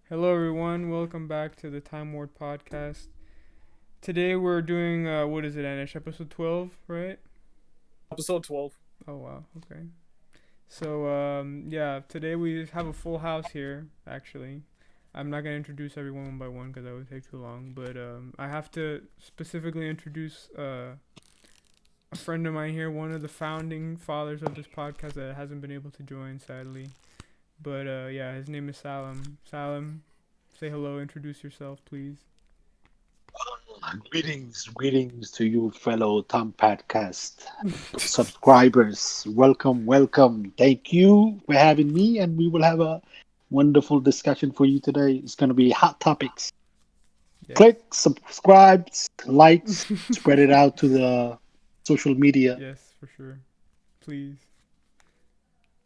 Hello, everyone. Welcome back to the Time Ward podcast. Today we're doing what is it, Anish? Episode 12, right? Episode 12. Oh wow. Okay. So yeah, today we have a full house here. Actually, I'm not gonna introduce everyone one by one because that would take too long. But I have to specifically introduce a friend of mine here, one of the founding fathers of this podcast that hasn't been able to join, sadly. But yeah, his name is Salam. Salam, say hello. Introduce yourself, please. Greetings to you, fellow Tom Podcast subscribers. Welcome, welcome. Thank you for having me, and we will have a wonderful discussion for you today. It's going to be hot topics. Yes. Click, subscribe, likes, spread it out to the social media. Yes, for sure. Please.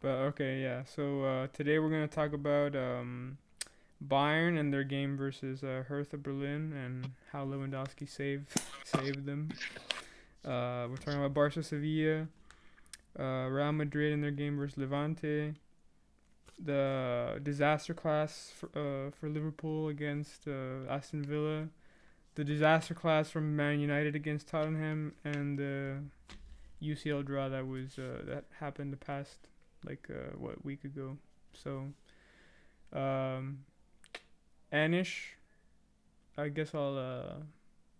But okay, yeah. So today we're gonna talk about Bayern and their game versus Hertha Berlin and how Lewandowski saved them. We're talking about Barca Sevilla, Real Madrid and their game versus Levante, the disaster class for Liverpool against Aston Villa, the disaster class from Man United against Tottenham, and the UCL draw that happened the past week ago. So um, Anish, I guess I'll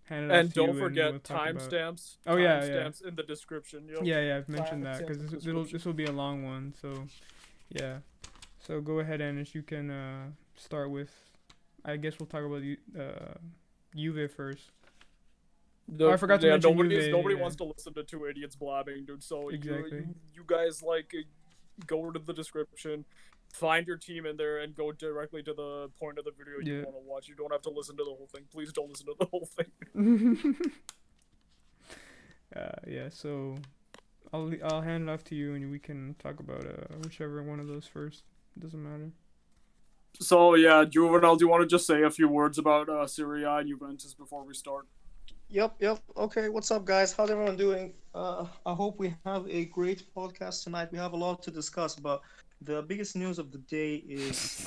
hand it off And to don't you and we'll forget talk about. timestamps. Oh yeah. Timestamps in the description. Yep. Yeah, I've mentioned that Timestamps because in the this description. will be a long one. So yeah. So go ahead, Anish. You can start with. I guess we'll talk about Juve first. Oh, I forgot to Yeah, mention Juve. nobody Yeah, wants to listen to two idiots blabbing, dude. So exactly. you guys go to the description, find your team in there, and go directly to the point of the video you Yeah. want to watch. You don't have to listen to the whole thing. Please don't listen to the whole thing. Yeah. So I'll hand it off to you and we can talk about whichever one of those first. It doesn't matter. So yeah, Juvenal, do you want to just say a few words about Serie A and Juventus before we start? Yep. Okay, what's up, guys? How's everyone doing? I hope we have a great podcast tonight. We have a lot to discuss, but the biggest news of the day is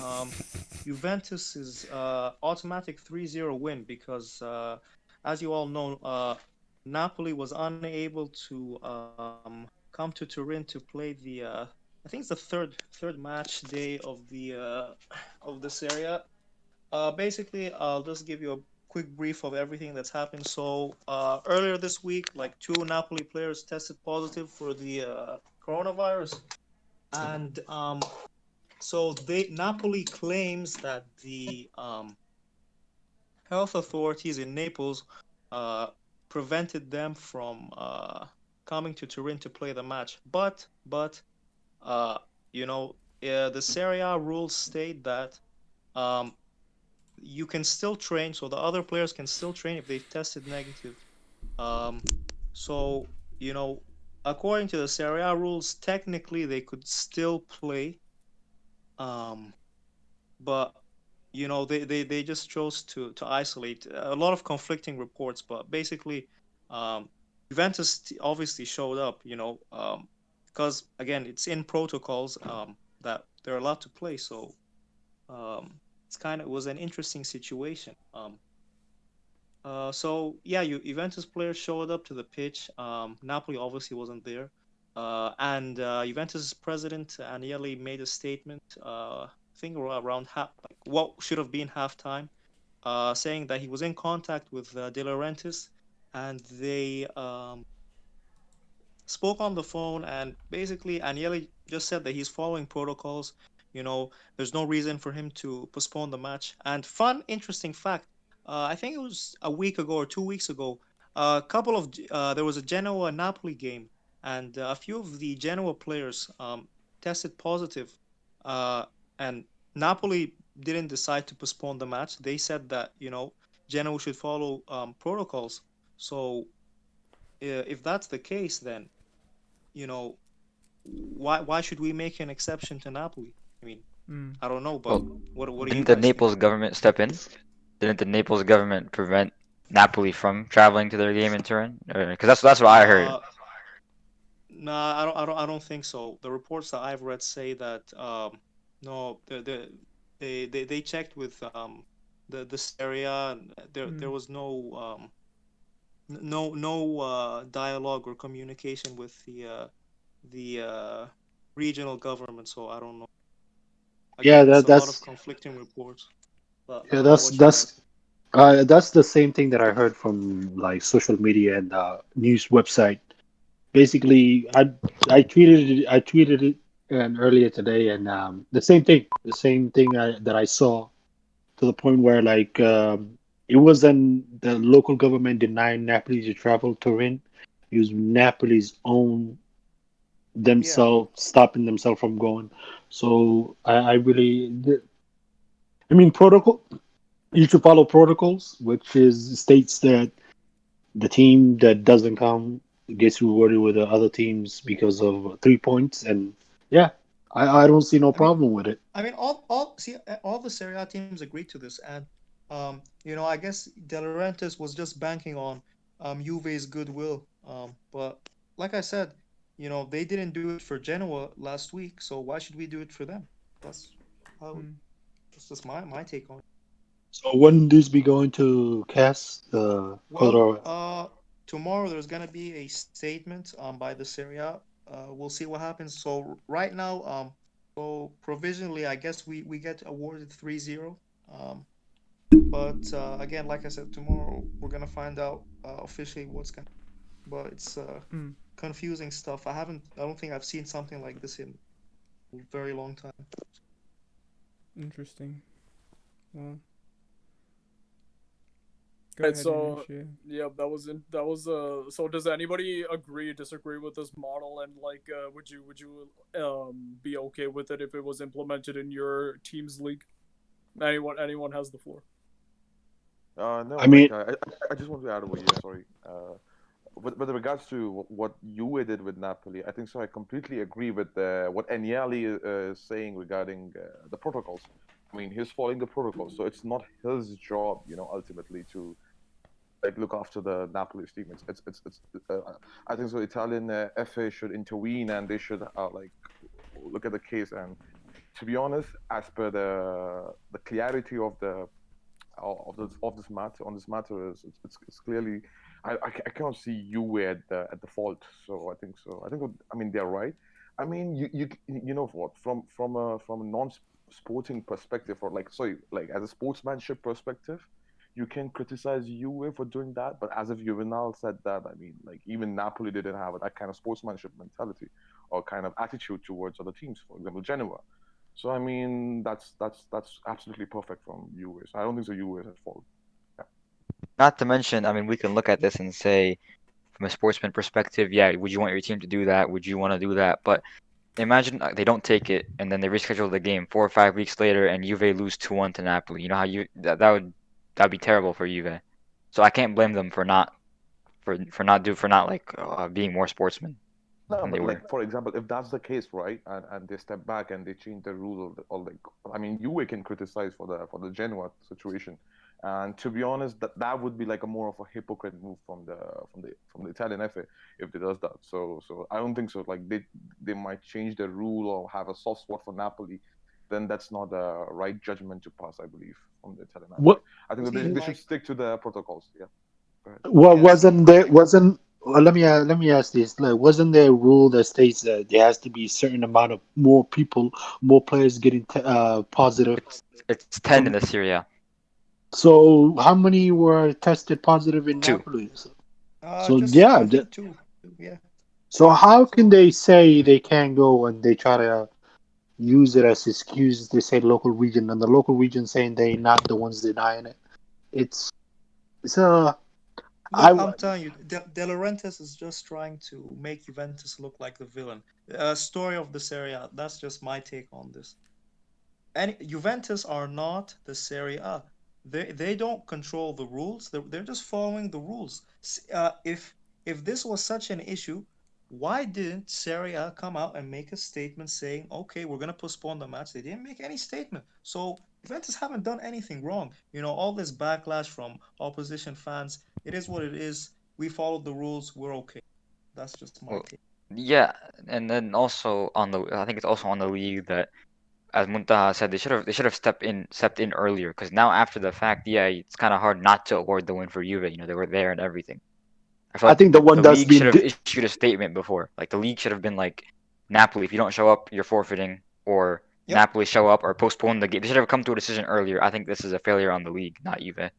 Juventus's automatic 3-0 win because, as you all know, Napoli was unable to come to Turin to play the. I think it's the third match day of the Serie A. Basically, I'll just give you a quick brief of everything that's happened. So, earlier this week, like two Napoli players tested positive for the coronavirus, and so they Napoli claims that the health authorities in Naples uh, prevented them from coming to Turin to play the match. But uh, the Serie A rules state that. Um, you can still train, so the other players can still train if they've tested negative. Um, so you know, according to the Serie A rules, technically they could still play. Um, but they just chose to isolate. A lot of conflicting reports, but basically, um, Juventus obviously showed up. Because again, it's in protocols that they're allowed to play. So it was an interesting situation. So yeah, Juventus players showed up to the pitch. Napoli obviously wasn't there, and Juventus president Agnelli made a statement. I think around like what should have been halftime, saying that he was in contact with De Laurentiis, and they spoke on the phone. And basically, Agnelli just said that he's following protocols. There's no reason for him to postpone the match. And fun, interesting fact, I think it was a week ago or 2 weeks ago, there was a Genoa Napoli game, and a few of the Genoa players tested positive, and Napoli didn't decide to postpone the match. They said that Genoa should follow protocols. So if that's the case, then you know why should we make an exception to Napoli? I mean, Mm. I don't know, but Well, what do you didn't the guys think? Naples government step in? Didn't the Naples government prevent Napoli from traveling to their game in Turin? Because that's what I heard. Uh, nah, I don't think so. The reports that I've read say that no, they checked with the Serie A, and there Mm. was no dialogue or communication with the regional government. So I don't know. Yeah, Again, it's a lot of that's conflicting reports. But yeah, how about you guys? that's the same thing that I heard from like social media and news website. Basically, I tweeted it earlier today, and the same thing that I saw to the point where like it wasn't the local government denying Napoli to travel to Turin. It was Napoli's own Yeah, themselves stopping themselves from going. So I really, I mean, protocol. You should follow protocols, which is states that the team that doesn't come gets rewarded with the other teams because of 3 points. And yeah, I don't see no I mean, problem with it. all the Serie A teams agreed to this, and I guess De Laurentiis was just banking on Juve's goodwill. But like I said, they didn't do it for Genoa last week, so why should we do it for them? That's how. Mm. That's just my take on it. So when this be going to cast the Well, color? tomorrow there's gonna be a statement by the Serie A. We'll see what happens. So right now, so provisionally, I guess we get awarded 3-0. But again, like I said, tomorrow we're gonna find out officially what's gonna. But it's Mm. confusing stuff. I don't think I've seen something like this in a very long time. Interesting. Well, go Right, ahead, so Anish. Yeah. yeah, that was so does anybody agree, disagree with this model, and like would you be okay with it if it was implemented in your team's league? Anyone has the floor. No, I mean, I just want to add over here. Sorry. With regards to what Juve did with Napoli, I think so. I completely agree with what Agnelli is saying regarding the protocols. I mean, he's following the protocols, so it's not his job, ultimately to like look after the Napoli team. It's I think so. Italian FA should intervene and they should like look at the case. And to be honest, as per the clarity of this matter on this matter is it's clearly I cannot see you at the fault. So I think so. I mean they're right. I mean you know what from a non-sporting perspective or like sorry like as a sportsmanship perspective, you can criticize Juve for doing that, but as if Juvenal said that, I mean like even Napoli didn't have that kind of sportsmanship mentality or kind of attitude towards other teams. For example, Genoa. So I mean, that's absolutely perfect from US. I don't think so. US at fault. Yeah. Not to mention, I mean, we can look at this and say, from a sportsman perspective, yeah, would you want your team to do that? Would you want to do that? But imagine they don't take it and then they reschedule the game 4 or 5 weeks later and Juve lose 2-1 to Napoli. You know how that'd be terrible for Juve. So I can't blame them for not like being more sportsmen No, than they but were. like for example, if that's the case, right, and they step back and they change the rule or like, I mean, you can criticize for the Genoa situation, and to be honest, that would be like a more of a hypocrite move from the Italian FA if they does that. So I don't think so. Like they might change the rule or have a soft spot for Napoli, then that's not a right judgment to pass, I believe, from the Italian FA. what I think that See, they like should stick to the protocols. Yeah, go ahead. what yeah, see, wasn't there wasn't well, let me ask this. Like, wasn't there a rule that states that there has to be a certain amount of more people, more players getting positive It's 10 in from? the Serie A. So how many were tested positive in Two. Napoli? So just yeah, I think two. Yeah. so how can So they say they can't go and they try to use it as excuse? They say local region and the local region saying they not the ones denying it. It's it's a I look, I'm telling you, De Laurentiis is just trying to make Juventus look like the villain. Story of the Serie A. That's just my take on this. And Juventus are not the Serie A. They don't control the rules. They're just following the rules. If this was such an issue, why didn't Serie A come out and make a statement saying, "Okay, we're gonna postpone the match"? They didn't make any statement. So Juventus haven't done anything wrong. All this backlash from opposition fans. It is what it is. We followed the rules. We're okay. That's just my Well, take. yeah, and then also I think it's also on the league that as Muntaha said, they should have stepped in earlier. Because now after the fact, yeah, it's kind of hard not to award the win for Juve. You know, they were there and everything. I feel I like think the one the that's league should been have issued a statement before. Like the league should have been like, Napoli, if you don't show up, you're forfeiting, or Yep. Napoli show up or postpone the game. They should have come to a decision earlier. I think this is a failure on the league, not Juve.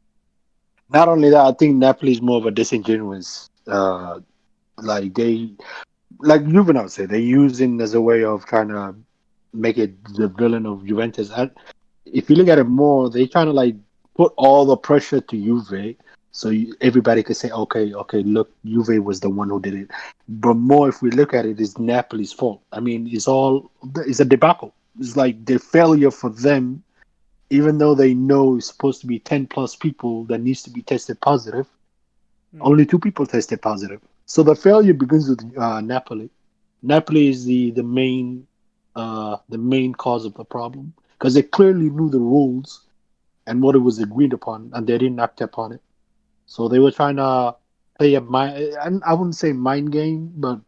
not only that. I think Napoli's more of a disingenuous. Like they, like Juvenal said, they're using as a way of trying to make it the villain of Juventus. And if you look at it more, they trying to like put all the pressure to Juve, so everybody could say, okay, look, Juve was the one who did it. But more, if we look at it, it's Napoli's fault. I mean, it's a debacle. It's like the failure for them, even though they know it's supposed to be 10 plus people that needs to be tested positive. Only 2 people tested positive. So the failure begins with Napoli. Napoli is the main cause of the problem because they clearly knew the rules and what it was agreed upon, and they didn't act upon it. So they were trying to play a mind. And I wouldn't say mind game, but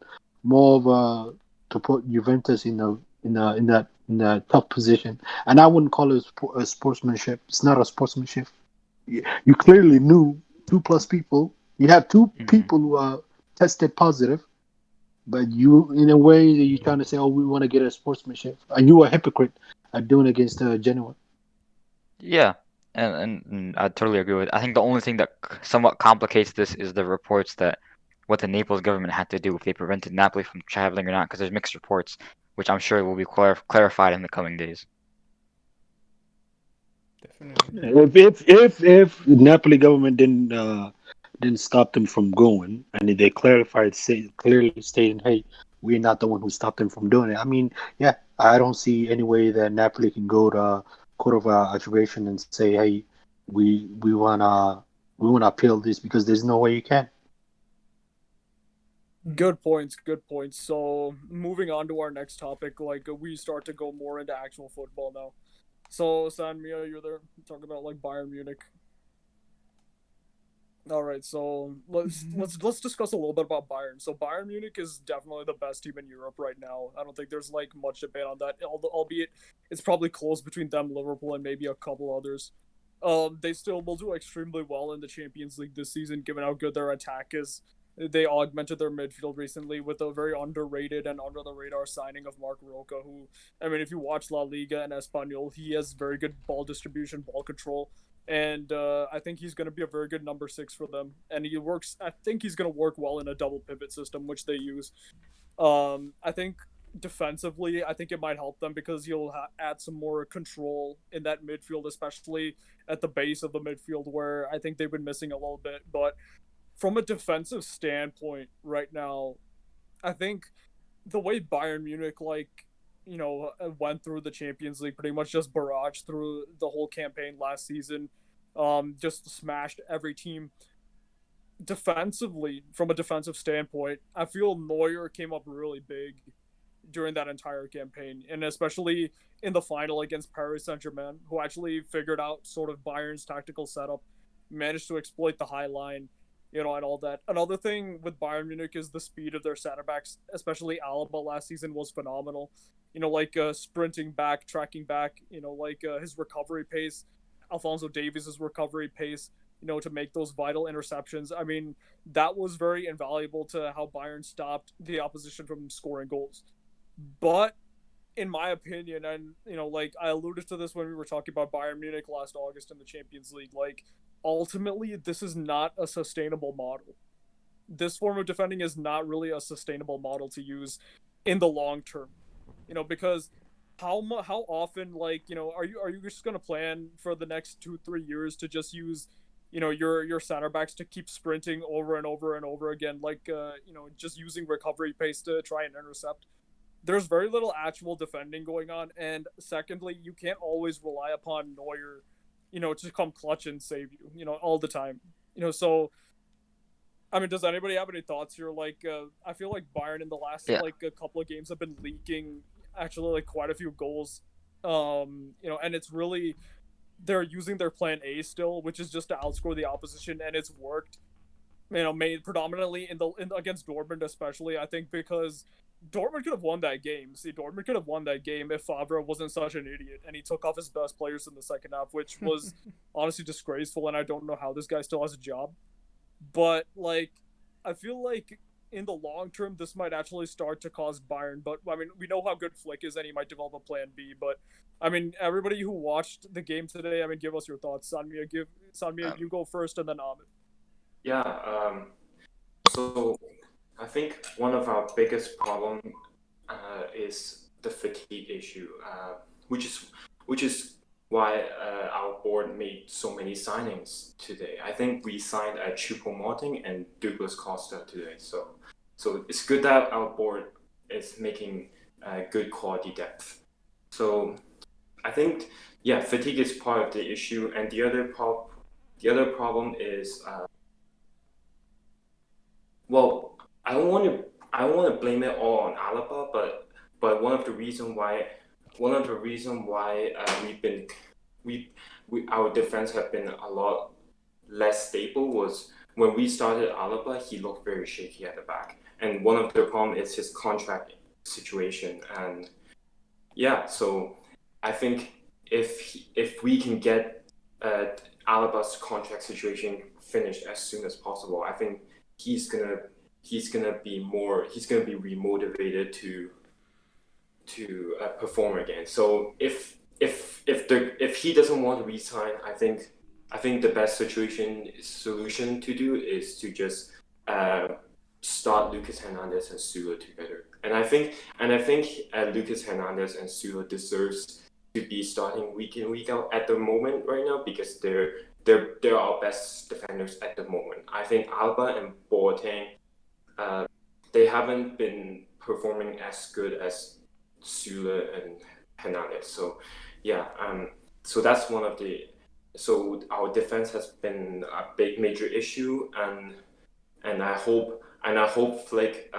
more of a to put Juventus in a tough position. And I wouldn't call it a sportsmanship. It's not a sportsmanship. You clearly knew 2 plus people. You have 2 Mhm. people who are tested positive, but you, in a way, you're trying to say, "Oh, we want to get a sportsmanship," and you are a hypocrite at doing against Genoa. Yeah, and I totally agree with it. I think the only thing that somewhat complicates this is the reports that what the Naples government had to do if they prevented Napoli from traveling or not, because there's mixed reports, which I'm sure will be clarified in the coming days. Definitely. If Napoli government didn't stop them from going, and they clarified, clearly stating, "Hey, we're not the one who stopped them from doing it." I mean, yeah, I don't see any way that Napoli can go to court of arbitration and say, "Hey, we wanna appeal this," because there's no way you can. Good points, good points. So moving on to our next topic, like we start to go more into actual football now. So San Mia, you're there talking about like Bayern Munich. All right, so let's discuss a little bit about Bayern. So Bayern Munich is definitely the best team in Europe right now. I don't think there's like much debate on that. Albeit it's probably close between them, Liverpool, and maybe a couple others. They still will do extremely well in the Champions League this season, given how good their attack is. They augmented their midfield recently with a very underrated and under the radar signing of Mark Roca, who, I mean, if you watch La Liga and Espanyol, he has very good ball distribution, ball control, and I think he's going to be a very good number 6 for them. And he works. I think he's going to work well in a double pivot system, which they use. I think defensively, I think it might help them because he'll add some more control in that midfield, especially at the base of the midfield where I think they've been missing a little bit. But from a defensive standpoint, right now, I think the way Bayern Munich went through the Champions League, pretty much just barrage through the whole campaign last season, just smashed every team. Defensively, from a defensive standpoint, I feel Neuer came up really big during that entire campaign, and especially in the final against Paris Saint-Germain, who actually figured out sort of Bayern's tactical setup, managed to exploit the high line, and all that. Another thing with Bayern Munich is the speed of their center backs, especially Alaba last season was phenomenal. Sprinting back, tracking back, his recovery pace, Alphonso Davies' recovery pace, to make those vital interceptions. I mean, that was very invaluable to how Bayern stopped the opposition from scoring goals. But in my opinion, and I alluded to this when we were talking about Bayern Munich last August in the Champions League, ultimately this is not a sustainable model. This form of defending is not really a sustainable model to use in the long term. Because how often are you just going to plan for the next 2-3 years to just use your center backs to keep sprinting over and over and over again, just using recovery pace to try and intercept? There's very little actual defending going on, and secondly, you can't always rely upon Neuer, to come clutch and save you, all the time. So I mean, does anybody have any thoughts here? I feel like Bayern in the last Yeah. a couple of games have been leaking actually quite a few goals. And it's really they're using their plan A still, which is just to outscore the opposition, and it's worked. Made predominantly in against Dortmund, especially I think because Dortmund could have won that game. See, Dortmund could have won that game if Favre wasn't such an idiot and he took off his best players in the second half, which was honestly disgraceful. And I don't know how this guy still has a job. But like, I feel like in the long term, this might actually start to cause Bayern. But I mean, we know how good Flick is, and he might develop a plan B. But I mean, everybody who watched the game today, I mean, give us your thoughts. Sanmia, you go first, and then Ahmed. Yeah, so I think one of our biggest problem is the fatigue issue, which is why our board made so many signings today. I think we signed Choupo-Moting and Douglas Costa today. So it's good that our board is making good quality depth. So I think fatigue is part of the issue, and the other problem is well, I don't want to blame it all on Alaba, but one of the reason why our defense have been a lot less stable was when we started Alaba, he looked very shaky at the back, and one of the problem is his contract situation, and so I think if we can get Alaba's contract situation finished as soon as possible, I think he's gonna be remotivated to perform again. So if he doesn't want to resign, I think the best solution to do is to just start Lucas Hernandez and Süle together. And I think Lucas Hernandez and Süle deserves to be starting week in week out at the moment right now because they're our best defenders at the moment. I think Alba and Boateng, they haven't been performing as good as Süle and Hernandez. So so that's one of the. So our defense has been a big major issue, and I hope Flick.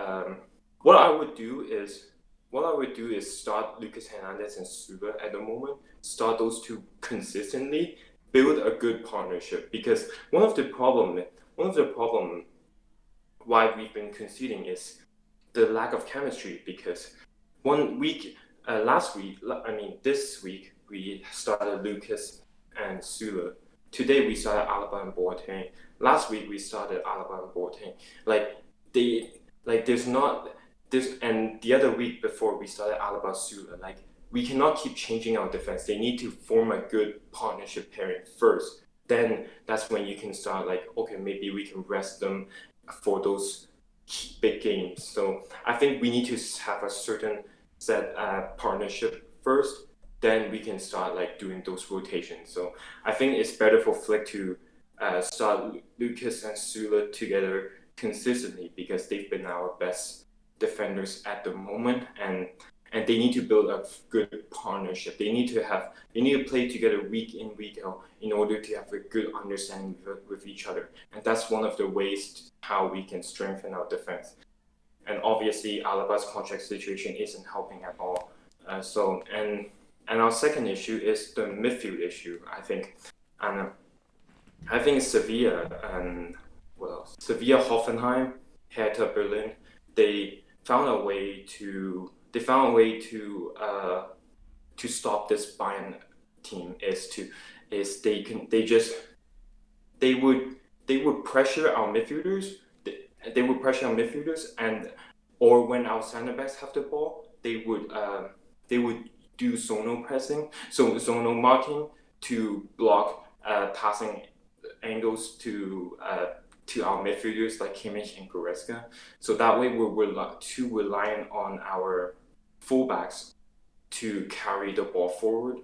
What I would do is start Lucas Hernandez and Süle at the moment. Start those two consistently. Build a good partnership, because one of the problem why we've been conceding is the lack of chemistry. Because this week we started Lucas and Süle. Today we started Alaba and Boateng. Last week we started Alaba and Boateng. And the other week before we started Alaba Süle. We cannot keep changing our defense. They need to form a good partnership pairing first. Then that's when you can start okay, maybe we can rest them for those big games. So I think we need to have a certain set partnership first. Then we can start doing those rotations. So I think it's better for Flick to start Lucas and Süle together consistently, because they've been our best defenders at the moment, and they need to build a good partnership. They need to play together week in, week out in order to have a good understanding with each other. And that's one of the ways how we can strengthen our defense. And obviously, Alaba's contract situation isn't helping at all. And our second issue is the midfield issue, I think. And I think Sevilla and Sevilla, Hoffenheim, Hertha Berlin, they found a way to stop this Bayern team. They would pressure our midfielders. They would pressure our midfielders, or when our center backs have the ball, they would do zonal pressing, so zonal marking to block passing angles to our midfielders like Kimmich and Goretzka. So that way we're too reliant on our fullbacks to carry the ball forward,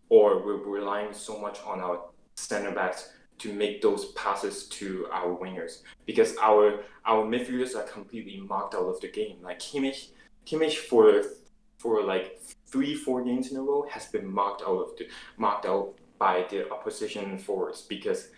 or we're relying so much on our center backs to make those passes to our wingers, because our midfielders are completely marked out of the game. Like Kimmich for 3-4 games in a row has been marked out by the opposition forwards, because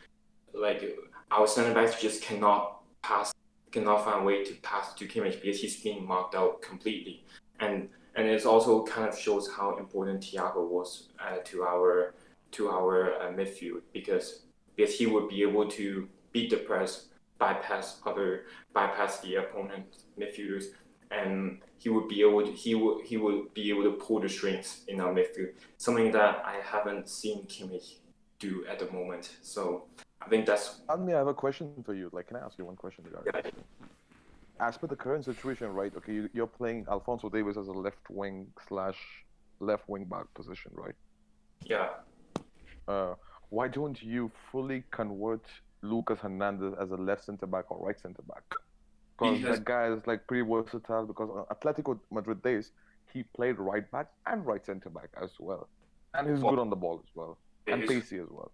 our center backs just cannot find a way to pass to Kimmich because he's being marked out completely. And it also kind of shows how important Thiago was to our midfield, because he would be able to beat the press, bypass the opponent midfielders, and he would be able to pull the strings in our midfield. Something that I haven't seen Kimmich do at the moment. So I think that's. Admi, I have a question for you. Like, can I ask you one question regarding Yeah. this? As per the current situation, right? Okay, you're playing Alphonso Davies as a left wing / left wing back position, right? Yeah. Why don't you fully convert Lucas Hernandez as a left centre back or right centre back? Because that guy is like pretty versatile. Because on Atletico Madrid days, he played right back and right centre back as well, and he's good on the ball as well, and pacey as well.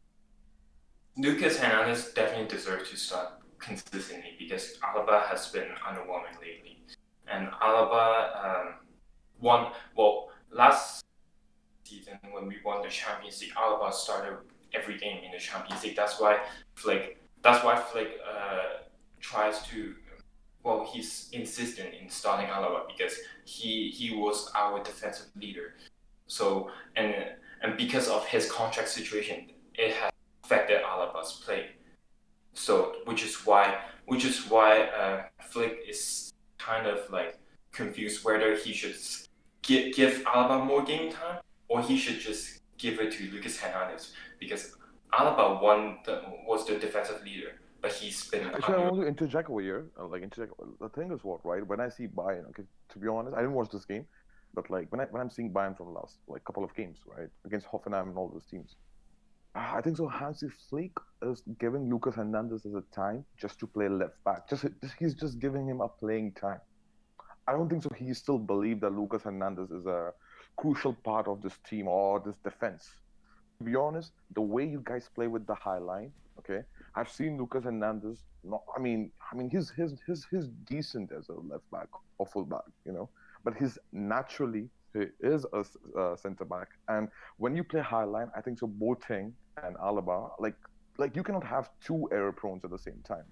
Lucas Hernandez definitely deserves to start consistently because Alaba has been underwhelming lately, and Alaba last season when we won the Champions League, Alaba started every game in the Champions League. That's why Flick tries to. Well, he's insistent in starting Alaba because he was our defensive leader. So and because of his contract situation, it has affected Alaba's play. So which is why Flick is kind of like confused whether he should give Alaba more game time or he should just give it to Lucas Hernandez because Alaba was the defensive leader, but he's been. Actually, I want to interject over here. The thing is what, right? When I see Bayern, okay, to be honest, I didn't watch this game, but like when I'm seeing Bayern from the last like couple of games, right, against Hoffenheim and all those teams, I think so. Hansi Flick is giving Lucas Hernandez as a time just to play left back. He's just giving him a playing time. I don't think so. He still believes that Lucas Hernandez is a crucial part of this team or this defense. To be honest, the way you guys play with the high line, okay, I've seen Lucas Hernandez. He's decent as a left back or full back, but he is a center back. And when you play high line, I think so. Boateng and Alaba, like you cannot have two error prones at the same time,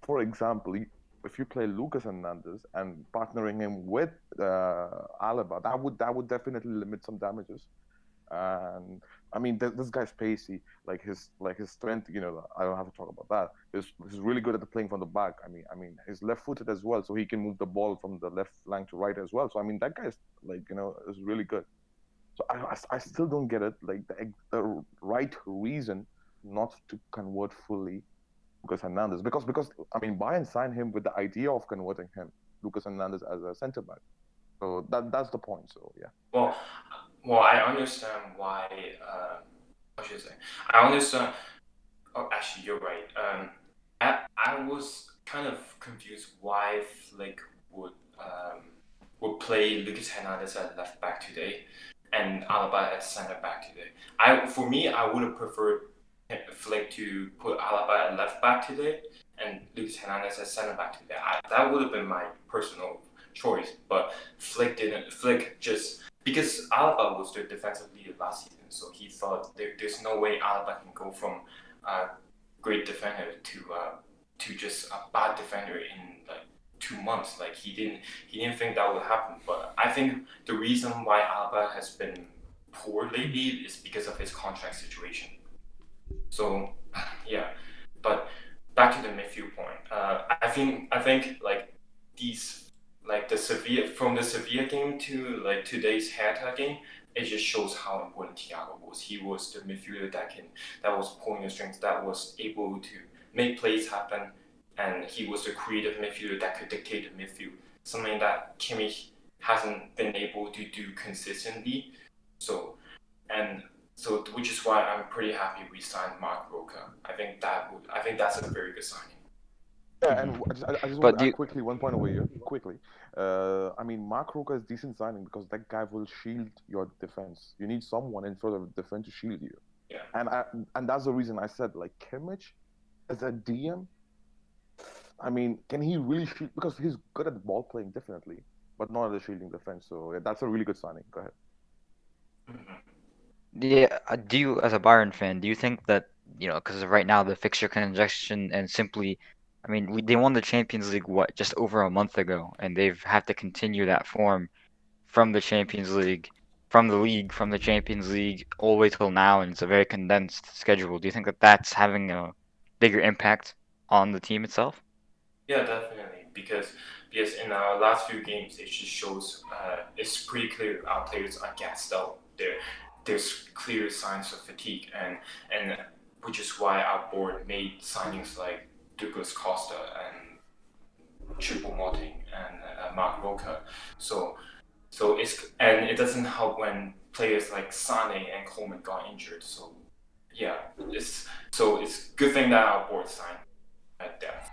For example, if you play Lucas Hernandez and partnering him with Alaba, that would definitely limit some damages. And I mean, this guy's pacey, like his strength. I don't have to talk about that. He's really good at the playing from the back. I mean, he's left-footed as well, so he can move the ball from the left flank to right as well. So I mean, that guy's is really good. So I still don't get it, like the right reason not to convert fully Lucas Hernandez because I mean Bayern signed him with the idea of converting Lucas Hernandez as a centre back. So that's the point. So yeah. Well, I understand why. What should I say? I understand. Oh, actually, you're right. I was kind of confused why Flick would play Lucas Hernandez at left back today, and Alaba at centre back today. For me, I would have preferred Flick to put Alaba at left back today and Lucas Hernandez at centre back today. That would have been my personal choice, but Flick didn't. Flick just. Because Alaba was the defensive leader last season, so he thought there's no way Alaba can go from a great defender to just a bad defender in like 2 months. Like he didn't think that would happen. But I think the reason why Alaba has been poor lately is because of his contract situation. So yeah, but back to the midfield point. I think like these. Like the Sevilla game to like today's Hertha game, it just shows how important Thiago was. He was the midfielder that was pulling the strings, that was able to make plays happen, and he was the creative midfielder that could dictate the midfield. Something that Kimmich hasn't been able to do consistently. So which is why I'm pretty happy we signed Mark Roca. I think that's a very good signing. Yeah, and I just want to add quickly one point over here. Quickly, I mean, Mark Roca is decent signing because that guy will shield your defense. You need someone in front of the defense to shield you. Yeah. And that's the reason I said like Kimmich as a DM. I mean, can he really shield? Because he's good at ball playing, definitely, but not at the shielding defense. So yeah, that's a really good signing. Go ahead. Yeah, do you, as a Bayern fan, do you think that, because right now the fixture congestion and simply, I mean, they won the Champions League, just over a month ago, and they've had to continue that form from the Champions League, from the Champions League, all the way till now, and it's a very condensed schedule. Do you think that that's having a bigger impact on the team itself? Yeah, definitely. because in our last few games, it just shows it's pretty clear our players are gassed out. There's clear signs of fatigue, and which is why our board made signings like Douglas Costa and Choupo-Moting and Mark Roca. So it doesn't help when players like Sane and Coleman got injured. So yeah, it's good thing that our board signed at depth.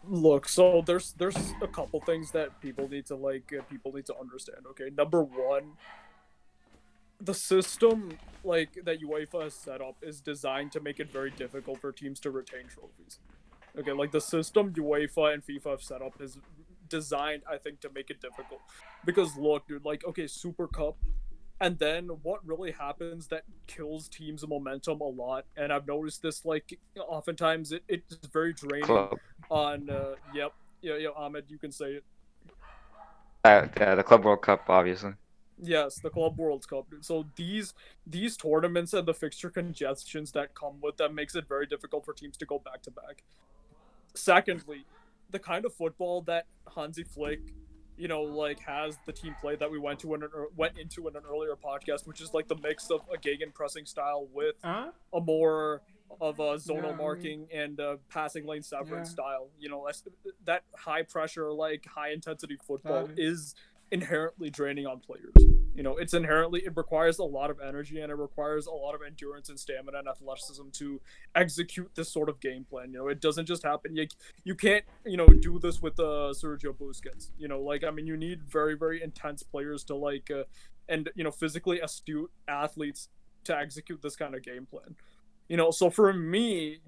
Look, so there's a couple things that people need to understand. Okay, number one, the system that UEFA has set up is designed to make it very difficult for teams to retain trophies. Okay, the system UEFA and FIFA have set up is designed, I think, to make it difficult. Because look, dude, okay, Super Cup, and then what really happens that kills teams' momentum a lot, and I've noticed this, oftentimes it's very draining Club. on, Ahmed, you can say it. The Club World Cup, obviously. Yes, the Club World Cup, dude. So these tournaments and the fixture congestions that come with them makes it very difficult for teams to go back to back. Secondly, the kind of football that Hansi Flick, has the team play that we went into in an earlier podcast, which is the mix of a Gegen pressing style with a more of a zonal marking and passing lane severing style. That high pressure, high intensity football is inherently draining on players. It requires a lot of energy, and it requires a lot of endurance and stamina and athleticism to execute this sort of game plan. It doesn't just happen. You can't do this with Sergio Busquets. You need very, very intense players to and physically astute athletes to execute this kind of game plan. So for me,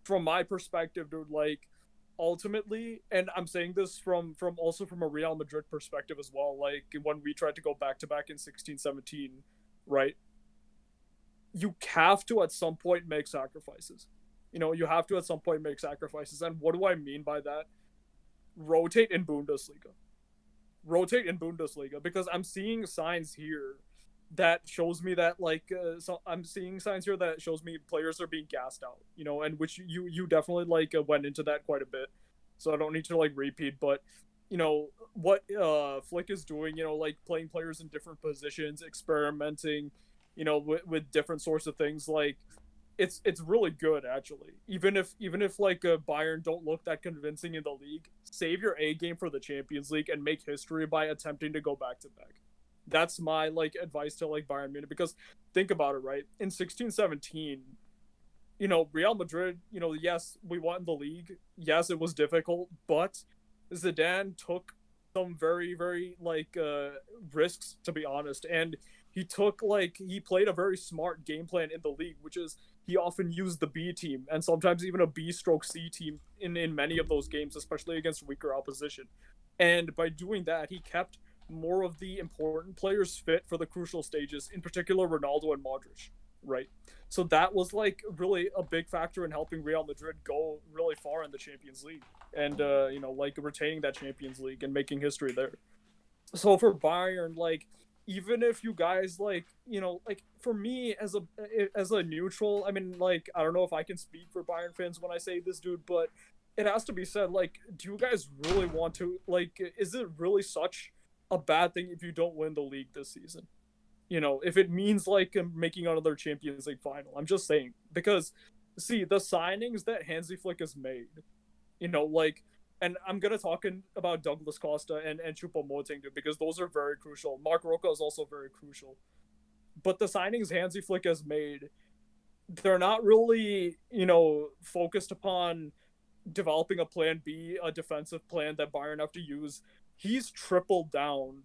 from my perspective, dude, ultimately, and I'm saying this from a Real Madrid perspective as well, when we tried to go back to back in 16-17, right? You have to at some point make sacrifices. You have to at some point make sacrifices. And what do I mean by that? Rotate in Bundesliga, because I'm seeing signs here that shows me that I'm seeing signs here that shows me players are being gassed out, and which you definitely went into that quite a bit, so I don't need to repeat, but what Flick is doing, playing players in different positions, experimenting, with different sorts of things, it's really good actually. Even if Bayern don't look that convincing in the league, save your A game for the Champions League and make history by attempting to go back to back. That's my advice to Bayern Munich, because think about it, right? In 16-17, Real Madrid, yes, we won the league. Yes, it was difficult, but Zidane took some very, very risks, to be honest, and he played a very smart game plan in the league, which is he often used the B team and sometimes even a B/C team in many of those games, especially against weaker opposition. And by doing that, he kept more of the important players fit for the crucial stages, in particular Ronaldo and Modric, right? So that was really a big factor in helping Real Madrid go really far in the Champions League, and retaining that Champions League and making history there. So for Bayern, even if you guys for me as a neutral, I mean, I don't know if I can speak for Bayern fans when I say this, dude, but it has to be said, do you guys really want to, is it really such a bad thing if you don't win the league this season? If it means making another Champions League final. I'm just saying, because see, the signings that Hansi Flick has made, and I'm gonna talk about Douglas Costa and Choupo-Moting, because those are very crucial. Mark Roca is also very crucial. But the signings Hansi Flick has made, they're not really, focused upon developing a plan B, a defensive plan that Bayern have to use. He's tripled down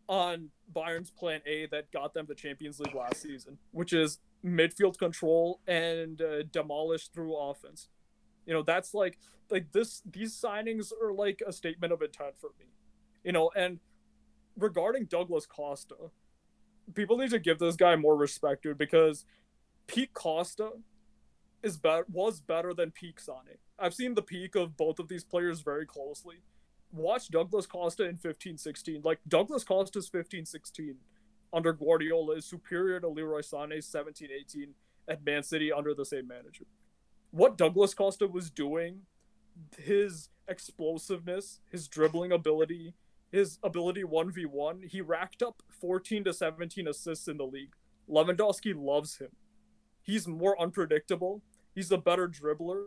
on Bayern's plan A that got them the Champions League last season, which is midfield control and demolish through offense. That's these signings are a statement of intent for me. And regarding Douglas Costa, people need to give this guy more respect, dude, because peak Costa was better than peak Sane. I've seen the peak of both of these players very closely. Watch Douglas Costa in 15-16. Douglas Costa's 15-16 under Guardiola is superior to Leroy Sané's 17-18 at Man City under the same manager. What Douglas Costa was doing, his explosiveness, his dribbling ability, his ability 1v1, he racked up 14 to 17 assists in the league. Lewandowski loves him. He's more unpredictable. He's a better dribbler.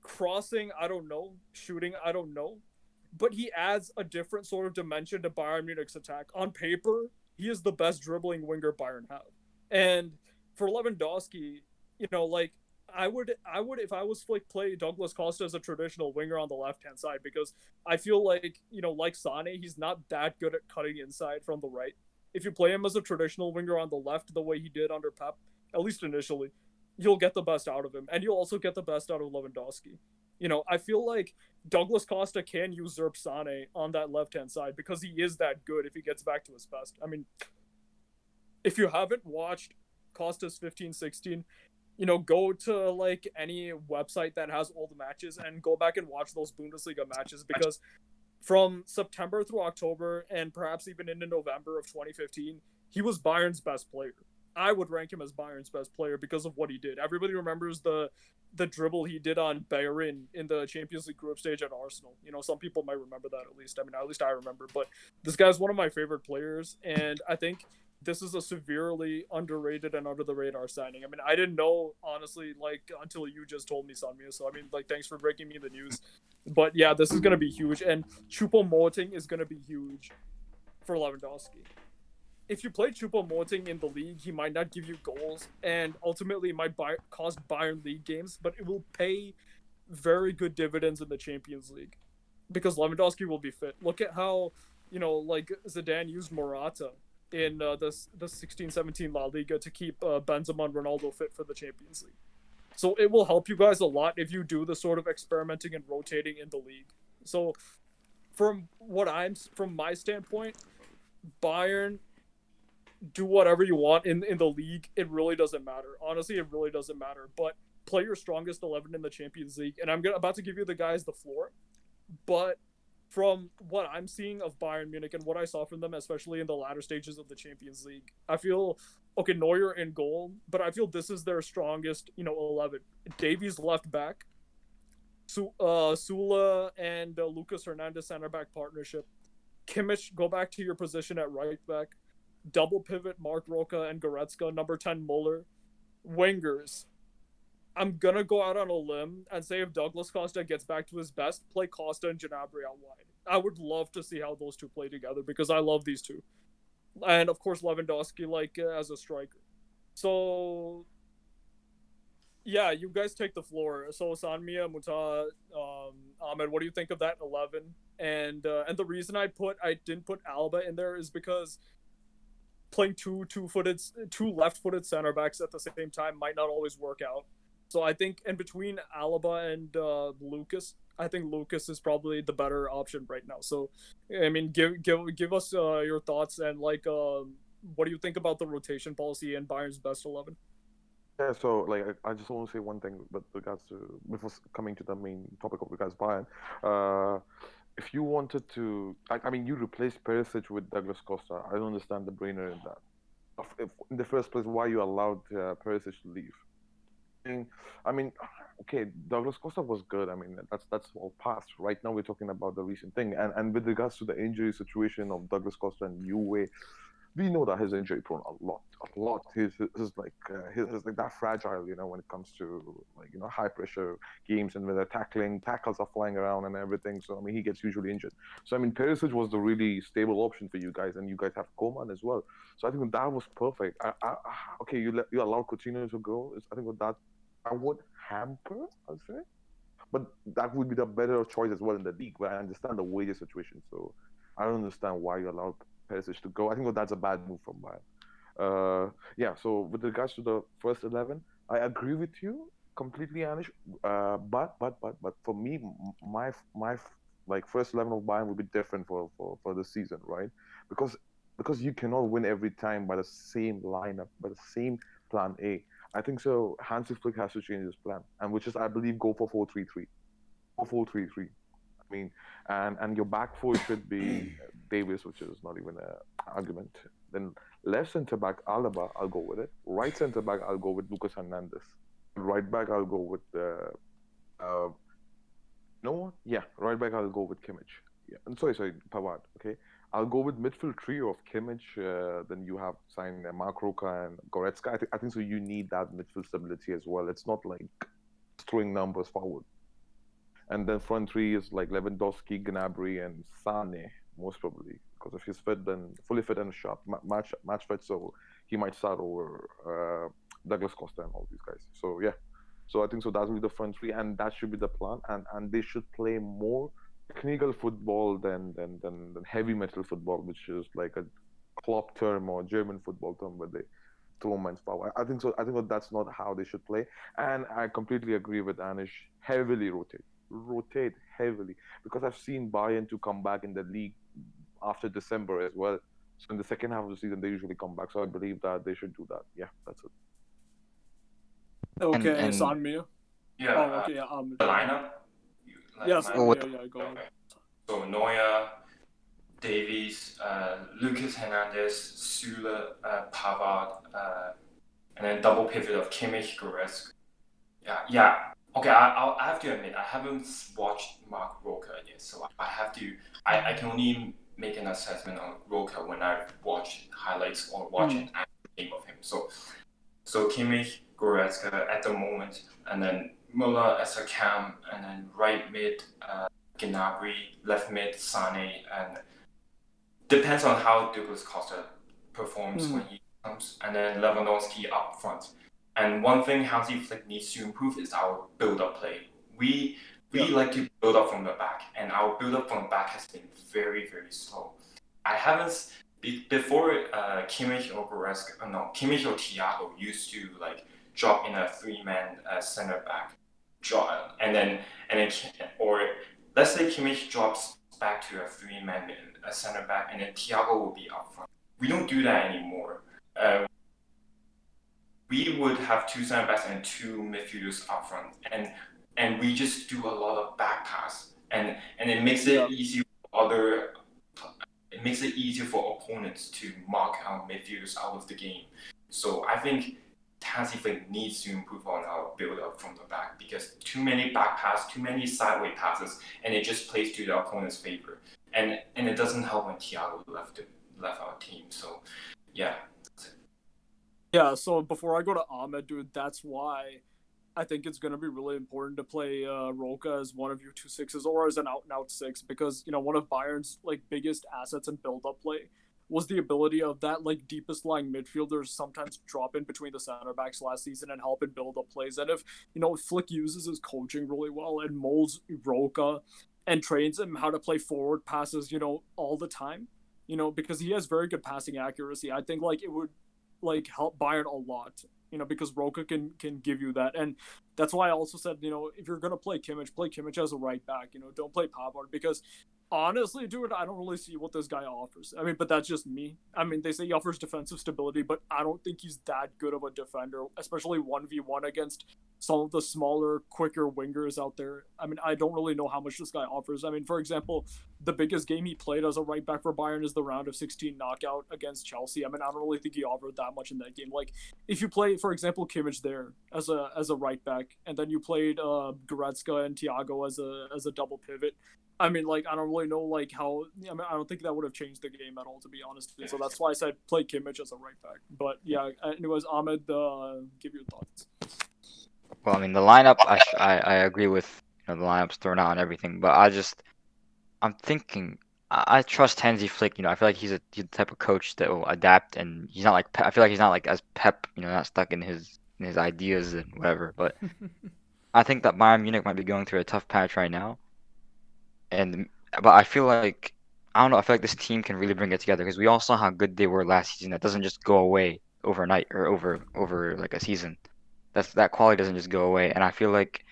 Crossing, I don't know. Shooting, I don't know. But he adds a different sort of dimension to Bayern Munich's attack. On paper, he is the best dribbling winger Bayern have. And for Lewandowski, you know, like I would if I was like play Douglas Costa as a traditional winger on the left hand side, because I feel like, you know, like Sane, he's not that good at cutting inside from the right. If you play him as a traditional winger on the left the way he did under Pep, at least initially, you'll get the best out of him, and you'll also get the best out of Lewandowski. You know, I feel like Douglas Costa can usurp Sane on that left hand side because he is that good if he gets back to his best. I mean, if you haven't watched Costa's 15-16, you know, go to like any website that has all the matches and go back and watch those Bundesliga matches, because from September through October and perhaps even into November of 2015, he was Bayern's best player. I would rank him as Bayern's best player because of what he did. Everybody remembers the dribble he did on Bayern in the Champions League group stage at Arsenal. You know, some people might remember that at least. I mean, at least I remember. But this guy's one of my favorite players, and I think this is a severely underrated and under the radar signing. I mean, I didn't know, honestly, like until you just told me, Sanmia. So I mean, like, thanks for breaking me the news. But yeah, this is gonna be huge, and Choupo-Moting is gonna be huge for Lewandowski. If you play Choupo-Moting in the league, he might not give you goals, and ultimately it might cost Bayern League games, but it will pay very good dividends in the Champions League because Lewandowski will be fit. Look at how, you know, like Zidane used Morata in the 16-17 La Liga to keep Benzema and Ronaldo fit for the Champions League. So it will help you guys a lot if you do the sort of experimenting and rotating in the league. So from my standpoint, Bayern, do whatever you want in the league. It really doesn't matter. Honestly, it really doesn't matter. But play your strongest 11 in the Champions League. And I'm about to give you the guys the floor. But from what I'm seeing of Bayern Munich and what I saw from them, especially in the latter stages of the Champions League, I feel, okay, Neuer in goal, but I feel this is their strongest, 11. Davies left back. Sula and Lucas Hernandez center back partnership. Kimmich, go back to your position at right back. Double pivot Mark Roca and Goretzka, number 10 Muller. Wingers, I'm gonna go out on a limb and say if Douglas Costa gets back to his best, play Costa and Gnabry out wide. I would love to see how those two play together because I love these two. And of course Lewandowski as a striker. So yeah, you guys take the floor. So Sanmia, Muta, Ahmed, what do you think of that 11? And the reason I didn't put Alba in there is because playing two left-footed center backs at the same time might not always work out. So I think in between Alaba and Lucas, I think Lucas is probably the better option right now. So I mean, give us your thoughts and what do you think about the rotation policy in Bayern's best 11? Yeah, so like I just want to say one thing, but regards to before coming to the main topic of regards Bayern, if you wanted to, I mean, you replaced Perisic with Douglas Costa. I don't understand the brainer in that. If, in the first place, why you allowed Perisic to leave? I mean, okay, Douglas Costa was good. I mean, that's all past. Right now, we're talking about the recent thing, and with regards to the injury situation of Douglas Costa and Juve, we know that he's injury prone a lot. He's like that fragile, when it comes to high pressure games and when tackles are flying around and everything. So I mean, he gets usually injured. So I mean, Perisic was the really stable option for you guys, and you guys have Coman as well. So I think that was perfect. Okay, you allowed Coutinho to go. I think that would hamper, I'd say, but that would be the better choice as well in the league. Where I understand the wages situation, so I don't understand why you allowed Perisic to go. I think that's a bad move from Bayern. Yeah. So with regards to the first 11, I agree with you completely, Anish. But for me, my first 11 of Bayern would be different for the season, right? Because you cannot win every time by the same lineup, by the same plan A. I think so. Hansi Flick has to change his plan, and which is, I believe, go for 4-3-3. 4-4-3-3. I mean, and your back four should be Davis, which is not even an argument. Then left centre back Alaba, I'll go with it. Right centre back, I'll go with Lucas Hernandez. Right back, I'll go with know what? Yeah, right back. I'll go with Kimmich. Yeah, and sorry, Pavard. Okay, I'll go with midfield trio of Kimmich. Then you have signed Mark Roca and Goretzka. I think so. You need that midfield stability as well. It's not like throwing numbers forward. And then front three is like Lewandowski, Gnabry, and Sane, most probably. Because if he's fit, then fully fit and sharp, match fit, so he might start over Douglas Costa and all these guys. So yeah, so I think so that will be the front three, and that should be the plan. And they should play more technical football than heavy metal football, which is like a club term or German football term where they throw man's power. I think so. I think that's not how they should play. And I completely agree with Anish. Heavily rotate heavily, because I've seen Bayern to come back in the league after December as well. So in the second half of the season, they usually come back. So I believe that they should do that. Yeah, that's it. Okay, and Sanmia. Yeah, Oh, okay, yeah. the lineup. Yes, my- yeah, go ahead. So Neuer, Davies, Lucas Hernandez, Süle, Pavard, and then double pivot of Kimmich, Goretzka. Yeah. Okay, I have to admit, I haven't watched Mark Roca yet, so I have to. I can only make an assessment on Roca when I watch highlights or watch an actual game of him. So Kimmich, Goretzka at the moment, and then Müller as a cam, and then right mid, Gnabry, left mid, Sane, and depends on how Douglas Costa performs when he comes, and then Lewandowski up front. And one thing Hansi Flick needs to improve is our build-up play. We like to build up from the back, and our build-up from the back has been very, very slow. I haven't before Kimmich or Goretzka, no, Kimmich or Thiago used to like drop in a three-man center back, or let's say Kimmich drops back to a three-man center back, and then Thiago will be up front. We don't do that anymore. We would have two center backs and two midfielders up front, and we just do a lot of back pass, and it makes it easy for it makes it easier for opponents to mark our midfielders out of the game. So I think Hansi Flick needs to improve on our build-up from the back, because too many back passes, too many sideway passes, and it just plays to the opponent's favor. And it doesn't help when Thiago left our team. So yeah. Yeah, so before I go to Ahmed, dude, that's why I think it's going to be really important to play Roca as one of your 2-6s or as an out-and-out 6, because, one of Bayern's, biggest assets in build-up play was the ability of that, deepest lying midfielders sometimes drop in between the center backs last season and help in build-up plays. And if, Flick uses his coaching really well and molds Roca and trains him how to play forward passes, all the time, because he has very good passing accuracy, I think, it would help Bayern a lot, because Roca can give you that. And that's why I also said, if you're going to play Kimmich as a right back, don't play Pavard, because honestly, dude, I don't really see what this guy offers. I mean, but that's just me. I mean, they say he offers defensive stability, but I don't think he's that good of a defender, especially 1v1 against some of the smaller, quicker wingers out there. I mean, I don't really know how much this guy offers. I mean, for example, the biggest game he played as a right back for Bayern is the round of 16 knockout against Chelsea. I mean, I don't really think he offered that much in that game. If you play, for example, Kimmich there as a right back, and then you played Goretzka and Thiago as a double pivot, I mean, I don't really know, how... I mean, I don't think that would have changed the game at all, to be honest. So that's why I said play Kimmich as a right back. But, yeah, anyways, Ahmed, give your thoughts. Well, I mean, the lineup, I agree with, the lineup's thrown out and everything, but I'm thinking, I trust Hansi Flick. I feel like he's the type of coach that will adapt, and he's not like I feel like he's not like as Pep, not stuck in his ideas and whatever. But I think that Bayern Munich might be going through a tough patch right now, but I feel like, I don't know, I feel like this team can really bring it together, because we all saw how good they were last season. That doesn't just go away overnight or over like a season. That quality doesn't just go away, and I feel like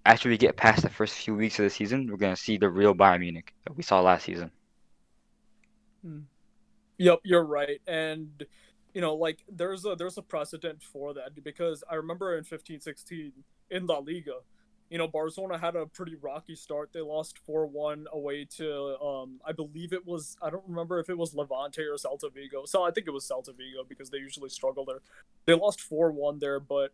after we get past the first few weeks of the season, we're gonna see the real Bayern Munich that we saw last season. Yep, you're right. And there's a precedent for that, because I remember in 15-16 in La Liga, Barcelona had a pretty rocky start. They lost 4-1 away to I believe it was, I don't remember if it was Levante or Celta Vigo. So I think it was Celta Vigo, because they usually struggle there. They lost 4-1 there, but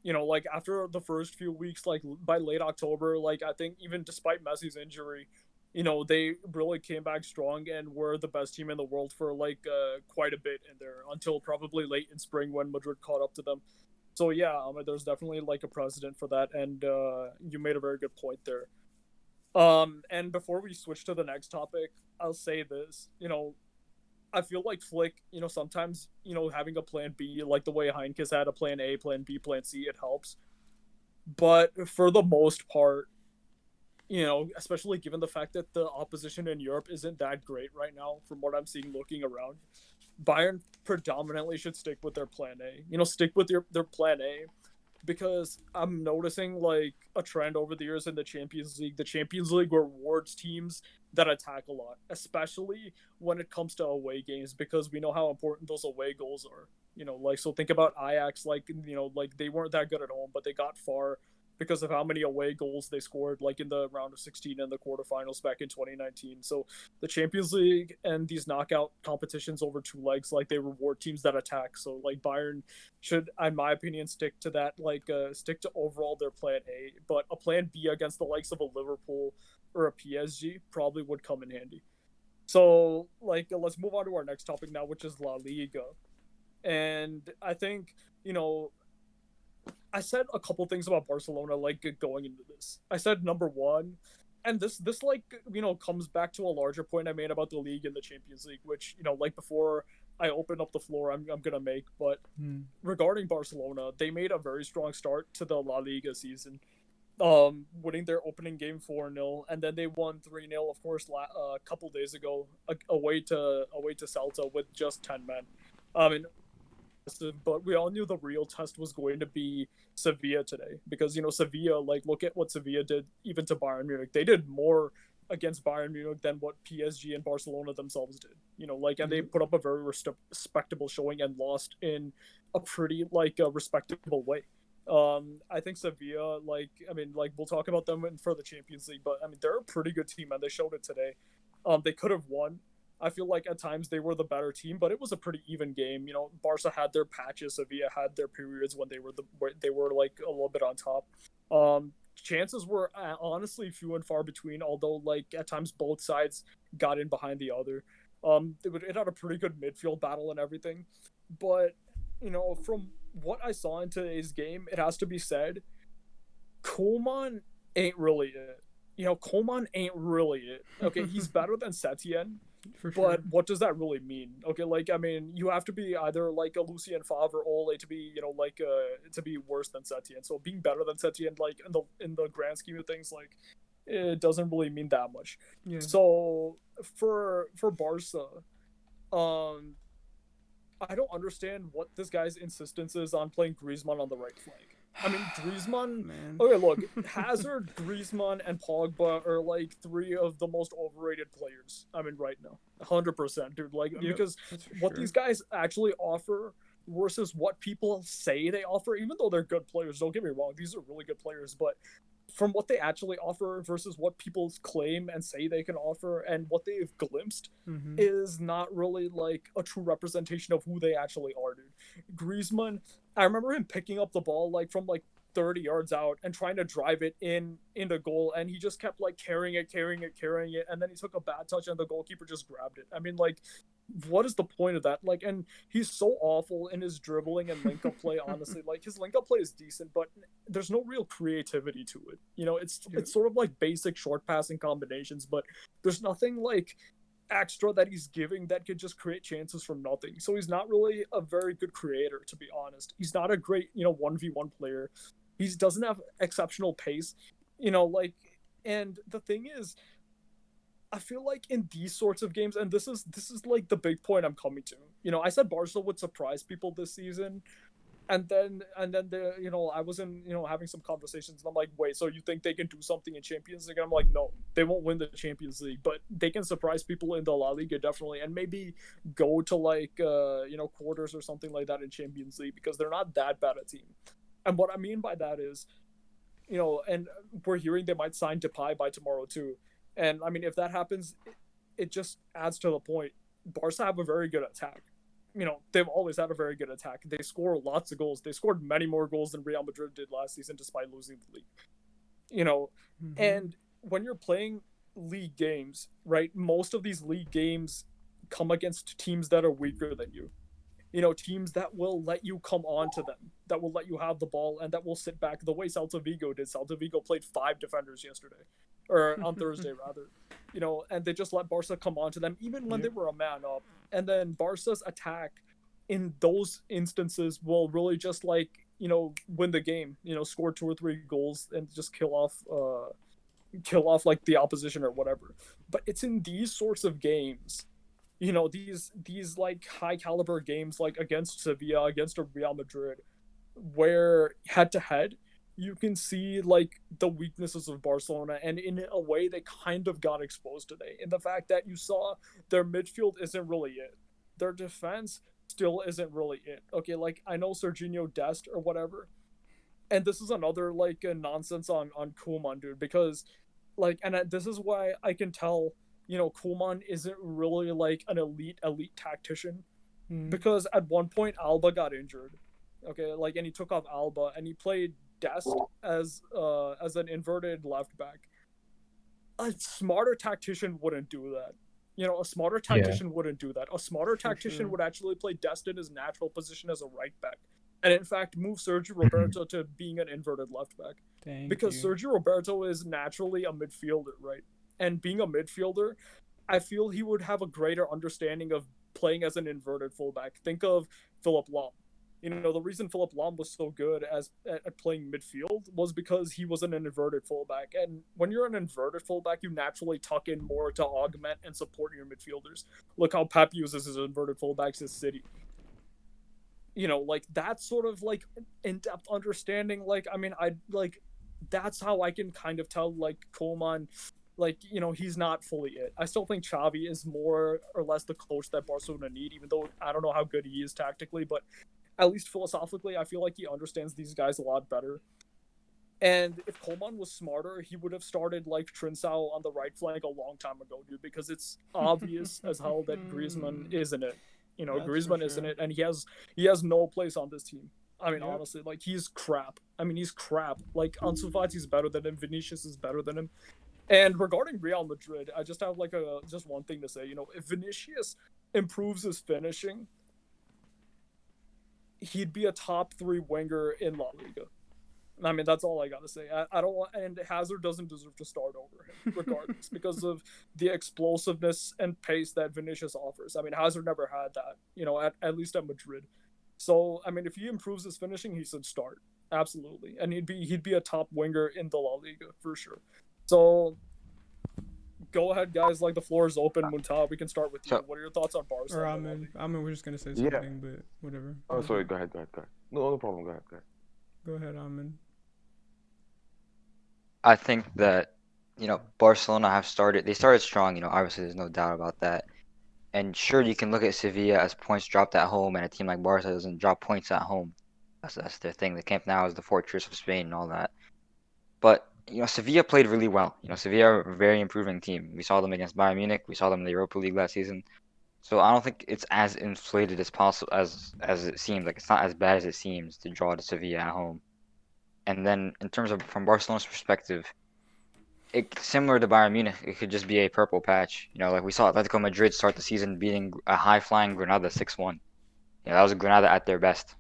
Like after the first few weeks, like by late October, like I think even despite Messi's injury, they really came back strong and were the best team in the world for like quite a bit in there until probably late in spring when Madrid caught up to them. So yeah, there's definitely like a precedent for that, and you made a very good point there. And before we switch to the next topic, I'll say this. I feel like Flick, sometimes, having a plan B, like the way Heinkes had a plan A, plan B, plan C, it helps. But for the most part, especially given the fact that the opposition in Europe isn't that great right now, from what I'm seeing looking around, Bayern predominantly should stick with their plan A. Stick with their plan A, because I'm noticing like a trend over the years in the Champions League. The Champions League rewards teams that attack a lot, especially when it comes to away games, because we know how important those away goals are. So think about Ajax, like they weren't that good at home, but they got far because of how many away goals they scored, like in the round of 16 and the quarterfinals back in 2019. So the Champions League and these knockout competitions over two legs, like they reward teams that attack. So like Bayern should, in my opinion, stick to that, like stick to overall their plan A, but a plan B against the likes of a Liverpool or a PSG probably would come in handy. So like let's move on to our next topic now, which is La Liga. And I think, I said a couple things about Barcelona, like going into this. I said number one, and this like comes back to a larger point I made about the league and the Champions League, which like before I open up the floor, I'm gonna make. But regarding Barcelona, they made a very strong start to the La Liga season, winning their opening game 4-0, and then they won 3-0, of course, a couple days ago, away to Celta with just 10 men. But we all knew the real test was going to be Sevilla today, because Sevilla, like, look at what Sevilla did even to Bayern Munich. They did more against Bayern Munich than what PSG and Barcelona themselves did. And they put up a very respectable showing and lost in a pretty respectable way. I think Sevilla, we'll talk about them for the Champions League, but they're a pretty good team and they showed it today. They could have won. I feel like at times they were the better team, but it was a pretty even game. Barca had their patches, Sevilla had their periods when they were like a little bit on top. Chances were honestly few and far between, although like at times both sides got in behind the other. It had a pretty good midfield battle and everything, but from what I saw in today's game, it has to be said, Koeman ain't really it. Koeman ain't really it. Okay, he's better than Setien. For sure. But what does that really mean? Okay, you have to be either like a Lucien Favre or Ole to be, to be worse than Setien. So being better than Setien, like in the grand scheme of things, like it doesn't really mean that much. Yeah. So for Barca, I don't understand what this guy's insistence is on playing Griezmann on the right flank. Griezmann. Man. Okay, look, Hazard, Griezmann, and Pogba are like three of the most overrated players. Right now, 100%, dude. Because what these guys actually offer versus what people say they offer, even though they're good players. Don't get me wrong; these are really good players, but from what they actually offer versus what people claim and say they can offer and what they've glimpsed is not really like a true representation of who they actually are, dude. Griezmann, I remember him picking up the ball like from like 30 yards out and trying to drive it into goal, and he just kept like carrying it, and then he took a bad touch and the goalkeeper just grabbed it. What is the point of that? And he's so awful in his dribbling and link-up play, honestly. His link-up play is decent, but there's no real creativity to it. It's sort of like basic short passing combinations, but there's nothing like extra that he's giving that could just create chances from nothing. So he's not really a very good creator, to be honest. He's not a great, 1v1 player. He doesn't have exceptional pace, and the thing is, I feel like in these sorts of games, and this is like the big point I'm coming to. I said Barca would surprise people this season, and then I was in having some conversations, and I'm like, wait, so you think they can do something in Champions League? And I'm like, no, they won't win the Champions League, but they can surprise people in the La Liga definitely, and maybe go to like quarters or something like that in Champions League, because they're not that bad a team. And what I mean by that is, and we're hearing they might sign Depay by tomorrow too. And if that happens, it just adds to the point. Barca have a very good attack. they've always had a very good attack. They score lots of goals. They scored many more goals than Real Madrid did last season, despite losing the league. And when you're playing league games, right, most of these league games come against teams that are weaker than you. Teams that will let you come on to them, that will let you have the ball, and that will sit back the way Celta Vigo did. Celta Vigo played 5 defenders yesterday, or on Thursday, rather. And they just let Barca come on to them, even when they were a man up. And then Barca's attack in those instances will really just, win the game, score 2 or 3 goals and just kill off, like, the opposition or whatever. But it's in these sorts of games, these like high caliber games, like against Sevilla, against a Real Madrid, where head to head you can see like the weaknesses of Barcelona, and in a way they kind of got exposed today in the fact that you saw their midfield isn't really it, their defense still isn't really it. Okay, like I know Serginho Dest or whatever, and this is another like a nonsense on Koeman, dude, because this is why I can tell Koeman isn't really like an elite tactician, because at one point Alba got injured, okay, and he took off Alba and he played Dest as an inverted left back. A smarter tactician wouldn't do that. A smarter tactician wouldn't do that. A smarter tactician would actually play Dest in his natural position as a right back, and in fact move Sergio Roberto to being an inverted left back. Because Sergio Roberto is naturally a midfielder, right? And being a midfielder, I feel he would have a greater understanding of playing as an inverted fullback. Think of Philip Lahm. The reason Philip Lahm was so good at playing midfield was because he was an inverted fullback. And when you're an inverted fullback, you naturally tuck in more to augment and support your midfielders. Look how Pep uses his inverted fullbacks at City. That sort of like in-depth understanding. That's how I can kind of tell Koeman, he's not fully it. I still think Xavi is more or less the coach that Barcelona need, even though I don't know how good he is tactically, but at least philosophically, I feel like he understands these guys a lot better. And if Koeman was smarter, he would have started Trincao on the right flank a long time ago, dude, because it's obvious as hell that Griezmann isn't it. Griezmann isn't it, and he has no place on this team. I mean, honestly, he's crap. He's crap. Ansu Fati's better than him. Vinicius is better than him. And regarding Real Madrid, I just have just one thing to say. If Vinicius improves his finishing, he'd be a top 3 winger in La Liga. That's all I gotta say. I don't want, and Hazard doesn't deserve to start over him, regardless, because of the explosiveness and pace that Vinicius offers. Hazard never had that, at least at Madrid. So, if he improves his finishing, he should start. Absolutely. And he'd be a top winger in the La Liga, for sure. So, go ahead, guys. The floor is open. Muntal, we can start with you. What are your thoughts on Barca? Or we're just going to say something, but whatever. Oh, sorry. Go ahead. No problem. Go ahead. Go ahead, Amin. I think that, Barcelona they started strong, obviously there's no doubt about that. And sure, you can look at Sevilla as points dropped at home, and a team like Barca doesn't drop points at home. That's their thing. The Camp Nou is the fortress of Spain and all that. But, Sevilla played really well. Sevilla are a very improving team. We saw them against Bayern Munich. We saw them in the Europa League last season. So I don't think it's as inflated as possible as it seems. It's not as bad as it seems to draw to Sevilla at home. And then in terms of from Barcelona's perspective, it's similar to Bayern Munich. It could just be a purple patch. We saw Atletico Madrid start the season beating a high-flying Granada 6-1. That was Granada at their best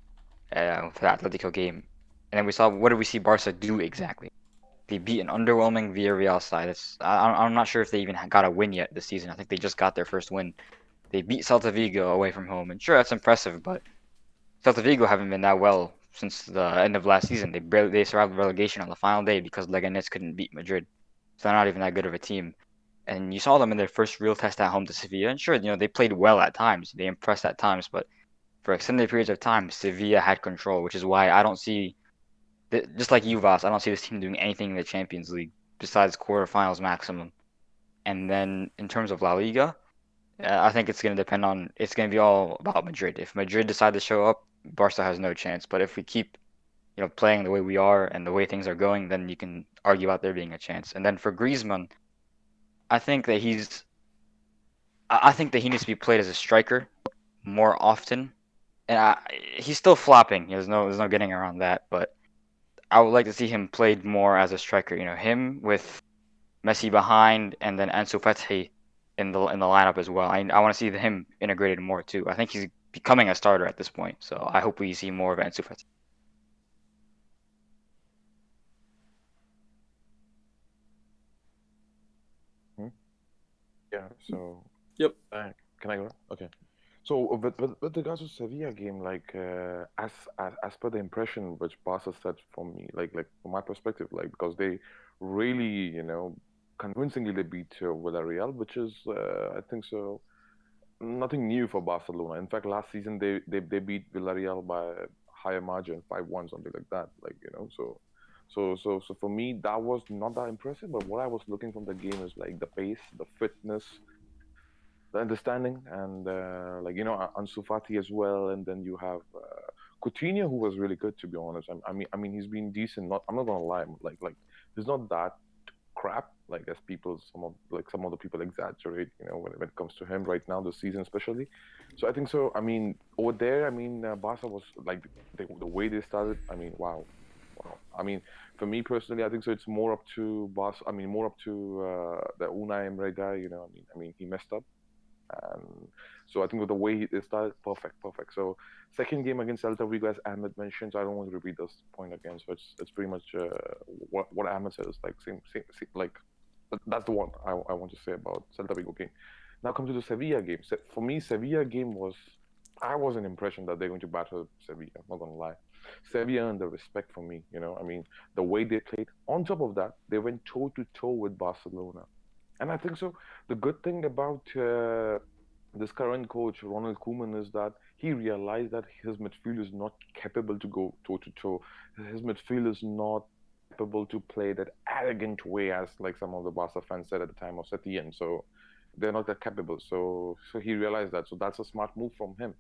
for the Atletico game. And then we saw, what did we see Barca do exactly? They beat an underwhelming Villarreal side. I'm not sure if they even got a win yet this season. I think they just got their first win. They beat Celta Vigo away from home. And sure, that's impressive, but Celta Vigo haven't been that well since the end of last season. They survived relegation on the final day because Leganés couldn't beat Madrid. So they're not even that good of a team. And you saw them in their first real test at home to Sevilla. And sure, they played well at times. They impressed at times. But for extended periods of time, Sevilla had control, which is why I don't see, just like you, Vas, I don't see this team doing anything in the Champions League besides quarterfinals maximum. And then in terms of La Liga, I think it's going to be all about Madrid. If Madrid decide to show up, Barca has no chance. But if we keep playing the way we are and the way things are going, then you can argue about there being a chance. And then for Griezmann, I think that he needs to be played as a striker more often. And he's still flopping. There's no getting around that. But I would like to see him played more as a striker. Him with Messi behind, and then Ansu Fati in the lineup as well. I want to see him integrated more too. I think he's becoming a starter at this point. So I hope we see more of Ansu Fati. Yeah. So. Yep. Can I go? Okay. So with regards to Sevilla game, like as per the impression which Barca set for me, like from my perspective, like because they really convincingly they beat Villarreal, which is I think so nothing new for Barcelona. In fact, last season they beat Villarreal by a higher margin, 5-1, something like that. So for me that was not that impressive. But what I was looking from the game is like the pace, the fitness, the understanding, and Ansu Fati as well. And then you have Coutinho, who was really good, to be honest. I mean, he's been decent. I'm not gonna lie. Like he's not that crap. Like as some of the people exaggerate. When it comes to him right now, this season especially. So I think so. I mean, over there, Barca was like the way they started. I mean, wow. Wow. I mean, for me personally, I think so. It's more up to Barca. I mean, more up to the Unai Emery guy. He messed up. So I think with the way he started, perfect. So second game against Celta Vigo, as Ahmed mentioned, so I don't want to repeat this point again. So it's pretty much what Ahmed says, like same like that's the one I want to say about Celta Vigo game. Now come to the Sevilla game. For me, Sevilla game was I was an impression that they're going to battle Sevilla. I'm not gonna lie. Sevilla earned the respect for me. The way they played. On top of that, they went toe to toe with Barcelona. And I think so. The good thing about this current coach, Ronald Koeman, is that he realized that his midfield is not capable to go toe to toe. His midfield is not capable to play that arrogant way, as like some of the Barca fans said at the time of Setien. So they're not that capable. So he realized that. So that's a smart move from him.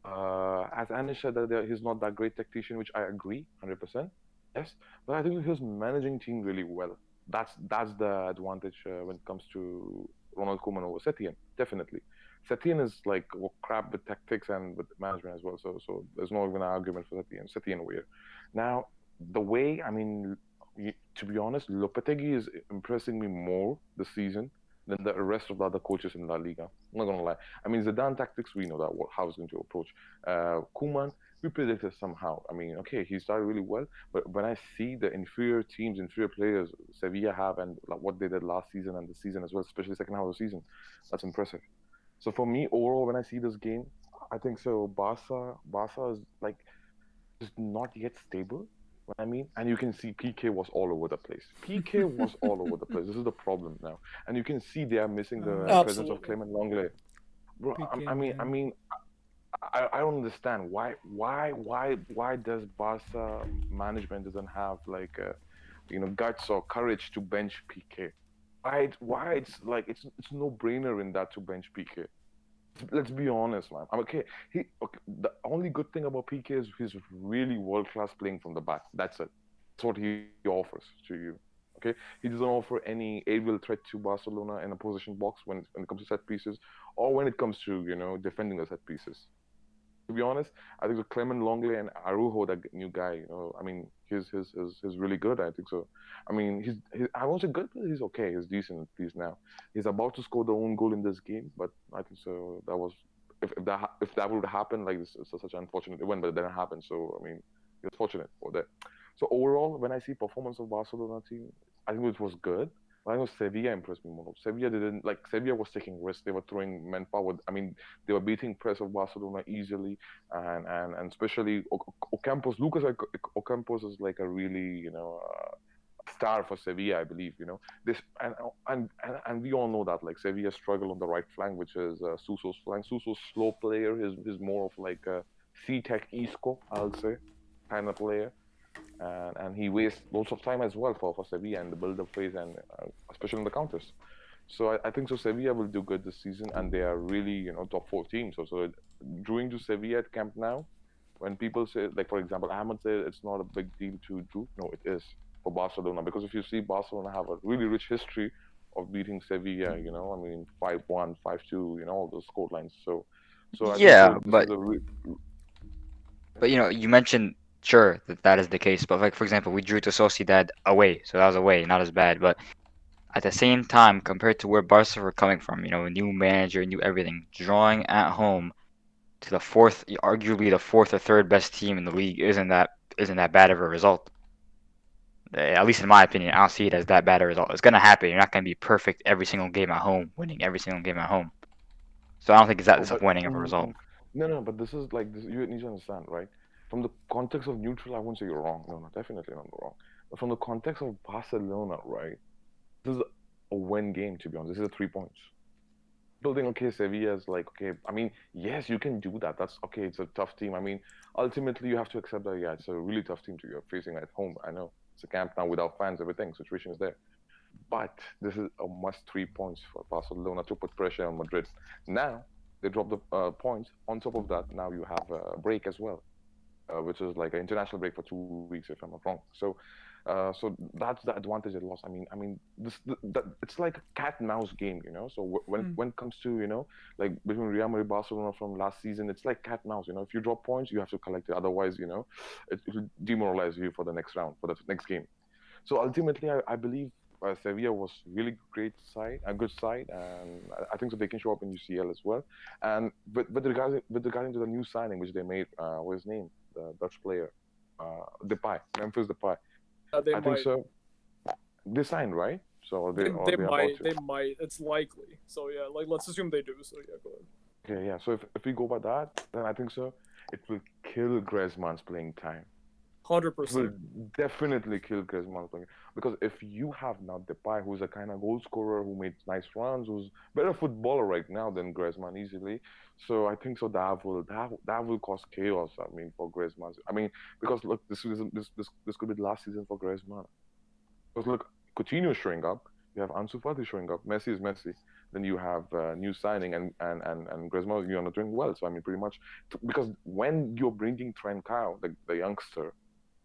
As Anish said that he's not that great tactician, which I agree, 100%. Yes, but I think he was managing team really well. That's the advantage when it comes to Ronald Koeman over Setien, definitely. Setien is like crap with tactics and with management as well. So there's no even argument for Setien. Setien over here. Now the way to be honest, Lopetegui is impressing me more this season than the rest of the other coaches in La Liga. I'm not gonna lie. I mean, Zidane tactics, we know that how he's going to approach. Koeman, we predicted somehow. I mean, okay, he started really well, but when I see the inferior teams, inferior players Sevilla have, and like, what they did last season and the season as well, especially second half of the season, that's impressive. So for me, overall, when I see this game, I think so. Barca is like just not yet stable. What I mean, and you can see PK was all over the place. PK was all over the place. This is the problem now, and you can see they are missing the presence of Absolutely. Clement Longley. Bro, PK, I mean, I man. mean, I don't understand why does Barca management doesn't have like guts or courage to bench PK? Why it's like it's no brainer in that to bench PK. Let's be honest, man. I'm okay. The only good thing about PK is he's really world class playing from the back. That's it. That's what he offers to you. Okay, he doesn't offer any aerial threat to Barcelona in a position box when it comes to set pieces, or when it comes to defending the set pieces. To be honest, I think with Clement Longley and Arujo, that new guy, I mean, he's really good. I think so. I mean, I won't say good, but he's okay. He's decent at least now. He's about to score the own goal in this game, but I think so. That was if that would happen, like this, it's such an unfortunate event, but it didn't happen. So I mean, it's fortunate for that. So overall, when I see performance of Barcelona team, I think it was good. But I know Sevilla impressed me more. Sevilla didn't like Sevilla was taking risks. They were throwing manpower. I mean, they were beating press of Barcelona easily, and especially Ocampos. Lucas Ocampos is like a really star for Sevilla, I believe. This and we all know that like Sevilla struggle on the right flank, which is Suso's flank. Suso's slow player is more of like a C-Tech Isco, I'll say, kind of player. And he wastes lots of time as well for Sevilla in the build-up phase and especially in the counters. So I think so. Sevilla will do good this season, and they are really top four teams. So drawing to Sevilla at Camp Nou, when people say like for example Ahmed said it's not a big deal to draw, no, it is for Barcelona because if you see Barcelona have a really rich history of beating Sevilla, I mean 5-1, 5-2, all those score lines. So So I think Yeah, so. This but is a you mentioned sure that is the case, but like for example, we drew to Sociedad away, so that was away, not as bad. But at the same time, compared to where Barca were coming from, a new manager, new everything, drawing at home to the fourth, arguably the fourth or third best team in the league, isn't that bad of a result. At least in my opinion, I don't see it as that bad a result. It's gonna happen. You're not gonna be perfect every single game at home, winning every single game at home. So I don't think it's that no, but disappointing of a result. no, but this is like this. You need to understand, right? From the context of neutral, I wouldn't say you're wrong. No, definitely not wrong. But from the context of Barcelona, right? This is a win game. To be honest, this is a 3 points. Building okay, Sevilla is like okay. I mean, yes, you can do that. That's okay. It's a tough team. I mean, ultimately, you have to accept that. Yeah, it's a really tough team to you're facing at home. I know it's a camp now without fans. Everything situation is there. But this is a must 3 points for Barcelona to put pressure on Madrid. Now they drop the points. On top of that, now you have a break as well, which is like an international break for 2 weeks, if I'm not wrong. So that's the advantage it lost. It's like a cat and mouse game, you know. So Mm. when it comes to like between Real Madrid Barcelona from last season, it's like cat and mouse. You know, if you drop points, you have to collect it. Otherwise, it will demoralize you for the next round, for the next game. So ultimately, I believe Sevilla was really great side, a good side, and I think so they can show up in UCL as well. And with regarding to the new signing which they made, what's his name, the Dutch player, Depay, Memphis Depay. They I think might. so. They signed, right? So They they about might. to. They might. It's likely. So yeah, like let's assume they do. So yeah, go ahead. Okay, yeah. So if we go by that, then I think so. It will kill Griezmann's playing time. It will 100%. definitely kill Griezmann playing because if you have now Depay, who's a kind of goal scorer who made nice runs, who's better footballer right now than Griezmann easily, so I think so that will cause chaos. I mean, for Griezmann. I mean, because look, this could be the last season for Griezmann. Because look, Coutinho is showing up. You have Ansu Fati showing up. Messi is Messi. Then you have new signing and Griezmann. You're not doing well. So I mean, pretty much because when you're bringing Trent Kyle, the youngster,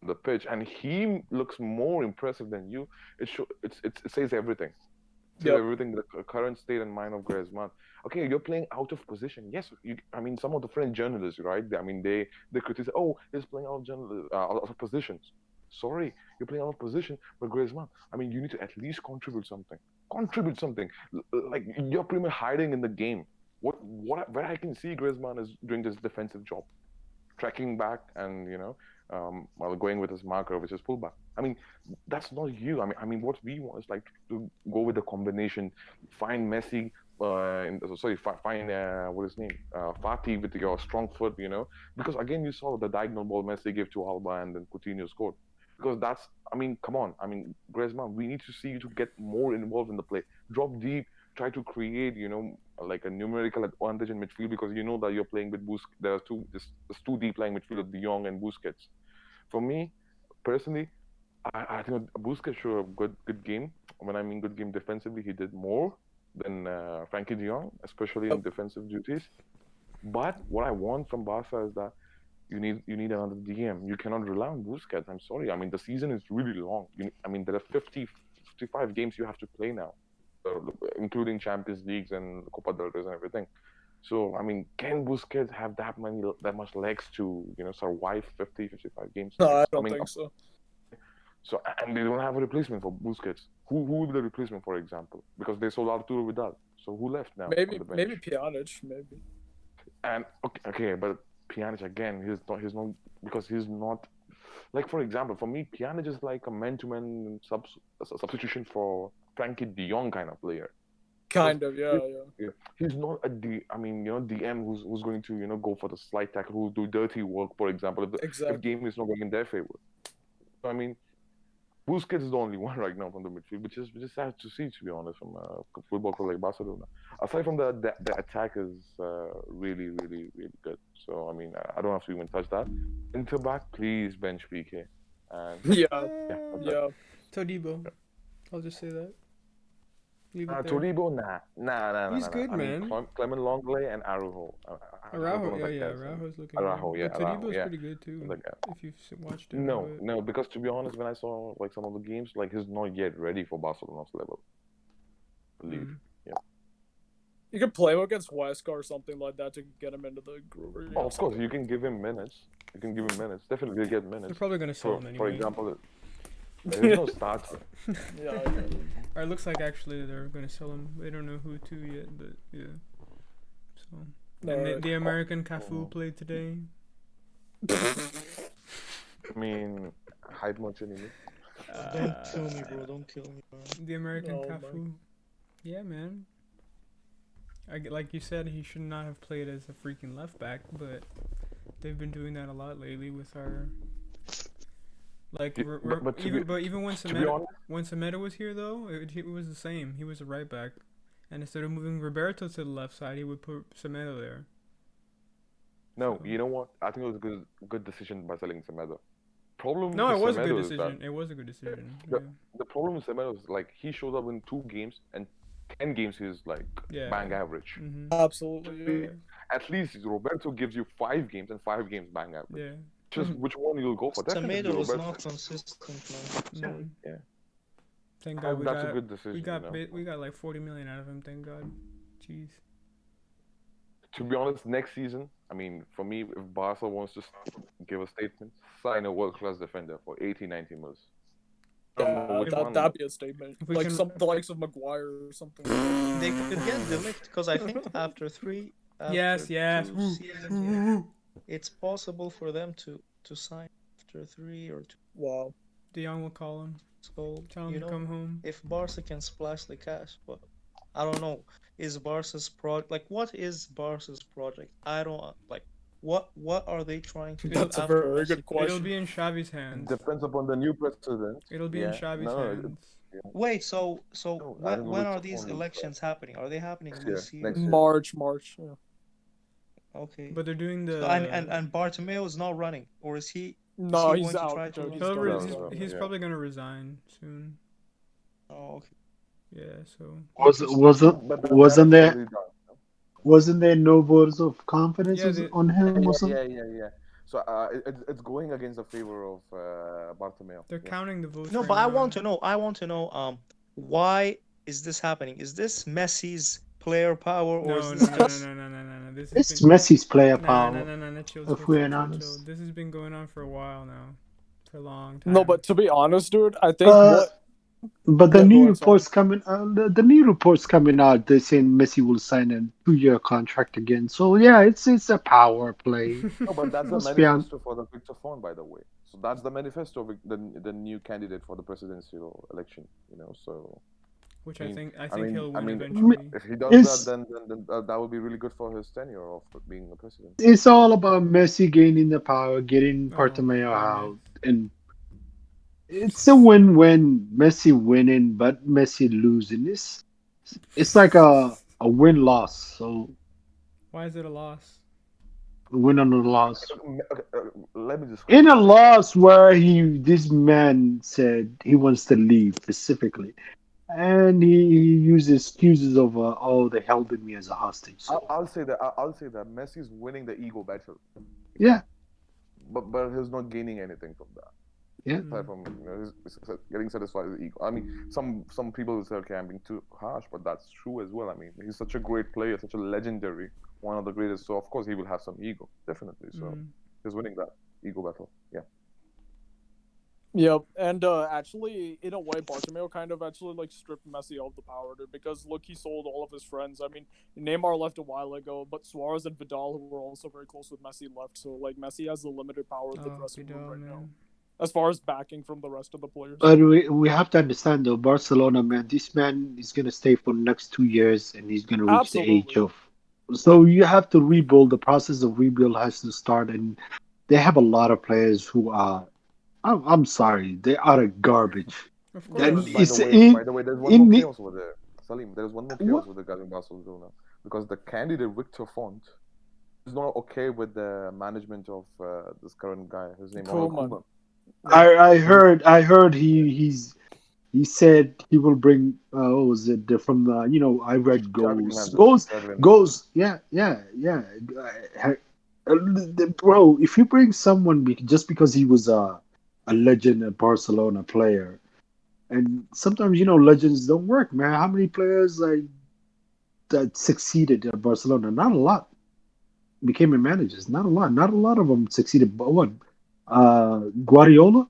on the pitch, and he looks more impressive than you, it says everything. It says Yep. everything. The current state and mind of Griezmann. Okay, you're playing out of position. Yes, I mean, some of the French journalists, right? I mean, they criticize. Oh, he's playing out of positions. Sorry, you're playing out of position, but Griezmann, I mean, you need to at least contribute something. Contribute something. Like you're pretty much hiding in the game. Where I can see Griezmann is doing this defensive job, tracking back and while going with his marker, which is pullback. I mean, that's not you. I mean, what we want is like to go with the combination, find Messi. Find what is his name? Fati with your strong foot, because again you saw the diagonal ball Messi gave to Alba and then Coutinho scored. Because that's, I mean, come on, I mean, Griezmann, we need to see you to get more involved in the play, drop deep, try to create, like a numerical advantage in midfield because you know that you're playing with Busquets. There's two deep lying midfield of De Jong and Busquets. For me, personally, I think Busquets showed a good game. When I mean good game defensively, he did more than Frankie De Jong, especially in Yep. defensive duties. But what I want from Barca is that you need another DM. You cannot rely on Busquets. I'm sorry. I mean, the season is really long. I mean, there are 55 games you have to play now, including Champions Leagues and Copa del Rey and everything. So, I mean, can Busquets have that much legs to survive 55 games? No, I don't Coming think up. so. So, and they don't have a replacement for Busquets. Who will be the replacement, for example? Because they sold Arturo Vidal. So who left now on the bench? Maybe Pjanic, maybe. And okay, but Pjanic again, he's not because he's not like, for example, for me, Pjanic is like a man-to-man substitution for Frankie De Jong kind of player. Kind of, yeah. He's not I mean, DM who's going to go for the slight tackle, who do dirty work, for example, if Exactly. game is not going in their favor. So I mean, Busquets is the only one right now from the midfield, which is sad to see, to be honest, from a football club like Barcelona. Aside from that, the attack is really, really, really good. So I mean, I don't have to even touch that. Inter back, please bench PK. And Yeah, that's yeah. Todibo. I'll just say that. Leave it there. Todibo, nah. He's good, I mean, man. Clement Longley and Araujo. Araujo, yeah, Araujo's looking Araujo, good. yeah, But Araujo, Todibo's yeah. pretty good too. Like, If you've watched him. But... no, because to be honest, when I saw like some of the games, like he's not yet ready for Barcelona's level. I believe. You could play him against Huesca or something like that to get him into the group. Or, Oh, of course, you can give him minutes. You can give him minutes. Definitely get They're minutes. probably gonna sell For, him for anyway. example, there's no starter. Yeah. Or it looks like actually they're gonna sell him. They don't know who to yet, but yeah. So and Alright. the American Cafu played today. I mean, hide much anymore. Don't kill me, bro. Don't kill me, bro. The American Oh, Cafu. Yeah, man. Like you said, he should not have played as a freaking left back, but they've been doing that a lot lately with our. Like, Yeah, but to be- even when to be Semedo, honest, was here though, it was the same. He was a right back, and instead of moving Roberto to the left side, he would put Semedo there. no, you know what? I think it was a good decision by selling Semedo. Problem No, with it was a good Semedo is that decision. It was a good decision. the, Yeah. the problem with Semedo is like he shows up in 2 games and 10 games he's like Yeah. bang average. Mhm. Absolutely. Yeah. At least Roberto gives you 5 games and 5 games bang average. Yeah. Just which one you'll go for? Definitely Tomato was Roberto. not consistent, man. Mhm. Yeah. Thank I God hope we that's got a good decision. we got like 40 million out of him. Thank God. Jeez. To be honest, next season, I mean, for me, if Barca wants to give a statement, sign a world-class defender for 80, 90 mils. I don't know which one. That'd be a statement. If we Like can- the likes of Maguire or something. They could get Delict because I think after three. Yes, yes. 2 seasons, it's possible for them to sign after 3 or 2. Wow. De Jong will call him. So Tell him you to know, come home. if Barca can splash the cash, but I don't know. Is Barca's what is Barca's project? I don't like. What are they trying to do That's a after very Messi? good question. It'll be in Xavi's hands. Depends upon the new president. It'll be in Yeah. Xavi's No, hands. Wait, so No, I don't when know are which these one is elections happening? Are they happening Next year, this year? next year. March. Yeah. Okay. But they're doing the. So, and Bartomeu is not running, or is he? No, he he's going to out. try to He's run? He'll done. re- No, he's no, he's yeah. probably gonna resign soon. Oh, okay. Yeah. So. Wasn't there no votes of confidence Yeah, on him or something? Yeah. So it's going against the favor of Bartomeu. They're Yeah. counting the votes. No, right but I now. want to know. Why is this happening? Is this Messi's player power, or is No, this no, just? no. This has It's been. Messi's player power. No. Chill. if we're honest. This has been going on for a while now. For a long time. No, but to be honest, dude, I think what. But the Yeah, new go ahead, reports coming, the new reports coming out, they're saying Messi will sign a 2-year contract again. So yeah, it's a power play. No, but that's the Let's be honest. manifesto for the Victor Font, by the way. So that's the manifesto of the new candidate for the presidential election. So Which I I mean- think I he'll mean- win I mean- eventually. if he does It's- that, then that would be really good for his tenure of being the president. It's all about Messi gaining the power, getting Oh, Bartomeu my out, and it's a win-win. Messi winning, but Messi losing. It's like a win-loss. So Why is it a loss? win on a loss. Okay, let me just. In a loss where this man said he wants to leave specifically, and he used excuses of they held me as a hostage. So I'll say that. I'll say that Messi's winning the ego battle, yeah, but he's not gaining anything from that. yeah. Aside from he's getting satisfied with ego. I mean, some people will say, okay, I'm being too harsh, but that's true as well. I mean, he's such a great player, such a legendary, one of the greatest. So of course he will have some ego, definitely. So he's winning that ego battle. Yeah. Yep, and actually, in a way, Bartomeu kind of actually like stripped Messi of the power, dude. Because look, he sold all of his friends. I mean, Neymar left a while ago, but Suarez and Vidal, who were also very close with Messi, left. So like, Messi has the limited power of the dressing room right now, as far as backing from the rest of the players. But we have to understand though, Barcelona, man, this man is gonna stay for the next 2 years, and he's gonna reach the age of. So you have to rebuild. The process of rebuild has to start, and they have a lot of players who are. I'm sorry, they are garbage. Of Then course. By the way, there's one more chaos over there. Salim, there's one more chaos with the guys in Barcelona because the candidate Victor Font is not okay with the management of this current guy. His name is Koeman. I heard he said he will bring what was it from the I read goals yeah bro, if you bring someone just because he was a legend, a Barcelona player, and sometimes legends don't work, man. How many players like that succeeded at Barcelona? Not a lot. Became a managers. Not a lot. Not a lot of them succeeded. But what? Guardiola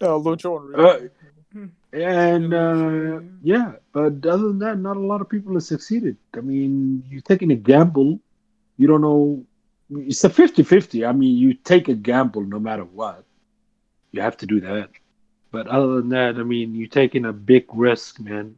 Lucho uh, Enrique. and Lucho, yeah. But other than that, not a lot of people have succeeded. I mean, you're taking a gamble. You don't know. It's a 50-50. I mean, you take a gamble no matter what. You have to do that. But other than that, I mean, you're taking a big risk, man.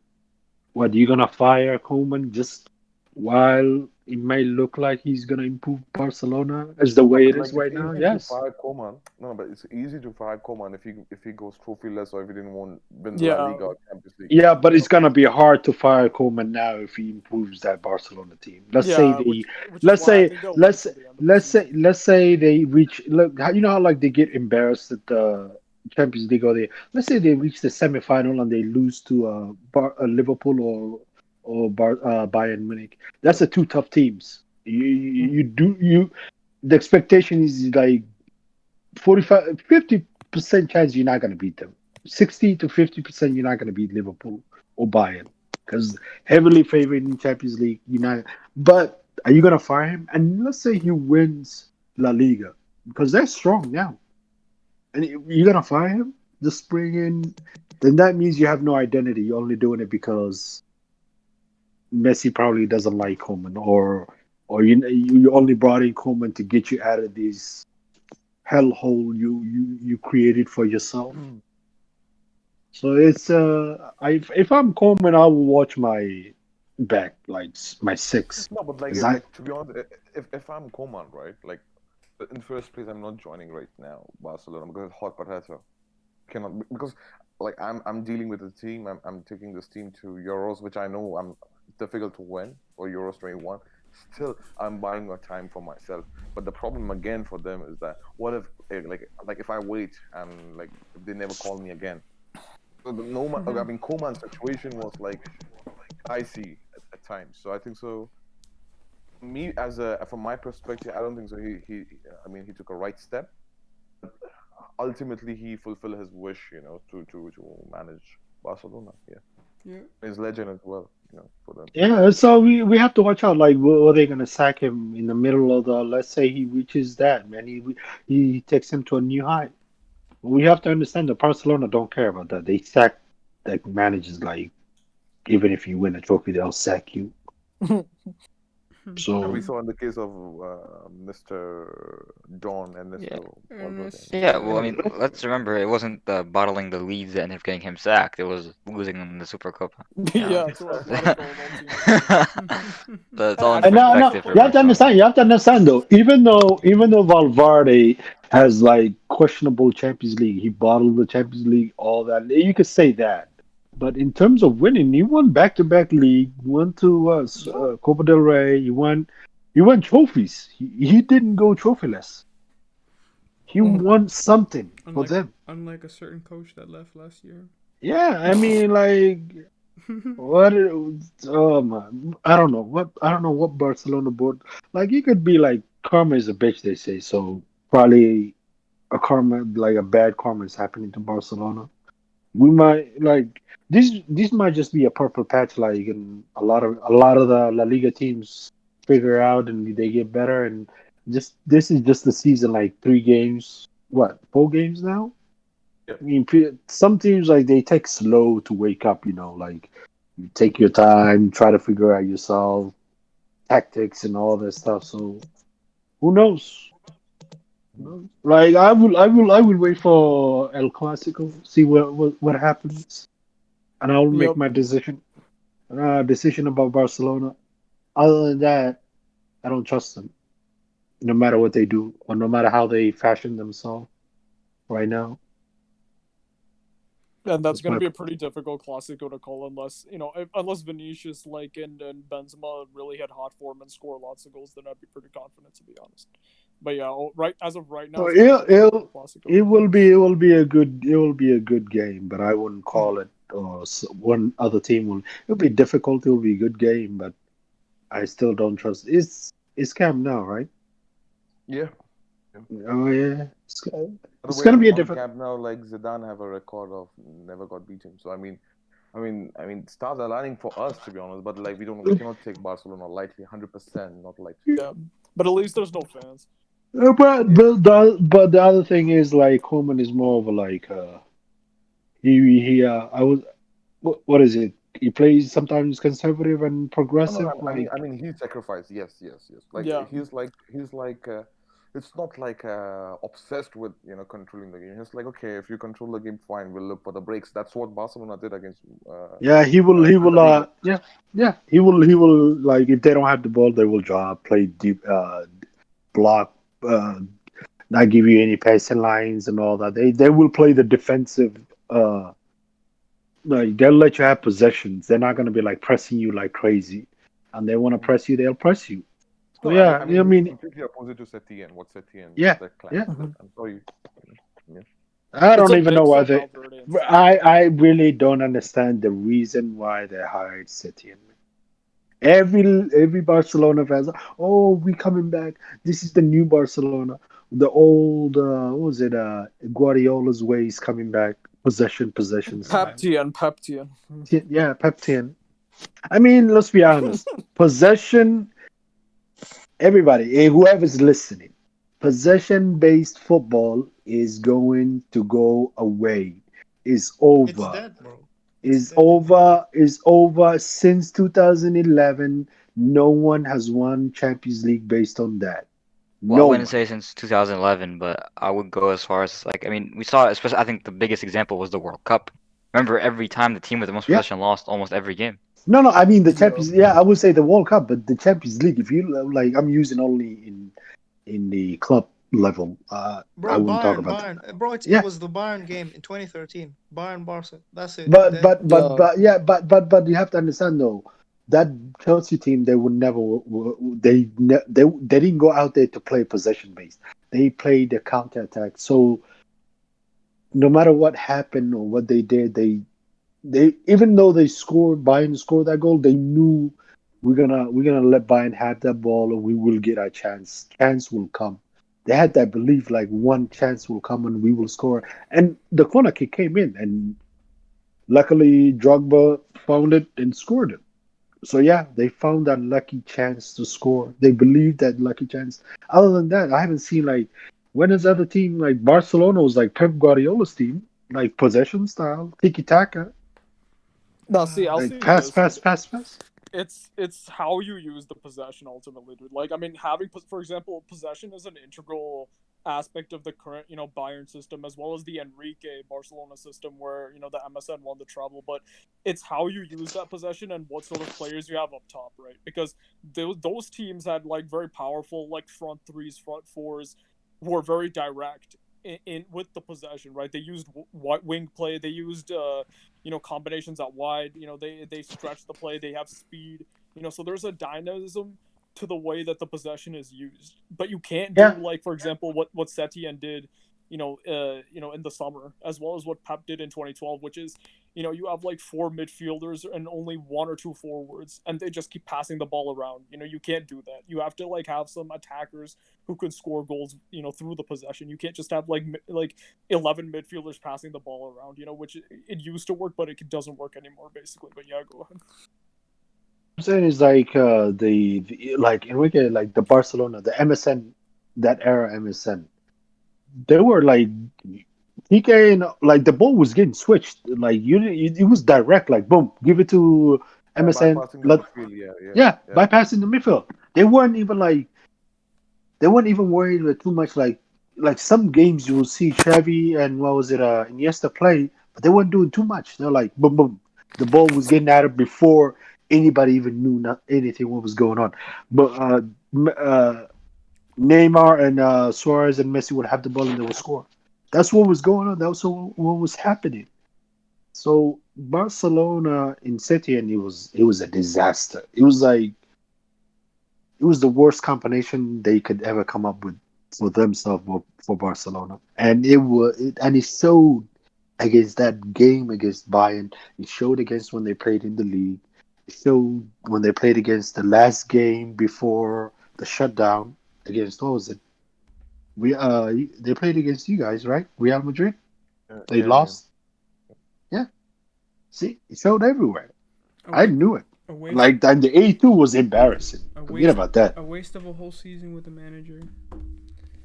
What, you gonna fire Koeman just while it may look like he's gonna improve Barcelona as the No, way but it like is it's right now? easy to Yes. fire Coman. No, but it's easy to fire Coman if he goes trophyless or if he didn't win La Yeah, Liga or Champions League. Yeah, but You it's know, gonna be hard to fire Koeman now if he improves that Barcelona team. Let's say yeah, they, which is let's why I say, think they'll wait let's till the end of the season. let's say they reach. Look, you know how like they get embarrassed at the Champions League, or they, let's say they reach the semifinal and they lose to Liverpool or Bayern Munich. That's the two tough teams. The expectation is like 45, 50% chance you're not going to beat them. 60 to 50% you're not going to beat Liverpool or Bayern because heavily favored in Champions League. You're not, but are you going to fire him? And let's say he wins La Liga because they're strong now, and you're going to fire him. Just bring in. Then that means you have no identity. You're only doing it because Messi probably doesn't like Coleman, or you only brought in Coleman to get you out of these hellhole you created for yourself. So it's if I'm Coleman, I will watch my back, like my six, no, but because I. like to be honest, if I'm Coman, right, like in first place, I'm not joining right now Barcelona because it's hot potato. Cannot because like I'm dealing with the team. I'm taking this team to Euros, which I know I'm difficult to win or Euros 21. Still, I'm buying my time for myself. But the problem again for them is that what if like if I wait and like if they never call me again. So I mean, Koeman's situation was like icy at times. So I think so. Me as a from my perspective, I don't think so. He I mean, he took a right step. Ultimately he fulfilled his wish, to manage Barcelona. Yeah, yeah. he's legend as well, for them. Yeah, so we have to watch out. Like, were they gonna sack him in the middle of the? Let's say he reaches that, man. He takes him to a new height. We have to understand that Barcelona don't care about that. They sack like managers. Like, even if you win a trophy, they'll sack you. And we So saw in the case of Mr. John and Yeah. Mr. Valverde. Yeah, well, I Mr. mean, let's remember it wasn't bottling the leads that ended up getting him sacked. It was losing in the Super Cup. Yeah, Yeah. to Atletico of all teams. So it's And all in and actually, now, perspective for you have to Barcelona. understand. You have to understand though. Even though Valverde has like questionable Champions League, he bottled the Champions League, all that. You could say that. But in terms of winning, he won back-to-back league. Went to yeah, Copa del Rey. He won trophies. He didn't go trophyless. He won something for unlike them. unlike a certain coach that left last year. Yeah, I mean, like what? Oh my! I don't know what Barcelona board. Like, you could be like karma is a bitch. They say so. Probably a karma, like a bad karma, is happening to Barcelona. We might like this might just be a purple patch, like, and a lot of the La Liga teams figure out and they get better, and just this is just the season, like 3 games, what, 4 games now. Yep. I mean, some teams, like, they take slow to wake up, like you take your time, try to figure out yourself, tactics and all that stuff. So who knows? Like, I will wait for El Clasico, see what happens, and I will make yep. my decision about Barcelona. Other than that, I don't trust them, no matter what they do or no matter how they fashion themselves right now. And that's That's going to my be a pretty difficult Clasico to call unless, unless Vinicius, like, and Benzema really hit hot form and score lots of goals, then I'd be pretty confident, to be honest. But yeah, right as of right now, so it's going to be a difficult Clasico it to will call. be it will be a good game, but I wouldn't call it. Or one other team will. It'll be difficult. It'll be a good game, but I still don't trust. It's Camp now, right? Yeah. Yeah. Oh yeah, By the it's way, gonna be a on different. Camp now, like Zidane have a record of never got beaten. So I mean, I mean, stars are aligning for us, to be honest. But like, we cannot take Barcelona lightly, 100%, not lightly. Yeah, but at least there's no fans. But the other thing is like Koeman is more of a like he I was what is it? He plays sometimes conservative and No, no, progressive. no, I mean, he sacrificed. Yes, yes, yes. Like Yeah, he's like, it's not like obsessed with controlling the game. He's like, okay, if you control the game, fine. We'll look for the breaks. That's what Barcelona did against Yeah, he will Celta he will like if they don't have the ball they will drop, play deep block not give you any passing lines and all that. They will play the defensive like they'll let you have possessions. They're not gonna be like pressing you like crazy. And they want to Mhm. press you, they'll press you. So No, yeah, I I mean, he's mean completely opposite to Setien. What Setien, yeah, the class. yeah. I'm sorry. Yeah. I it's don't a even know mix why of they. Valverde and City. I really don't understand the reason why they hired City. Every Barcelona fans, oh, we coming back. This is the new Barcelona. The old what was it? Guardiola's ways coming back. Possession style. Peptian. Yeah, Pep 10. I mean, let's be honest. Possession. Everybody, whoever's listening, possession-based football is going to go away. Is It's over. dead, bro. It's dead. Is over since 2011. No one has won Champions League based on that. Well, I No wouldn't one. say since 2011, but I would go as far as like I mean we saw especially I think the biggest example was the World Cup. Remember every time the team with the most Yeah. possession lost almost every game. No. I mean the Yeah. Champions. Yeah, I would say the World Cup, but the Champions League. If you like, I'm using only in the club level. I Bro, wouldn't talk Bayern, about that. Bayern. Bro, it Yeah, was the Bayern game in 2013. Bayern Barca. That's it. but Dead. but but Yeah. but yeah, but you have to understand though that Chelsea team they would never they didn't go out there to play possession based. They played the counter attack. So no matter what happened or what they did, they even though they scored Bayern scored that goal, they knew we're gonna let Bayern have that ball and we will get our chance. Chance will come. They had that belief like one chance will come and we will score. And the corner kick came in and luckily, Drogba found it and scored it. So yeah, they found that lucky chance to score. They believed that lucky chance. Other than that, I haven't seen like when has other team like Barcelona was like Pep Guardiola's team, like possession style, tiki taka, Now, see, I'll like see pass, this. pass, pass, pass. It's how you use the possession ultimately, dude. Like, I mean, for example, possession is an integral aspect of the current, Bayern system as well as the Enrique Barcelona system where, the MSN won the treble, but it's how you use that possession and what sort of players you have up top, right? Because those teams had like very powerful like front threes, front fours, were very direct in with the possession, right? They used wing play, they used combinations out wide. They stretch the play. They have speed. So there's a dynamism to the way that the possession is used. But you can't do Yeah, like, for example, what Setien did. In the summer, as well as what Pep did in 2012, which is, you have like four midfielders and only one or two forwards, and they just keep passing the ball around. You can't do that. You have to like have some attackers who can score goals, through the possession. You can't just have like 11 midfielders passing the ball around, which it used to work, but it doesn't work anymore, basically. But yeah, go ahead. I'm saying is like like Enrique, like the Barcelona, the MSN, that era MSN. They were like PK and like the ball was getting switched. Like it was direct. Like boom, give it to MSN. Bypassing the midfield. Yeah, yeah, Yeah, yeah. bypassing the midfield. They weren't even like they weren't even worried with too much. Like some games you will see Xavi and what was it Iniesta play, but they weren't doing too much. They're like boom boom. The ball was getting at it before anybody even knew not anything what was going on. But Neymar and Suarez and Messi would have the ball and they would score. That's what was going on. That was what was happening. So Barcelona in City and it was a disaster. It was the worst combination they could ever come up with for themselves for Barcelona. And it showed against that game against Bayern. It showed against when they played in the league. It showed when they played against the last game before the shutdown against what was it? They played against you guys, right? Real Madrid. They Yeah, yeah. lost. Yeah. See, it showed everywhere. A I wa- knew it. a waste, Like, and the A2 was embarrassing. a Forget waste, about that. a waste of a whole season with the manager.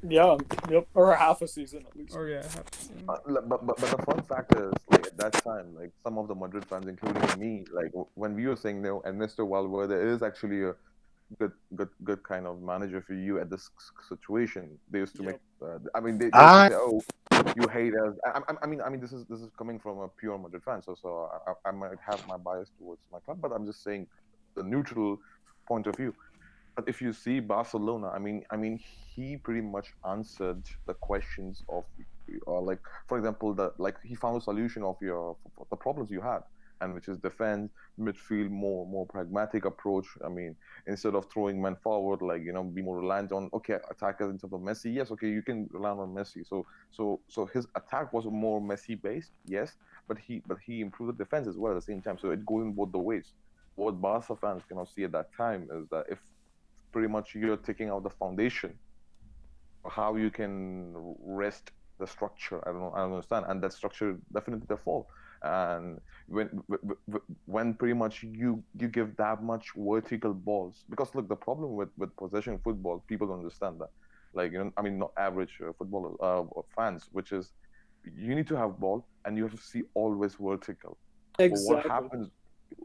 Yeah, yep, or half a season at least. Or yeah, But the fun fact is, like at that time, like some of the Madrid fans, including me, like when we were saying no, and Mr. Valverde is actually a good kind of manager for you at this situation. They used to make. I mean, they used to I say, "Oh, you hate us." I mean, this is coming from a pure Madrid fan, so I might have my bias towards my club, but I'm just saying the neutral point of view. But if you see Barcelona, I mean, he pretty much answered the questions of, like for example, like he found a solution of the problems you had, and which is defense, midfield, more pragmatic approach. I mean, instead of throwing men forward, like be more reliant on attackers in terms of Messi. Yes, okay, you can rely on Messi. So his attack was more Messi based, yes, but he improved the defense as well at the same time. So it goes in both the ways. What Barca fans cannot see at that time is that if pretty much you're taking out the foundation, how you can rest the structure. I don't understand, and that structure definitely the fall. And when pretty much you give that much vertical balls, because look, the problem with possession football, people don't understand that. Like I mean, not average footballers, fans, which is you need to have ball and you have to see always vertical. But what Exactly. happens?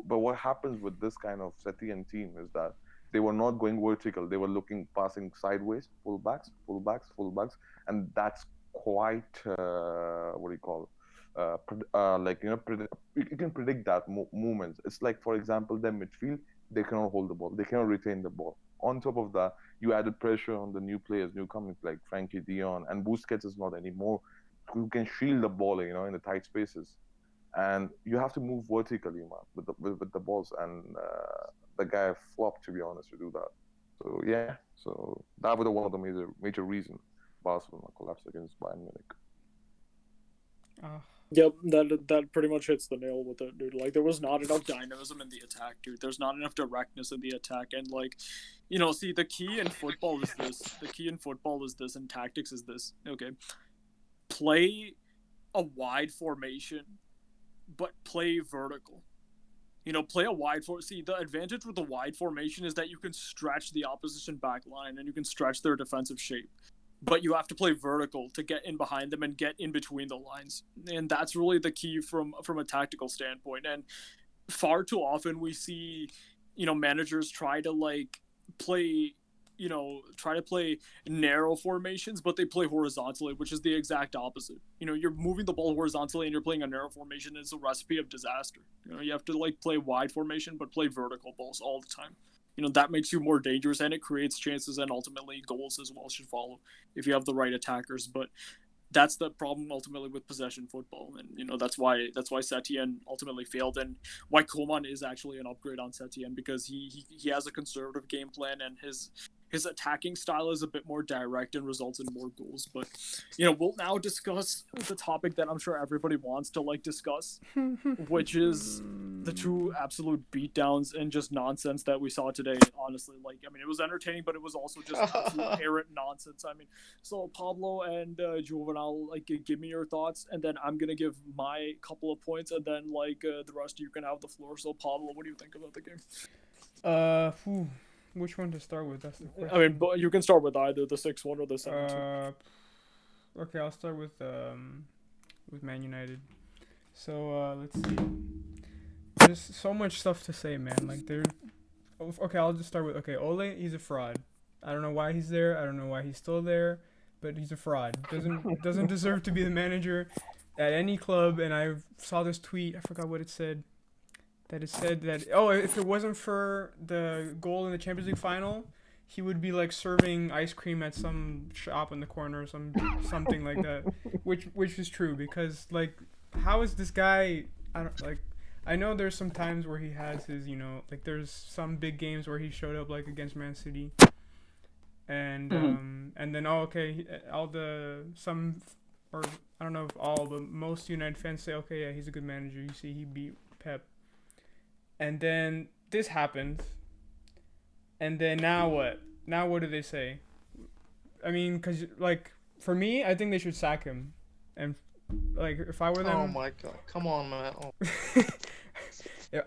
But what happens with this kind of Setien team is that they were not going vertical. They were passing sideways, fullbacks, and that's quite what do you call? Like you can predict that movements. It's like, for example, their midfield, they cannot hold the ball, they cannot retain the ball. On top of that, you added pressure on the new players, newcomers like Frankie Dion and Busquets is not anymore, who can shield the ball, in the tight spaces, and you have to move vertically, man, with the balls, and the guy flopped, to be honest, to do that. So yeah, so that was one of the major reasons Barcelona collapsed against Bayern Munich. Yep, that pretty much hits the nail with it, dude. Like, there was not enough dynamism in the attack, dude. There's not enough directness in the attack, and like, see, the key in football is this. The key in football is this, and tactics is this. Okay, play a wide formation, but play vertical. Play a wide See, the advantage with the wide formation is that you can stretch the opposition back line and you can stretch their defensive shape. But you have to play vertical to get in behind them and get in between the lines. And that's really the key from a tactical standpoint. And far too often we see, managers try to play narrow formations, but they play horizontally, which is the exact opposite. You're moving the ball horizontally and you're playing a narrow formation. It's a recipe of disaster. You have to play wide formation, but play vertical balls all the time. That makes you more dangerous, and it creates chances, and ultimately goals as well should follow if you have the right attackers. But that's the problem ultimately with possession football, and that's why Setien ultimately failed, and why Koeman is actually an upgrade on Setien, because he has a conservative game plan, and his attacking style is a bit more direct and results in more goals. But we'll now discuss the topic that I'm sure everybody wants to discuss, which is the two absolute beatdowns and just nonsense that we saw today. Honestly, it was entertaining, but it was also just absolute errant nonsense. So Pablo and Juvenal, give me your thoughts, and then I'm gonna give my couple of points, and then the rest of you can have the floor. So Pablo, what do you think about the game? Which one to start with? That's the question. But you can start with either the 6-1 or the 7-2. Okay, I'll start with Man United. So let's see. There's so much stuff to say, man. Okay, I'll just start with Ole. He's a fraud. I don't know why he's there. I don't know why he's still there, but he's a fraud. Doesn't deserve to be the manager at any club. And I saw this tweet. I forgot what it said. That it said that if it wasn't for the goal in the Champions League final, he would be serving ice cream at some shop in the corner or something like that, which is true, because how is this guy? I know there's some times where he has his there's some big games where he showed up against Man City, and then all the or I don't know if all, but most United fans say yeah, he's a good manager. You see, he beat Pep. And then this happened. And then now what? Now what do they say? I mean, because, for me, I think they should sack him. And, if I were them... Oh, my God. Come on, man. Oh.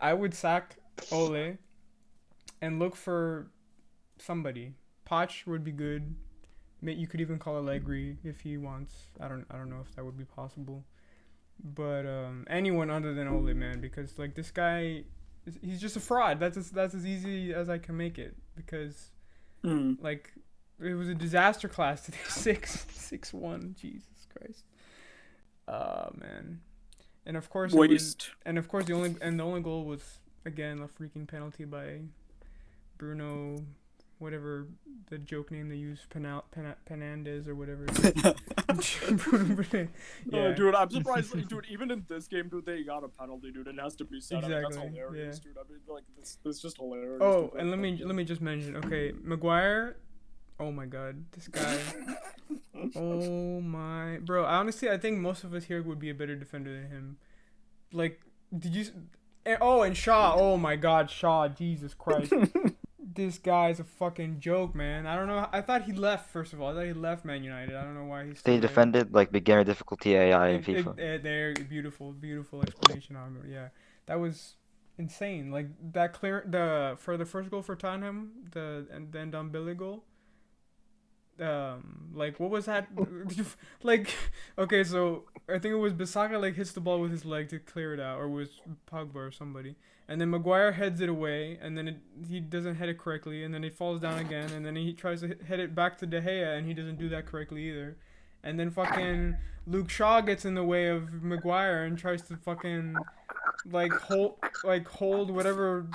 I would sack Ole and look for somebody. Poch would be good. You could even call Allegri if he wants. I don't know if that would be possible. But anyone other than Ole, man, because like this guy, he's just a fraud. That's as easy as I can make it. Because like it was a disaster class today. 6-1. Jesus Christ. Man. And of course the only goal was again a freaking penalty by Bruno, whatever the joke name they use, Penandes or whatever. Yeah. Dude, I'm surprised. Dude, even in this game, dude, they got a penalty, dude. It has to be said. Exactly. I mean, that's hilarious, dude. I mean, like this is just hilarious. Oh, dude. and let me just mention. Okay, Maguire. Oh my God, this guy. Oh my, bro. Honestly, I think most of us here would be a better defender than him. Like, did you? And Shaw. Oh my God, Shaw. Jesus Christ. This guy's a fucking joke, man. I don't know. I thought he left, first of all. I thought he left Man United. I don't know why he's still They there. defended like beginner difficulty AI in FIFA. There, beautiful explanation on it. Yeah, that was insane. Like that for the first goal for Tottenham, and then Dembele goal. Like what was that? Like, okay, so I think it was Bissaka like hits the ball with his leg to clear it out, or it was Pogba or somebody, and then Maguire heads it away, and then he doesn't head it correctly, and then it falls down again, and then he tries to head it back to De Gea, and he doesn't do that correctly either, and then fucking Luke Shaw gets in the way of Maguire and tries to fucking hold whatever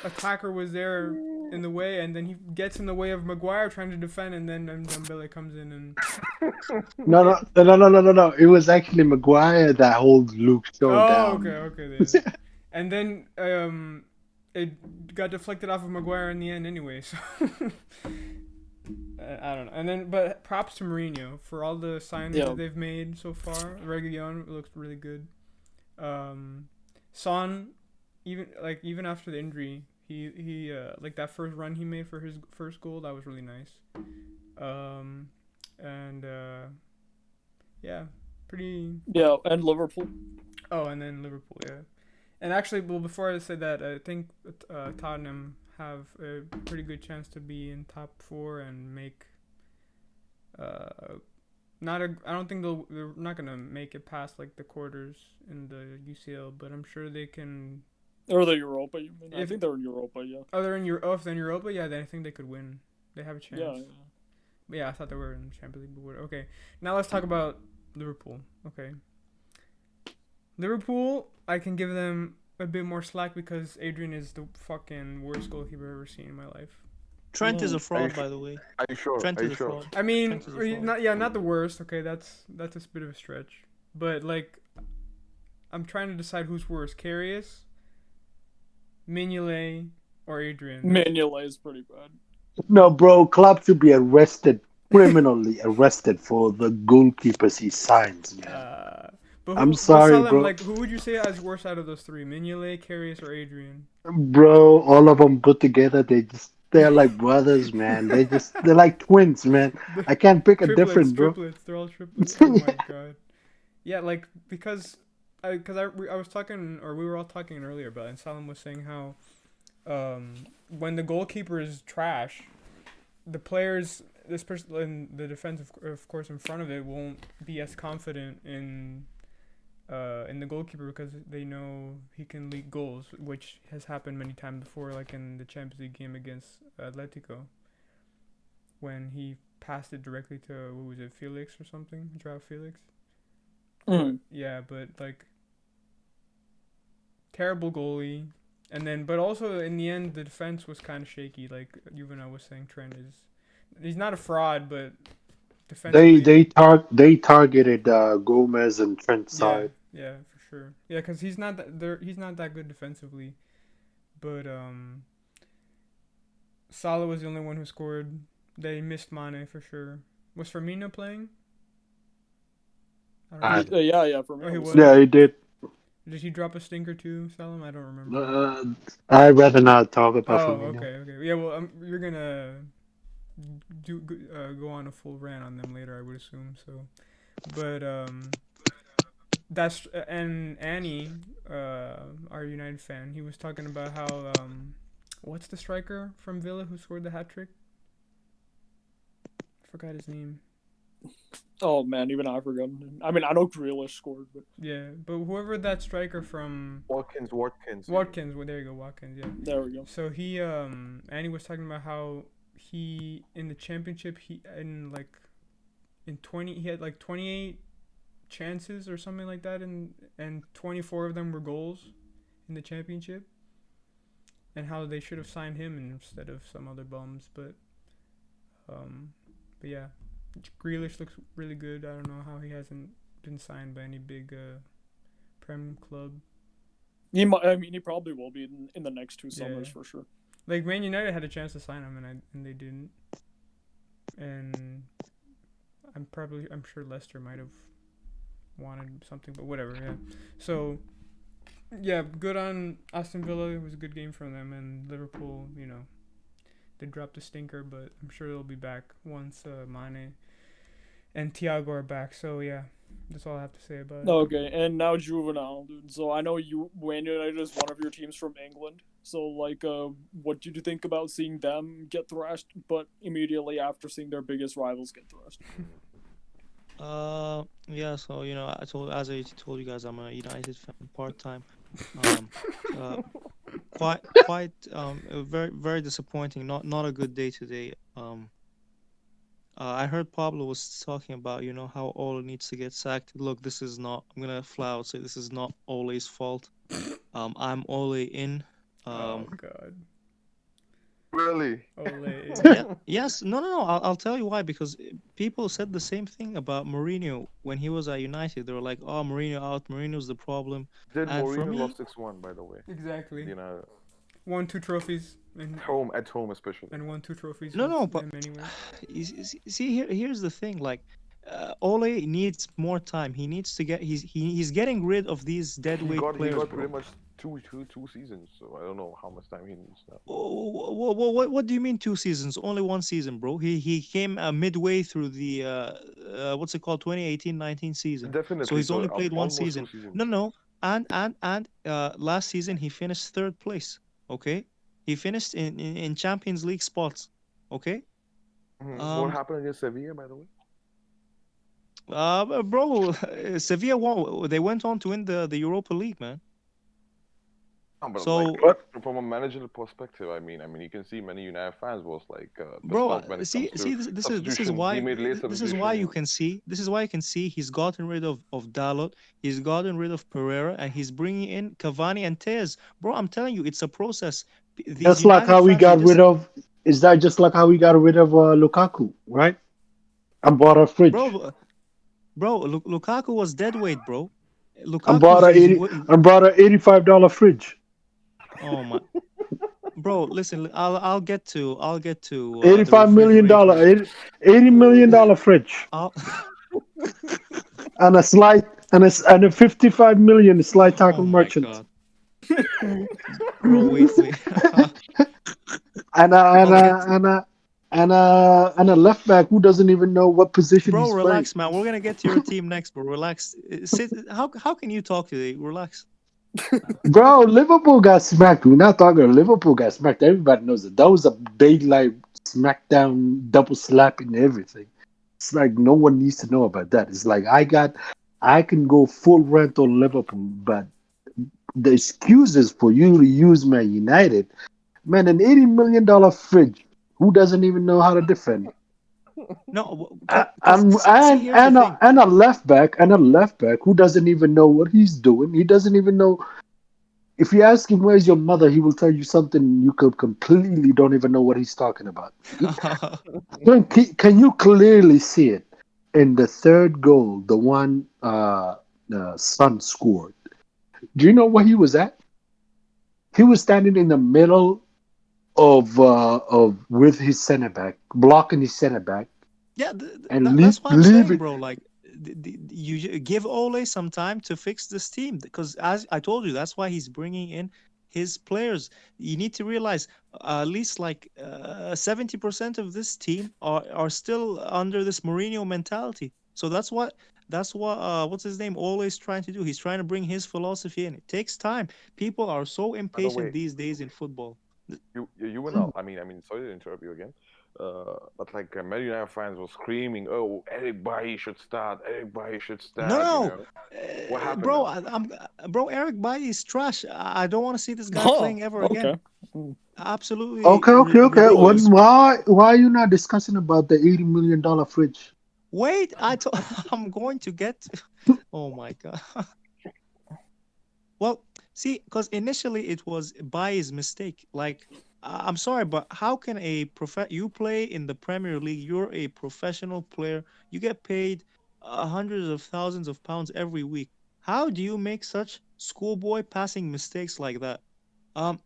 attacker was there in the way, and then he gets in the way of Maguire trying to defend, and then Dembele comes in and No. It was actually Maguire that holds Luke Shaw down. Okay. Then. And then it got deflected off of Maguire in the end anyway. So I don't know. And then, but props to Mourinho for all the signings that they've made so far. Reguilon looks really good. Son, even after the injury, he like that first run he made for his first goal, that was really nice. Yeah, pretty. Yeah, and Liverpool. Oh, and then Liverpool, yeah. And actually, well, before I said that, I think Tottenham have a pretty good chance to be in top 4 and make. I don't think they're not gonna make it past like the quarters in the UCL, but I'm sure they can. Or the Europa, you mean? I think they're in Europa, yeah. Oh, they're in Europa. Oh, if they're in Europa, yeah, then I think they could win. They have a chance. Yeah. But yeah, I thought they were in the Champions League. Okay, now let's talk about Liverpool. Okay. Liverpool, I can give them a bit more slack because Adrian is the fucking worst goalkeeper I've ever seen in my life. Trent is a fraud, by the way. Are you sure? Trent Are is you a sure? fraud. I mean, Trent is a fraud. not the worst. Okay, that's a bit of a stretch. But like, I'm trying to decide who's worse: Karius, Mignolet, or Adrian. Mignolet is pretty bad. No, bro, Klopp should be criminally arrested for the goalkeepers he signs, man. But I'm sorry, Salam, bro. Like, who would you say is worse out of those three? Mignolet, Karius, or Adrian? Bro, all of them put together, they're like brothers, man. They're like twins, man. I can't pick a different, bro. Triplets. They're all triplets. Oh my god. Yeah, like because I was talking, or we were all talking earlier about it, and Salam was saying how when the goalkeeper is trash, the players, this person in the defense, of course, in front of it, won't be as confident in the goalkeeper because they know he can leak goals, which has happened many times before, like in the Champions League game against Atletico, when he passed it directly to, what was it, Felix or something? Joao Felix? Yeah, but like, terrible goalie. And then, but also in the end, the defense was kind of shaky. Like Juventus was saying, Trent he's not a fraud, but defensively. They targeted Gomez and Trent's side. Yeah, for sure. Yeah, because he's not that good defensively. But Salah was the only one who scored. They missed Mane for sure. Was Firmino playing? I don't know. Yeah, for me. Oh, he was? Yeah, he did. Did he drop a stinker too, Salam? I don't remember. I'd rather not talk about Firmino. Okay. Yeah, well, you're gonna go on a full rant on them later, I would assume. So, but that's and Annie, our United fan, he was talking about how what's the striker from Villa who scored the hat trick? Forgot his name. Oh man, even I forgot. I mean, I know Grealish scored, but Yeah, but whoever that striker from Watkins. Watkins, well, there you go, Watkins. Yeah. there we go. So he Annie was talking about how he in the championship he in 20 he had like 28 chances or something like that and 24 of them were goals in the championship, and how they should have signed him instead of some other bums, but yeah, Grealish looks really good. I don't know how he hasn't been signed by any big Prem club. He might. I mean, he probably will be in the next 2 summers Yeah. for sure. Like Man United had a chance to sign him and they didn't. And I'm sure Leicester might have wanted something, but whatever. Yeah. So yeah, good on Aston Villa. It was a good game for them, and Liverpool. They dropped a stinker, but I'm sure they'll be back once Mane and Thiago are back. So yeah, that's all I have to say about it. Okay, and now Juvenile, dude. So I know Man United is one of your teams from England. So like, what did you think about seeing them get thrashed, but immediately after seeing their biggest rivals get thrashed? Yeah. So as I told you guys, I'm a United fan part time. Quite very very disappointing. Not a good day today. I heard Pablo was talking about how Ole needs to get sacked. Look, this is not. I'm gonna flat out say this is not Ole's fault. I'm Ole in. Oh God. Really? Ole. Yes. No. I'll tell you why. Because people said the same thing about Mourinho when he was at United. They were like, "Oh, Mourinho out. Mourinho's the problem." Did And for Mourinho me- lost 6-1, by the way? Exactly. Won 2 trophies and at home especially. won 2 trophies. No, with but them anyway. here's the thing. Like, Ole needs more time. He needs to get. He's getting rid of these deadweight He players, got bro. pretty much two seasons, so I don't know how much time he needs now. What do you mean 2 seasons? Only 1 season, bro. He came midway through the what's it called 2018-19 season. Definitely. So he's only played 1 almost 2 season. seasons. No. And last season he finished 3rd place. Okay, he finished in Champions League spots. Okay. What happened against Sevilla, by the way? Bro, Sevilla won. They went on to win the Europa League, man. But So- like, from a managerial perspective, I mean, you can see many United fans was like, Bro, when it see, comes to see, this is substitution. why He made late this is why you substitution. can see he's gotten rid of Dalot, he's gotten rid of Pereira, and he's bringing in Cavani and Tez. Bro, I'm telling you, it's a process. These Just like United how we fans, got they just- rid of. Is that just like how we got rid of Lukaku, right? I bought a fridge. bro, Lukaku was dead weight, bro. I Lukaku bought a is- 80. I bought a $85 fridge. Oh my, bro, listen, I'll get to the $85 million, refrigerator. $80 million fridge, I'll- and a $55 million slide tackle oh my merchant, God. Bro, wait. and a left back who doesn't even know what position Bro, he's relax, man. We're gonna get to your team next, bro. Relax. Sit. How can you talk today? Relax. playing. Bro, Liverpool got smacked. We're not talking. Liverpool got smacked. Everybody knows it. That was a daylight smackdown, double slap, and everything. It's like no one needs to know about that. It's like I can go full rent on Liverpool, but the excuses for you to use Man United, man, an $80 million fridge. Who doesn't even know how to defend? No, And here's the thing. a left back who doesn't even know what he's doing. He doesn't even know. If you ask him where's your mother, he will tell you something you could completely don't even know what he's talking about. Can you clearly see it in the 3rd goal, the one Son scored? Do you know where he was at? He was standing in the middle of with his center back, blocking his center back. Yeah, And that's what I'm leave saying, it. bro. Like, you give Ole some time to fix this team, because as I told you, that's why he's bringing in his players. You need to realize at least like 70% of this team are still under this Mourinho mentality. So that's what That's what what's his name always trying to do. He's trying to bring his philosophy in. It takes time. People are so By the impatient way, these days in football. you went out. I mean, sorry to interrupt you again. But like Man United fans were screaming, "Oh, Eric Bailly should start. Eric Bailly should No, start." You no, know what happened bro. now? Bro. Eric Bailly is trash. I don't want to see this guy Oh, playing ever again. okay. Mm. Okay, Absolutely okay, okay. No, What? ridiculous. Why are you not discussing about the $80 million fridge? Wait, I'm going to get. Oh my god. Well, see, because initially it was by his mistake. Like, I'm sorry, but how can you play in the Premier League? You're a professional player. You get paid hundreds of thousands of pounds every week. How do you make such schoolboy passing mistakes like that?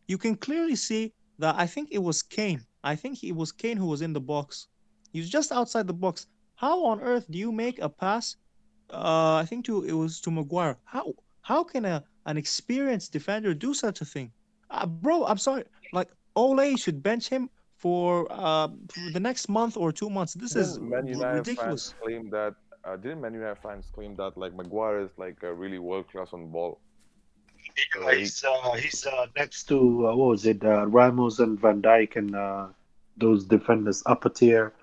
You can clearly see that I think it was Kane. I think it was Kane who was in the box. He was just outside the box. How on earth do you make a pass I think it was to Maguire. How can an experienced defender do such a thing? Bro, I'm sorry. Like Ole should bench him for the next month or 2 months. This is Didn't Man United fans ridiculous. claim that? Didn't Man United fans claim that like Maguire is like really world class on ball? Yeah, he's next to what was it? Ramos and Van Dijk and those defenders, upper tier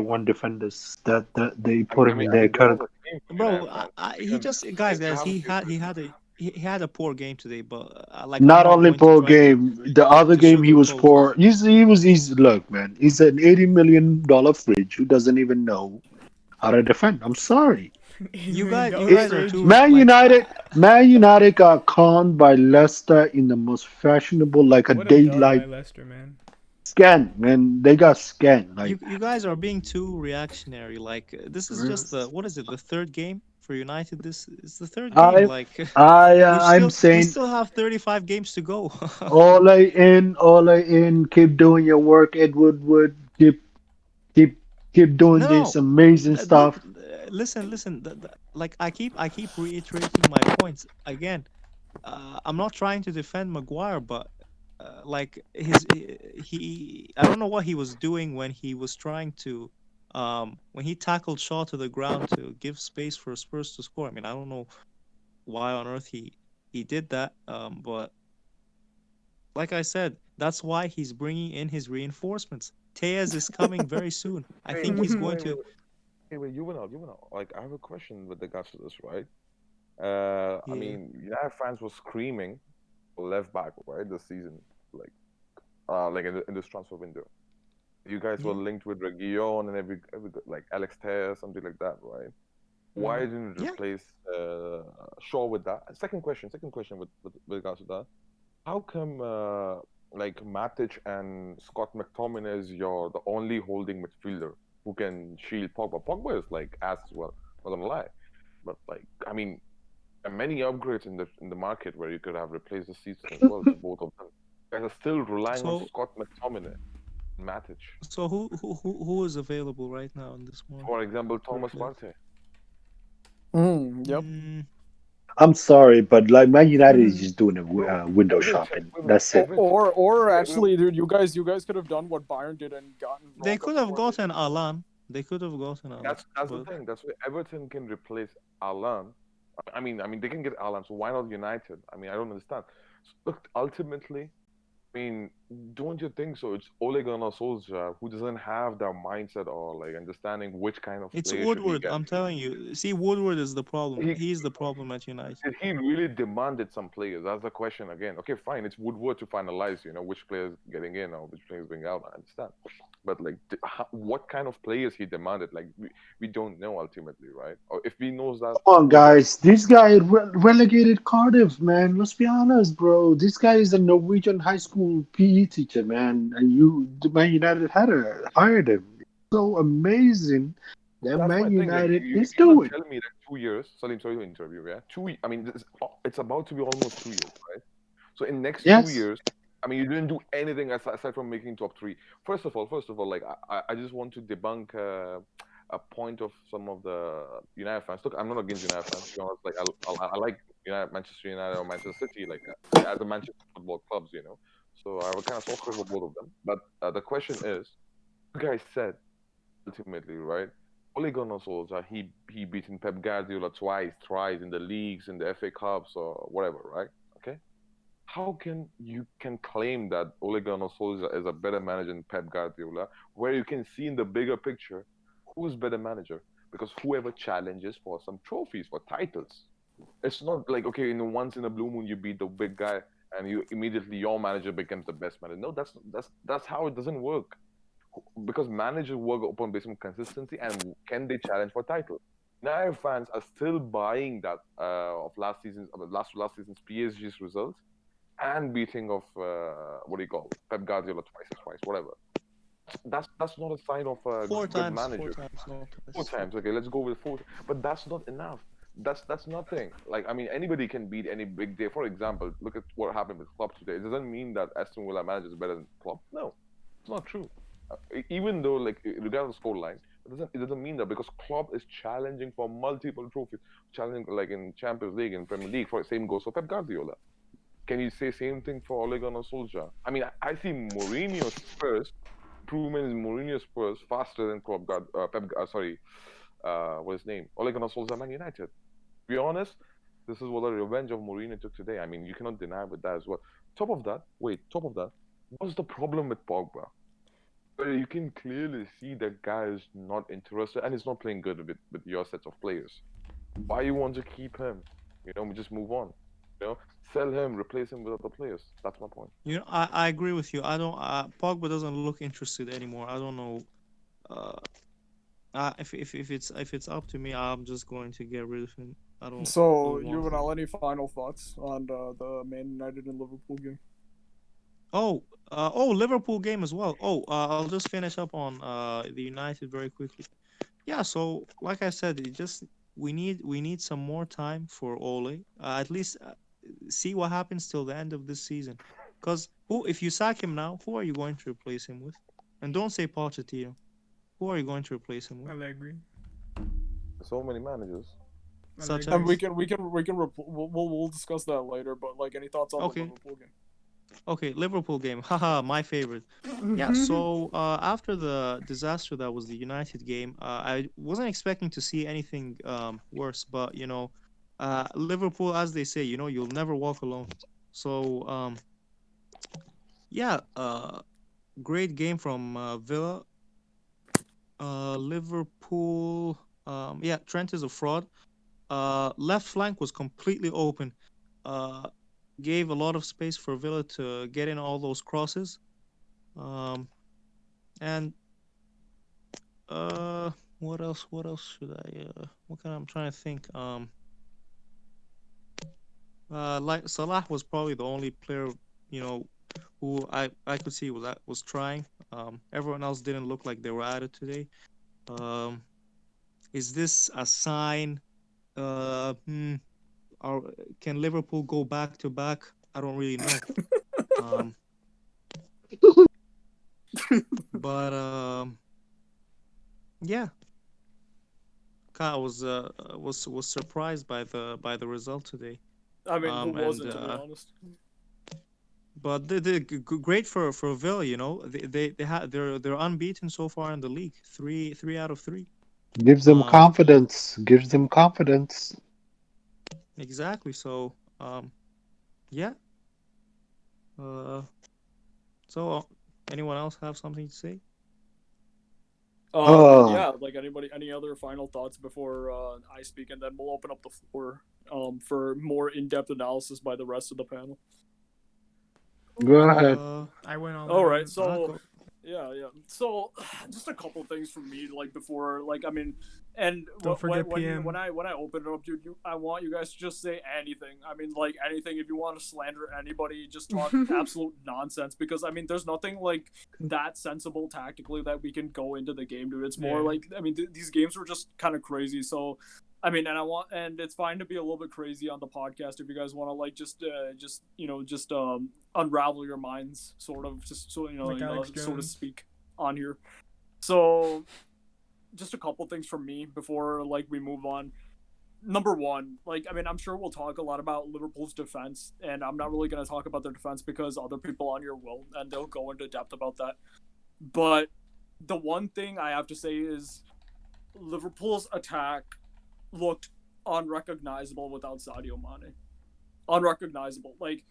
one defenders that they put I him mean, in I their mean, they current. have a team for Bro, United fans he because just like guys, you have a few he had a poor game today, but like I'm Not not only going to poor try game, the other to game he was sugarcoat it. poor. He's look, man. He's an $80 million fridge who doesn't even know how to defend. I'm sorry. $80 You million guys, you dollar It, guys are fridge. too like Man United got conned by Leicester in the most fashionable, like a What a dub by daylight Leicester, man. scan. Man, they got scanned. Like, you guys are being too reactionary. Like this is just the what is it? The third game for United. This is the third game. I, Like I'm we saying, still have 35 games to go. all I in. Keep doing your work, Edward Wood. Keep, keep doing this No, amazing look, stuff. listen. Like I keep reiterating my points again. I'm not trying to defend Maguire, but like I don't know what he was doing when he was trying to when he tackled Shaw to the ground to give space for Spurs to score. I mean, I don't know why on earth he did that. But like I said, that's why he's bringing in his reinforcements. Tejas is coming very soon. I Wait, think wait, he's wait, going wait, to. wait, wait, you. Like, I have a question with regards to this, right? I Yeah. mean, United fans were screaming for left back, right, this season, like, in this transfer window. You guys were Yeah. linked with Reguilon and every like Alex Telles, something like that, right? Why Mm. didn't you Yeah. replace Shaw with that? Second question with regards to that. How come like Matic and Scott McTominay is the only holding midfielder who can shield Pogba? Pogba is like ass as well, not gonna lie. But like I mean, there are many upgrades in the market where you could have replaced the season as well to both of them. You guys are still relying on So Scott McTominay, Matic. so who is available right now in this one For example, to Thomas replace? Partey. Yep. Mm, I'm sorry, but like Man United is Mhm. just doing a Bro, window Everton, shopping. wait, wait, That's it. Everton. Or Wait, wait, actually, dude, you guys could have done what Bayern did and gotten they Braga could have before they gotten did that. Alan. They could have gotten Alan, that's the but thing. That's why Everton can replace Alan. I mean, they can get Alan. So why not United? I mean, I don't understand. Look, ultimately, I mean, don't you think so? It's Ole Gunnar Solskjaer who doesn't have that mindset or like understanding which kind of it's player should he Woodward. get. I'm telling you. See, Woodward is the problem. He He's the problem at United. did he really demanded some players? That's the question again. Okay, fine. It's Woodward to finalize, which players getting in or which players going out. I understand, but like, what kind of players he demanded? Like, we don't know ultimately, right? Or if we knows that, Come on, we can. guys. This guy relegated Cardiff, man. Let's be honest, bro. This guy is a Norwegian high school PE teacher, man. And the Man United hired him. So amazing that That's my Man thing. Like, United you is cannot doing. tell me that 2 years. Salim, sorry to interview. Yeah, I mean, it's about to be almost 2 years, right? So in next two Yes. years, I mean, you didn't do anything aside from making top three. First of all, like I just want to debunk a point of some of the United fans. Look, I'm not against United fans. To be honest, like I like Manchester United or Manchester City, like as a Manchester football clubs. So I have a kind of soft spot for both of them. But the question is, you guys said ultimately, right? Ole Gunnar Solskjaer, he beaten Pep Guardiola twice, thrice in the leagues, in the FA Cups, or whatever, right? Okay. How can you can claim that Ole Gunnar Solskjaer is a better manager than Pep Guardiola, where you can see in the bigger picture who's better manager? Because whoever challenges for some trophies, for titles, it's not like okay, once in a blue moon you beat the big guy and you immediately your manager becomes the best manager. No, that's how it doesn't work. Because managers work upon based on consistency and can they challenge for title. Now fans are still buying that of last season's PSG's results and beating of what do you call Pep Guardiola twice, whatever. That's not a sign of a Four good times, four manager. times, no Four twice. times, okay, let's go with four. But that's not enough. That's nothing. Like I mean, anybody can beat any big day. For example, look at what happened with Klopp today. It doesn't mean that Aston Villa manager is better than Klopp. No, it's not true. Even though, like, regardless of scoreline, it doesn't mean that because Klopp is challenging for multiple trophies, challenging like in Champions League and Premier League. For same goes for Pep Guardiola. Can you say same thing for Ole Gunnar Solskjaer? I mean, I see Mourinho's Spurs improvement in Mourinho's Spurs faster than Pep. Sorry, what's his name? Ole Gunnar Solskjaer, Man United. To be honest, this is what the revenge of Mourinho took today. I mean, you cannot deny with that as well. Top of that, what's the problem with Pogba? Well, you can clearly see that guy is not interested and he's not playing good with your sets of players. Why you want to keep him? Just move on. Sell him, replace him with other players. That's my point. I agree with you. I don't. Pogba doesn't look interested anymore. I don't know. Uh, if it's up to me, I'm just going to get rid of him. I don't So, really want him. Juvenal, any final thoughts on the Man United and Liverpool game? Liverpool game as well. I'll just finish up on the United very quickly. Yeah, so like I said, we need some more time for Ole. At least see what happens till the end of this season. Because if you sack him now, who are you going to replace him with? And don't say Pochettino. Who are you going to replace him with? Allegri. So many managers. Such And as we'll discuss that later. But like, any thoughts on the Okay. Liverpool game? Okay, Liverpool game. Haha, my favorite. Yeah, so after the disaster that was the United game, I wasn't expecting to see anything worse, but Liverpool, as they say, you'll never walk alone. So yeah, great game from Villa. Liverpool, yeah, Trent is a fraud. Left flank was completely open. Gave a lot of space for Villa to get in all those crosses. And what else? What else should I? I'm trying to think. Like Salah was probably the only player, who I could see was trying. Everyone else didn't look like they were at it today. Is this a sign? Can Liverpool go back to back? I don't really know. But yeah, I was surprised by the result today. I mean, who And wasn't, to be honest? but they great for Villa. They're unbeaten so far in the league. Three out of three. Gives them Um, confidence. Gives them confidence. Exactly. So yeah. So anyone else have something to say? Yeah, like any other final thoughts before I speak, and then we'll open up the floor for more in-depth analysis by the rest of the panel. Go ahead. I went all All in. right, so yeah. So just a couple things from me, like before, like I mean, and Don't forget PM. when I open it up, dude, I want you guys to just say anything. I mean, like anything. If you want to slander anybody, just talk absolute nonsense. Because I mean, there's nothing like that sensible tactically that we can go into the game, dude. It's more Yeah. like I mean, these games were just kind of crazy. So. I mean, and it's fine to be a little bit crazy on the podcast if you guys want to like just unravel your minds, sort of, just so Like Alex so to Jones. speak, on here. So, just a couple things from me before like we move on. Number one, like I mean, I'm sure we'll talk a lot about Liverpool's defense, and I'm not really going to talk about their defense because other people on here will, and they'll go into depth about that. But the one thing I have to say is Liverpool's attack looked unrecognizable without Sadio Mane. Unrecognizable. Like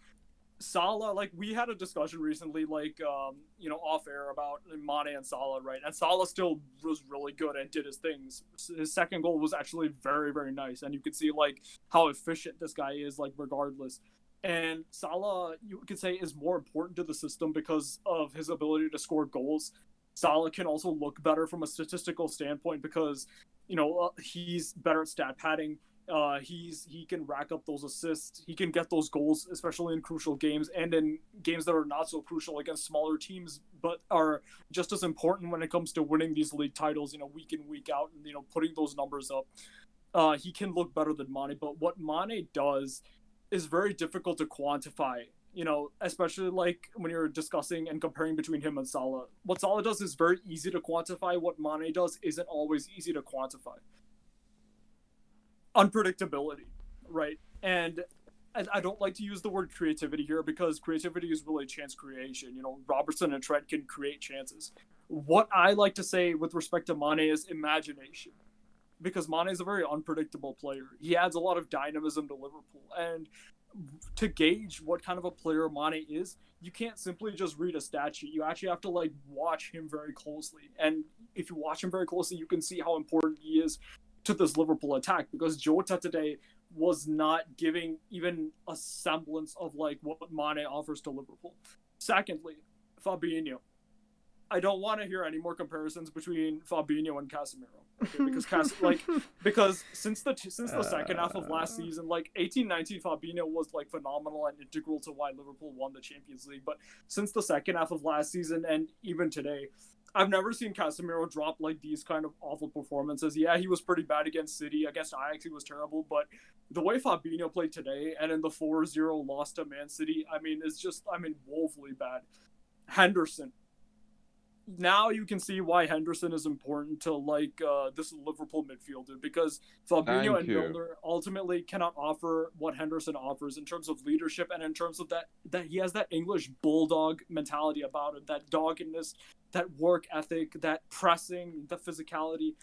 Salah, like we had a discussion recently, like off air about Mane and Salah, right? And Salah still was really good and did his things. His second goal was actually very, very nice, and you could see like how efficient this guy is, like regardless. And Salah, you could say, is more important to the system because of his ability to score goals. Salah can also look better from a statistical standpoint because he's better at stat padding. He can rack up those assists. He can get those goals, especially in crucial games and in games that are not so crucial against smaller teams, but are just as important when it comes to winning these league titles. Week in, week out, and putting those numbers up. He can look better than Mane, but what Mane does is very difficult to quantify. Especially like when you're discussing and comparing between him and Salah. What Salah does is very easy to quantify. What Mane does isn't always easy to quantify. Unpredictability, right? And I don't like to use the word creativity here because creativity is really chance creation. Robertson and Trent can create chances. What I like to say with respect to Mane is imagination, because Mane is a very unpredictable player. He adds a lot of dynamism to Liverpool, and to gauge what kind of a player Mane is, you can't simply just read a stat sheet. You actually have to like watch him very closely, and if you watch him very closely, you can see how important he is to this Liverpool attack, because Jota today was not giving even a semblance of like what Mane offers to Liverpool. Secondly, Fabinho. I don't want to hear any more comparisons between Fabinho and Casemiro, okay? Because since the second half of last season, like 18-19, Fabinho was like phenomenal and integral to why Liverpool won the Champions League. But since the second half of last season and even today, I've never seen Casemiro drop like these kind of awful performances. Yeah, he was pretty bad against City. Against Ajax, he was terrible. But the way Fabinho played today and in the 4-0 loss to Man City, it's just, woefully bad. Henderson. Now you can see why Henderson is important to like this Liverpool midfielder, because Fabinho and Milner ultimately cannot offer what Henderson offers in terms of leadership and in terms of that he has that English bulldog mentality about it, that doggedness, that work ethic, that pressing, the physicality,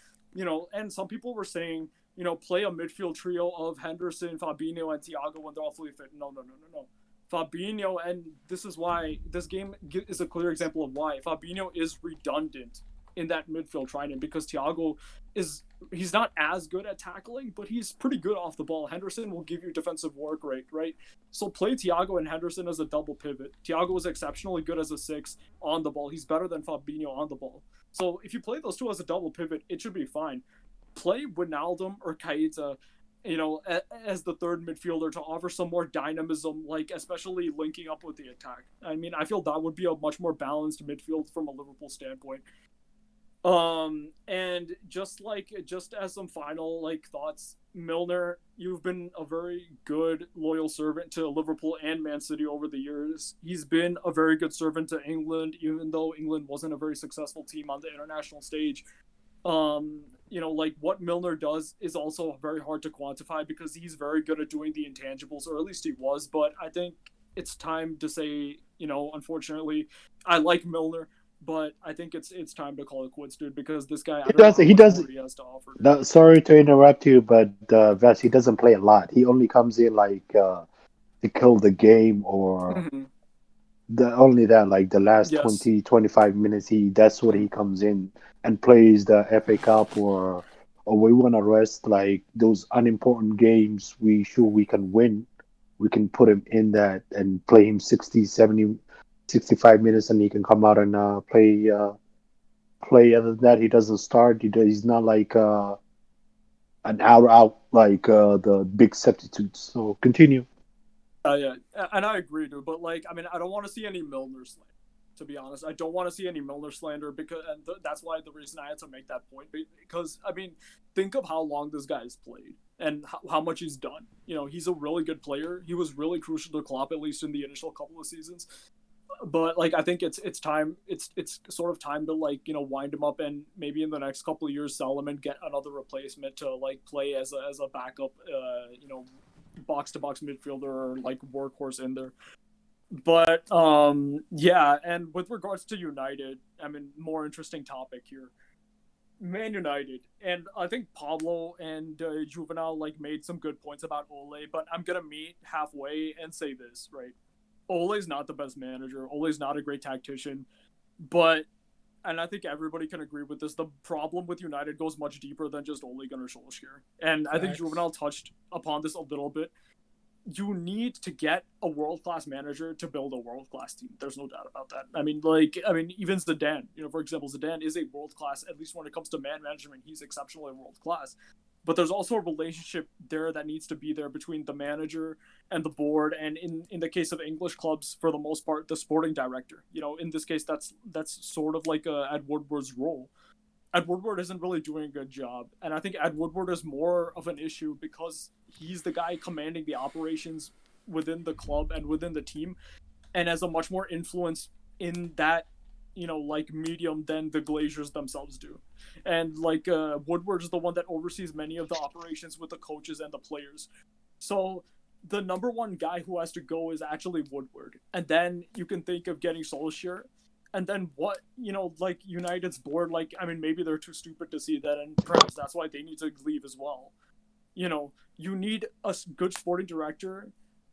and some people were saying, play a midfield trio of Henderson, Fabinho, and Thiago when they're all fully fit. No. Fabinho, and this is why this game is a clear example of why Fabinho is redundant in that midfield trident, because Thiago he's not as good at tackling, but he's pretty good off the ball. Henderson will give you defensive work rate, right? So play Thiago and Henderson as a double pivot. Thiago is exceptionally good as a 6 on the ball. He's better than Fabinho on the ball. So if you play those two as a double pivot, it should be fine. Play Wijnaldum or Keita, as the third midfielder to offer some more dynamism, like especially linking up with the attack. I feel that would be a much more balanced midfield from a Liverpool standpoint. And just as some final like thoughts, Milner, you've been a very good, loyal servant to Liverpool and Man City over the years. He's been a very good servant to England, even though England wasn't a very successful team on the international stage. Like what Milner does is also very hard to quantify because he's very good at doing the intangibles, or at least he was. But I think it's time to say, unfortunately, I like Milner, but I think it's time to call it quits, dude, because this guy, He does. He does. He has to offer. No, sorry to interrupt you, but Vess, he doesn't play a lot. He only comes in like to kill the game, or only that, like the last 20, 25 minutes. That's what he comes in and plays the FA Cup, or we want to rest, like those unimportant games we can win. We can put him in that and play him 60, 70, 65 minutes, and he can come out and play. Other than that, he doesn't start. He's not like an out like the big substitutes. So continue. Yeah, and I agree, dude. But like, I don't want to see any Milner slander. To be honest, I don't want to see any Milner slander, because that's why the reason I had to make that point. Because think of how long this guy's played and how much he's done. He's a really good player. He was really crucial to Klopp, at least in the initial couple of seasons. But like, I think it's time. It's sort of time to like wind him up, and maybe in the next couple of years sell him and get another replacement to like play as a backup. Box to box midfielder or like workhorse in there. But yeah, and with regards to United, more interesting topic here. Man United, and I think Pablo and Juvenal made some good points about Ole, but I'm gonna meet halfway and say this, right? Ole's not the best manager. Ole's not a great tactician, but and I think everybody can agree with this. The problem with United goes much deeper than just Ole Gunnar Solskjaer, and I think Facts. Juvenal touched upon this a little bit. You need to get a world class manager to build a world class team. There's no doubt about that. I mean, even Zidane. For example, Zidane is a world class. At least when it comes to man management, he's exceptionally world class. But there's also a relationship there that needs to be there between the manager and the board, and in the case of English clubs, for the most part, the sporting director. In this case, that's sort of like Ed Woodward's role. Ed Woodward isn't really doing a good job. And I think Ed Woodward is more of an issue because he's the guy commanding the operations within the club and within the team, and has a much more influence in that, medium than the Glazers themselves do. And Woodward is the one that oversees many of the operations with the coaches and the players. So the number one guy who has to go is actually Woodward. And then you can think of getting Solskjaer. And then what, United's board, maybe they're too stupid to see that, and perhaps that's why they need to leave as well. You need a good sporting director,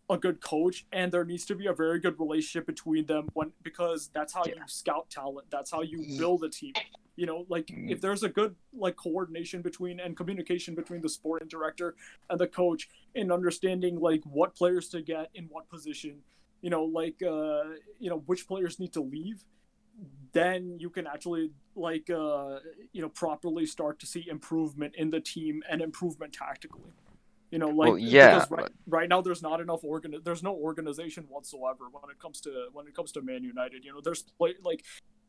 a good coach, and there needs to be a very good relationship between them because that's how you scout talent. That's how you build a team. If there's a good coordination between and communication between the sporting director and the coach in understanding what players to get in what position, which players need to leave, then you can actually properly start to see improvement in the team and improvement tactically. Because right now there's not enough there's no organization whatsoever when it comes to Man United. There's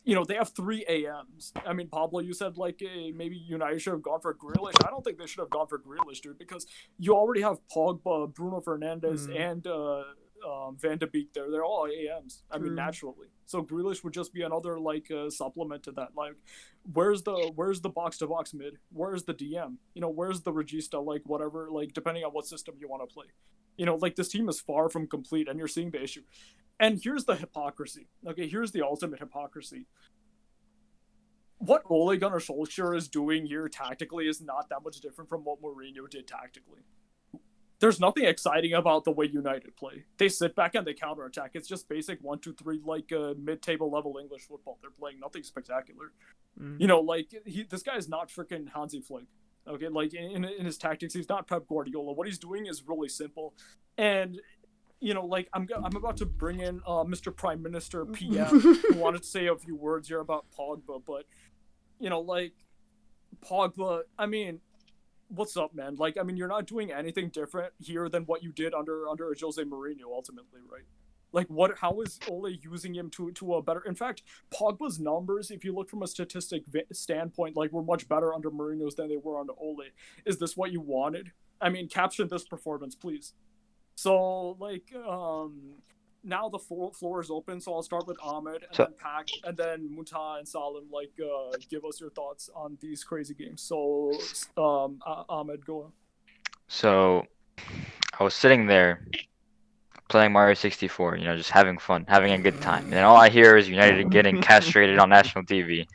they have 3 AMs. I mean, Pablo, you said maybe United should have gone for Grealish. I don't think they should have gone for Grealish, dude, because you already have Pogba, Bruno Fernandes, and Van de Beek there. They're all AMs. I mean, naturally. So Grealish would just be another supplement to that. Where's the box to box mid? Where's the DM? Where's the regista? Whatever. Depending on what system you want to play. This team is far from complete, and you're seeing the issue. And here's the hypocrisy. Okay, here's the ultimate hypocrisy. What Ole Gunnar Solskjaer is doing here tactically is not that much different from what Mourinho did tactically. There's nothing exciting about the way United play. They sit back and they counterattack. It's just basic 1-2-3 mid-table level English football. They're playing nothing spectacular. This guy is not freaking Hansi Flick. Okay, in his tactics, he's not Pep Guardiola. What he's doing is really simple, and I'm about to bring in Mr. Prime Minister PM who wanted to say a few words here about Pogba, but Pogba, I mean, what's up, man? You're not doing anything different here than what you did under Jose Mourinho ultimately, right? How is Ole using him to a better? In fact, Pogba's numbers, if you look from a statistic standpoint, were much better under Mourinho's than they were under Ole. Is this what you wanted? I mean, caption this performance, please. So, now the floor is open, so I'll start with Ahmed, and then Pak, and then Muta and Salim, give us your thoughts on these crazy games. So, Ahmed, go on. So, I was sitting there playing Mario 64, just having fun, having a good time. And all I hear is United getting castrated on national TV.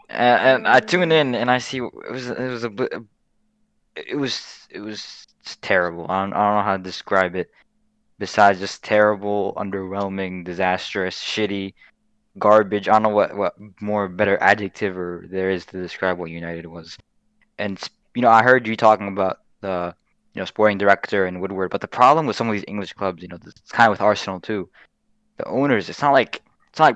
And I tune in and I see it was terrible. I don't know how to describe it. Besides just terrible, underwhelming, disastrous, shitty, garbage. I don't know what more better adjective or there is to describe what United was. And I heard you talking about the sporting director and Woodward, but the problem with some of these English clubs, it's kind of with Arsenal too. The owners, it's not like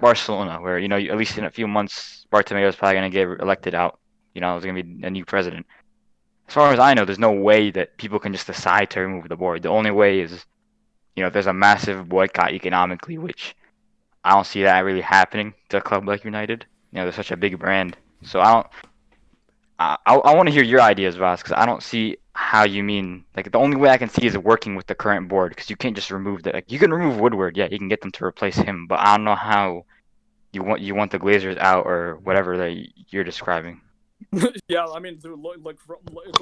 Barcelona where at least in a few months Bartomeu's probably gonna get elected out. There's gonna be a new president. As far as I know, there's no way that people can just decide to remove the board. The only way is if there's a massive boycott economically, which I don't see that really happening to a club like United. They're such a big brand. So I want to hear your ideas, Vas, because I don't see how you mean. The only way I can see is working with the current board, because you can't just remove you can remove Woodward, yeah, you can get them to replace him, but I don't know how you want the Glazers out or whatever that you're describing. Yeah, I mean, dude,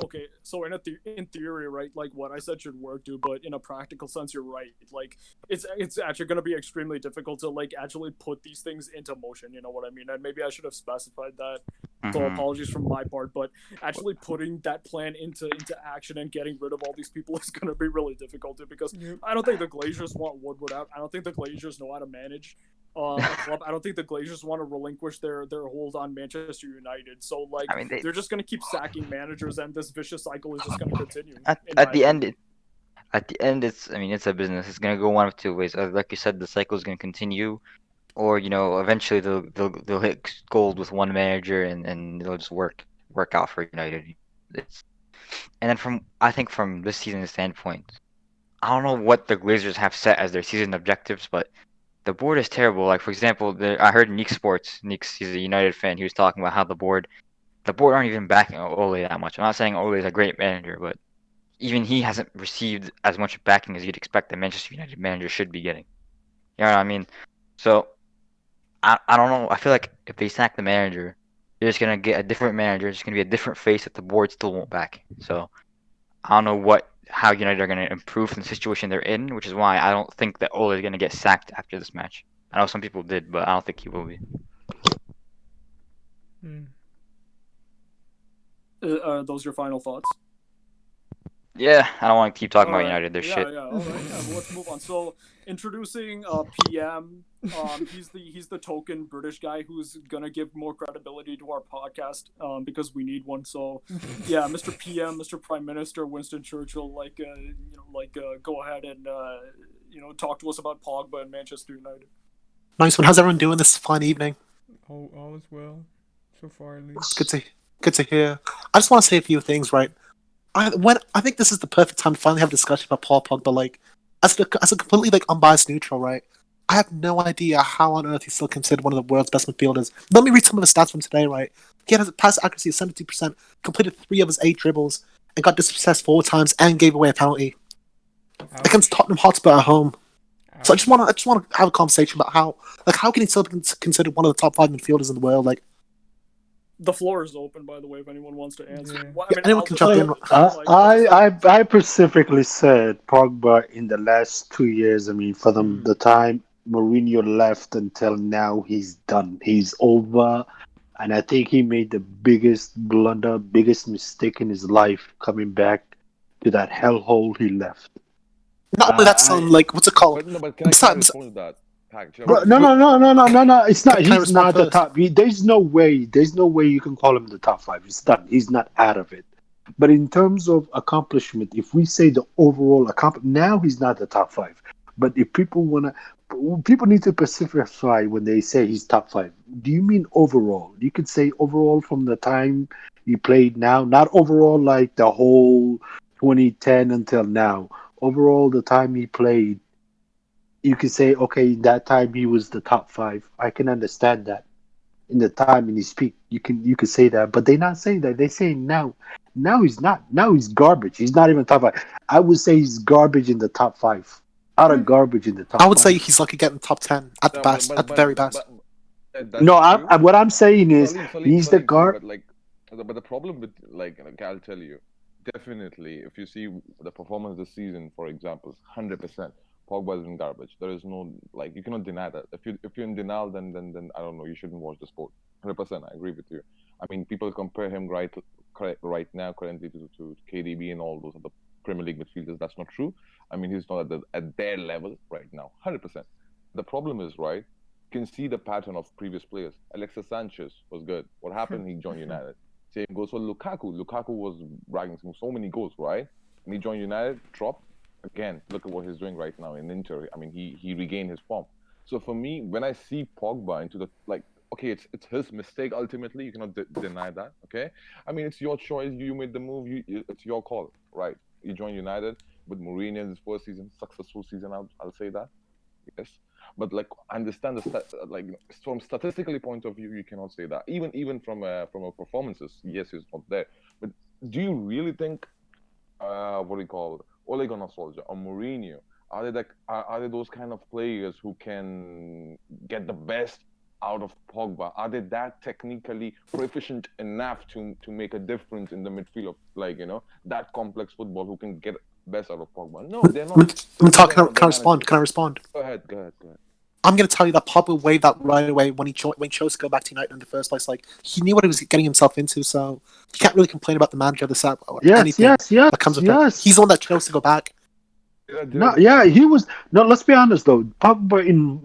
okay, so in theory, right, like what I said should work, dude, but in a practical sense, you're right. Like, it's actually going to be extremely difficult to like actually put these things into motion. You know what I mean? And maybe I should have specified that. So Mhm. apologies from my part, but actually putting that plan into action and getting rid of all these people is going to be really difficult, dude, because Yep. I don't think the Glazers want Woodward out. I don't think the Glazers know how to manage a club. I don't think the Glazers want to relinquish their hold on Manchester United. So like I mean, they're just gonna keep sacking managers, and this vicious cycle is just gonna continue. at In at my the end, opinion. it's I mean, it's a business. It's gonna go one of two ways. Like you said, the cycle is gonna continue, or eventually they'll hit gold with one manager, and it'll just work out for United. It's And then I think from this season's standpoint, I don't know what the Glazers have set as their season objectives, but the board is terrible. Like for example, I heard Nick Sports. Nick's he's a United fan. He was talking about how the board aren't even backing Ole that much. I'm not saying Ole is a great manager, but even he hasn't received as much backing as you'd expect a Manchester United manager should be getting. You know what I mean? So I don't know. I feel like if they sack the manager, they're just gonna get a different manager. It's gonna be a different face that the board still won't back. So I don't know how United are going to improve from the situation they're in, which is why I don't think that Ole is going to get sacked after this match. I know some people did, but I don't think he will be. Mm. Are those your final thoughts? Yeah, I don't want to keep talking All about right. United. They're Yeah, shit. yeah. All right. Yeah. Well, let's move on. So, introducing PM. He's the token British guy who's gonna give more credibility to our podcast. Because we need one. So, yeah, Mr. PM, Mr. Prime Minister Winston Churchill, go ahead and talk to us about Pogba and Manchester United. Nice one. How's everyone doing this fine evening? All is well, so far at least. Good to hear. I just want to say a few things, right? I think this is the perfect time to finally have a discussion about Paul Pogba. Like, as a completely like unbiased neutral, right? I have no idea how on earth he's still considered one of the world's best midfielders. Let me read some of the stats from today, right? He had a pass accuracy of 72%, completed 3 of his 8 dribbles, and got dispossessed 4 times, and gave away a penalty against Tottenham Hotspur at home. So I just want to have a conversation about how can he still be considered one of the top 5 midfielders in the world? Like, the floor is open, by the way, if anyone wants to answer. Yeah. Well, anyone can jump in. I specifically said Pogba in the last 2 years. I mean, for the time Mourinho left until now, he's done. He's over, and I think he made the biggest blunder, biggest mistake in his life coming back to that hellhole he left. Not only that, son, like, what's it called? But can I respond to that? No. It's not. Can I He's not the respond top. There's no way. There's no way you can call him the top 5. He's done. He's not out of it. But in terms of accomplishment, if we say the overall now he's not the top 5. But if people people need to specify when they say he's top 5. Do you mean overall? You could say overall from the time he played now, not overall like the whole 2010 until now. Overall, the time he played, you could say, okay, that time he was the top 5. I can understand that. In the time in his peak, you could say that, but they're not saying that. They're saying now. Now he's not. Now he's garbage. He's not even top 5. I would say he's garbage in the top 5. Utter garbage in the top 5. I would say he's lucky getting top 10 at the best, at the very best. What I'm saying is he's the garbage. But the problem with I'll tell you, definitely, if you see the performance this season, for example, 100%. Pogba is in garbage. There is no you cannot deny that. If you're in denial, then I don't know. You shouldn't watch the sport. 100%. I agree with you. I mean, people compare him right now currently to KDB and all those other Premier League midfielders. That's not true. I mean, he's not at their level right now. 100%. The problem is you can see the pattern of previous players. Alexis Sanchez was good. What happened? He joined United. Same goes for Lukaku. Lukaku was bragging so many goals, right? And he joined United, dropped. Again, look at what he's doing right now in Inter. I mean, he regained his form. So for me, when I see Pogba into the okay, it's his mistake ultimately. You cannot deny that. Okay, I mean, it's your choice. You made the move. It's your call, right? You joined United with Mourinho in his first season, successful season. I'll say that. Yes, but I understand from statistically point of view, you cannot say that. Even from a performances, yes, he's not there. But do you really think what do you call it? Ole Gunnar Solskjaer or Mourinho, are they those kind of players who can get the best out of Pogba? Are they that technically proficient enough to make a difference in the midfield of that complex football who can get best out of Pogba? No, they're not. Simply they're not. Can They're I respond? managers. Can I respond? Go ahead. Go ahead. Go ahead. I'm going to tell you that Pogba waived that right away when he chose to go back to United in the first place. Like, he knew what he was getting himself into, so you can't really complain about the manager of the side or Yes, anything yes, yes, that comes with it. yes. He's the one that chose to go back. No, yeah, he was. No, let's be honest though. Pogba in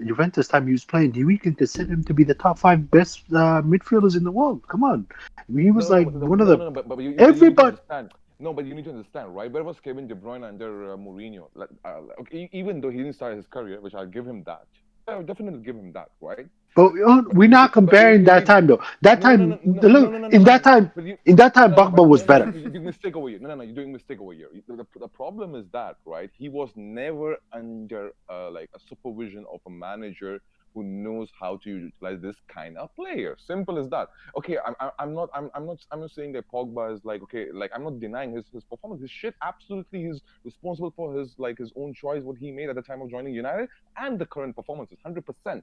Juventus time he was playing, we can consider him to be the top 5 best midfielders in the world. Come on, he was like one of the But you need to everybody. understand. No, but you need to understand, right? Where was Kevin De Bruyne under Mourinho? Okay, even though he didn't start his career, which I'll give him that. I'll definitely give him that, right? But we're not comparing that time though. That time, look, in that time, Pogba was better. You're doing mistake over here. You're doing mistake over here. The problem is that, right? He was never under like a supervision of a manager who knows how to utilize this kind of player. Simple as that. Okay, I'm not saying that Pogba is like, okay, like I'm not denying his performance. His shit, absolutely, he's responsible for his own choice, what he made at the time of joining United, and the current performances. 100%.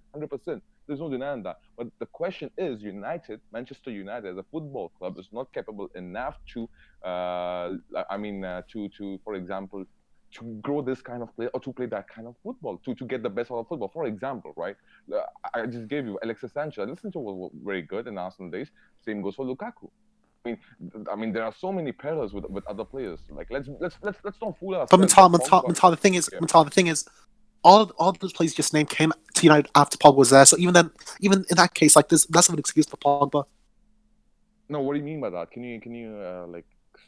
There's no denying that. But the question is, Manchester United, as a football club, is not capable enough to, for example, to grow this kind of play or to play that kind of football, to get the best out of football. For example, right? I just gave you Alexis Sanchez. Alexis Sanchez was very good in Arsenal days. Same goes for Lukaku. There are so many parallels with other players. Like let's not fool ourselves. But Mental, the thing is, all those players you just named came to United after Pogba was there. So even in that case, like there's less of an excuse for Pogba. No, what do you mean by that? Can you like?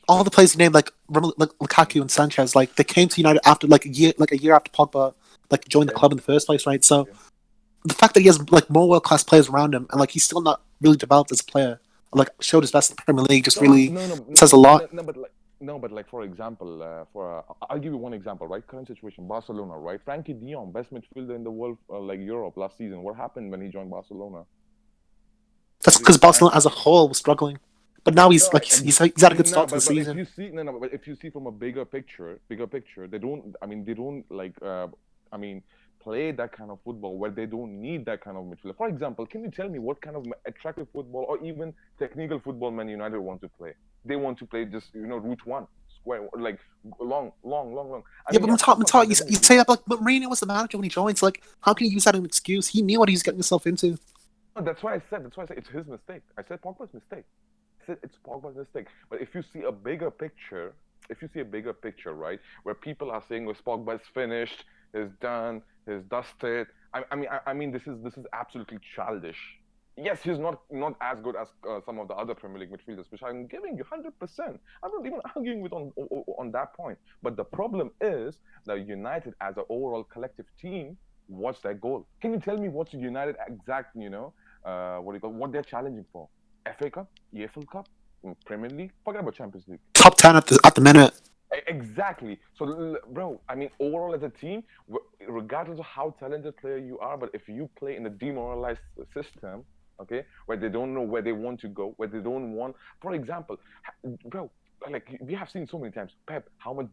All the players you named, like Lukaku and Sanchez, like they came to United after a year after Pogba joined the club in the first place, right? So the fact that he has like more world class players around him and like he's still not really developed as a player, like showed his best in the Premier League, just says a lot. But for example, I'll give you one example, right? Current situation, Barcelona, right? Frankie de Jong, best midfielder in the world, like Europe last season. What happened when he joined Barcelona? That's because Barcelona as a whole was struggling. But now he's he's had a good start to the season. But if you see from a bigger picture, they don't. They don't play that kind of football where they don't need that kind of midfielder. For example, can you tell me what kind of attractive football or even technical football Man United want to play? They want to play just route one, square, like long. But you say that, but Mourinho was the manager when he joined. So, like, how can you use that as an excuse? He knew what he was getting himself into. No, that's why I said it's his mistake. I said Pogba's mistake. It's Pogba's mistake. But if you see a bigger picture, right, where people are saying, "Oh, Pogba is finished, is done, is dusted." This is absolutely childish. Yes, he's not as good as some of the other Premier League midfielders, which I'm giving you 100%. I'm not even arguing with on that point. But the problem is that United, as an overall collective team, what's their goal? Can you tell me what's United exact? What they're challenging for? FA Cup, EFL Cup, Premier League. Forget about Champions League. Top 10 at the minute. Exactly. So, bro, overall as a team, regardless of how talented player you are, but if you play in a demoralized system, okay, where they don't know where they want to go, where they don't want, for example, bro, like we have seen so many times, Pep, how much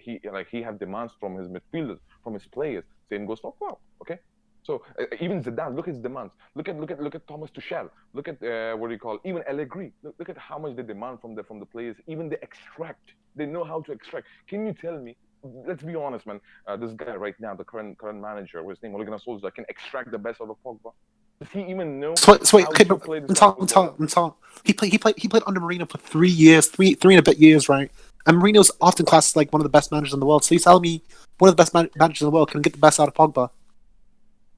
he have demands from his midfielders, from his players. Same goes for Klopp, okay. So even Zidane, look at his demands. Look at Thomas Tuchel. Look at even Allegri. Look at how much they demand from the players. Even they extract. They know how to extract. Can you tell me? Let's be honest, man. This guy right now, the current manager, his name Ole Gunnar Solskjaer, can extract the best out of Pogba. Does he even know how to play this He played under Mourinho for 3 years, three and a bit years, right? And Mourinho's often classed like one of the best managers in the world. So you tell me one of the best managers in the world can get the best out of Pogba?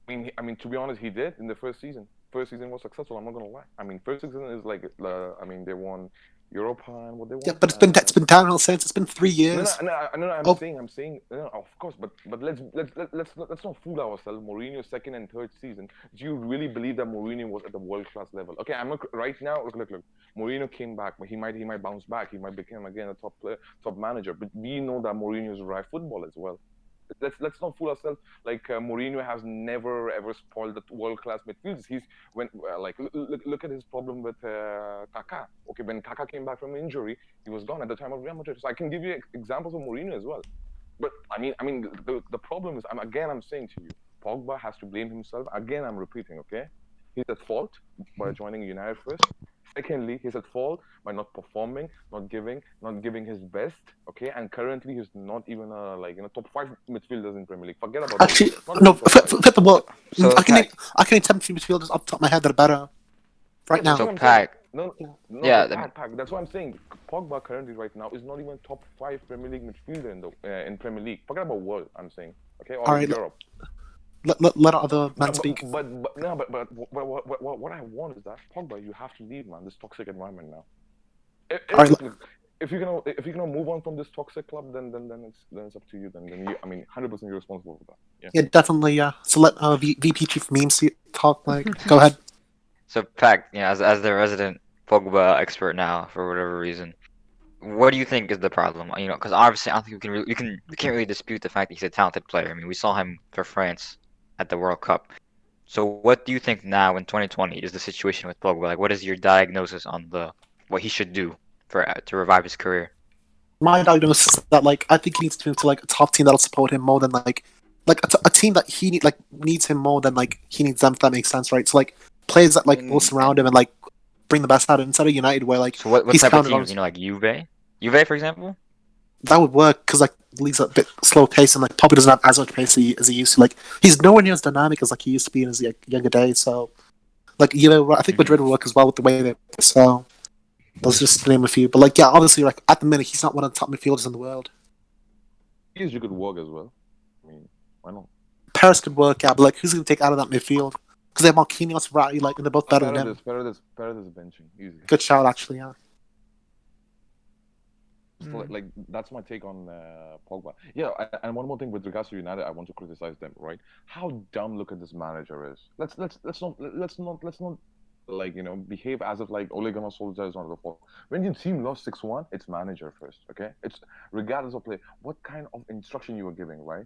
To be honest, he did in the first season. First season was successful. I'm not gonna lie. First season is like, they won Europa and what they won. Yeah, but it's been downhill since. It's been 3 years. No. I'm saying, of course, but let's not fool ourselves. Mourinho's second and third season. Do you really believe that Mourinho was at the world class level? Okay, right now. Look. Mourinho came back, but he might bounce back. He might become again a top player, top manager. But we know that Mourinho's right football as well. Let's not fool ourselves. Like Mourinho has never ever spoiled the world class midfielders. Look at his problem with Kaká. Okay, when Kaká came back from injury, he was gone at the time of Real Madrid. So I can give you examples of Mourinho as well. But the problem is, I'm saying to you, Pogba has to blame himself. Again, I'm repeating, okay? He's at fault by joining United first. Secondly, he's at fault by not performing, not giving his best. Okay, and currently he's not even top 5 midfielders in Premier League. Forget about Actually, that. Not no. even top 5. Forget the what. So I can name Pack, 10 midfielders off the top of my head that are better right Yeah, that's now. what so I'm saying. Pack, No, yeah, but Pack. That's what I'm saying. Pogba currently right now is not even top 5 Premier League midfielder in Premier League. Forget about world. I'm saying, okay, or All right, Europe. let other men speak. What I want is that Pogba, you have to leave, man. This toxic environment now. All right, If you're gonna move on from this toxic club, then it's up to you. Then you, I mean, 100% you're responsible for that. Yeah. yeah, definitely, yeah. So let VP Chief Memes talk. Like, go ahead. so Pack, as the resident Pogba expert now for whatever reason, what do you think is the problem? Because obviously I don't think we can't really dispute the fact that he's a talented player. I mean, we saw him for France at the World Cup. So what do you think now in 2020 is the situation with Pogba? Like, what is your diagnosis on what he should do to revive his career? My diagnosis is that I think he needs to move to a top team that'll support him more than a team that needs him more than he needs them. If that makes sense, right? So players that will surround him and bring the best out of him instead of United where So what he's type of counted teams? on. Like Juve, for example. That would work because the league's a bit slow paced and probably doesn't have as much pace as he used to. He's nowhere near as dynamic as he used to be in his younger days. So I think Madrid will work as well with the way they. So let's just name a few. But yeah, obviously at the minute he's not one of the top midfielders in the world. You could work as well. I mean, why not? Paris could work out, but who's going to take out of that midfield? Because they have Marquinhos, Verratti, and they're both better than him. Paredes benching easy. Good shout, actually. Yeah. So, that's my take on Pogba. Yeah, and one more thing with regards to United, I want to criticize them. Right? How dumb look at this manager is. Let's not behave as if Ole Gunnar Solskjaer is not the fault. When your team lost 6-1, it's manager first. Okay, it's regardless of play. What kind of instruction you were giving, right,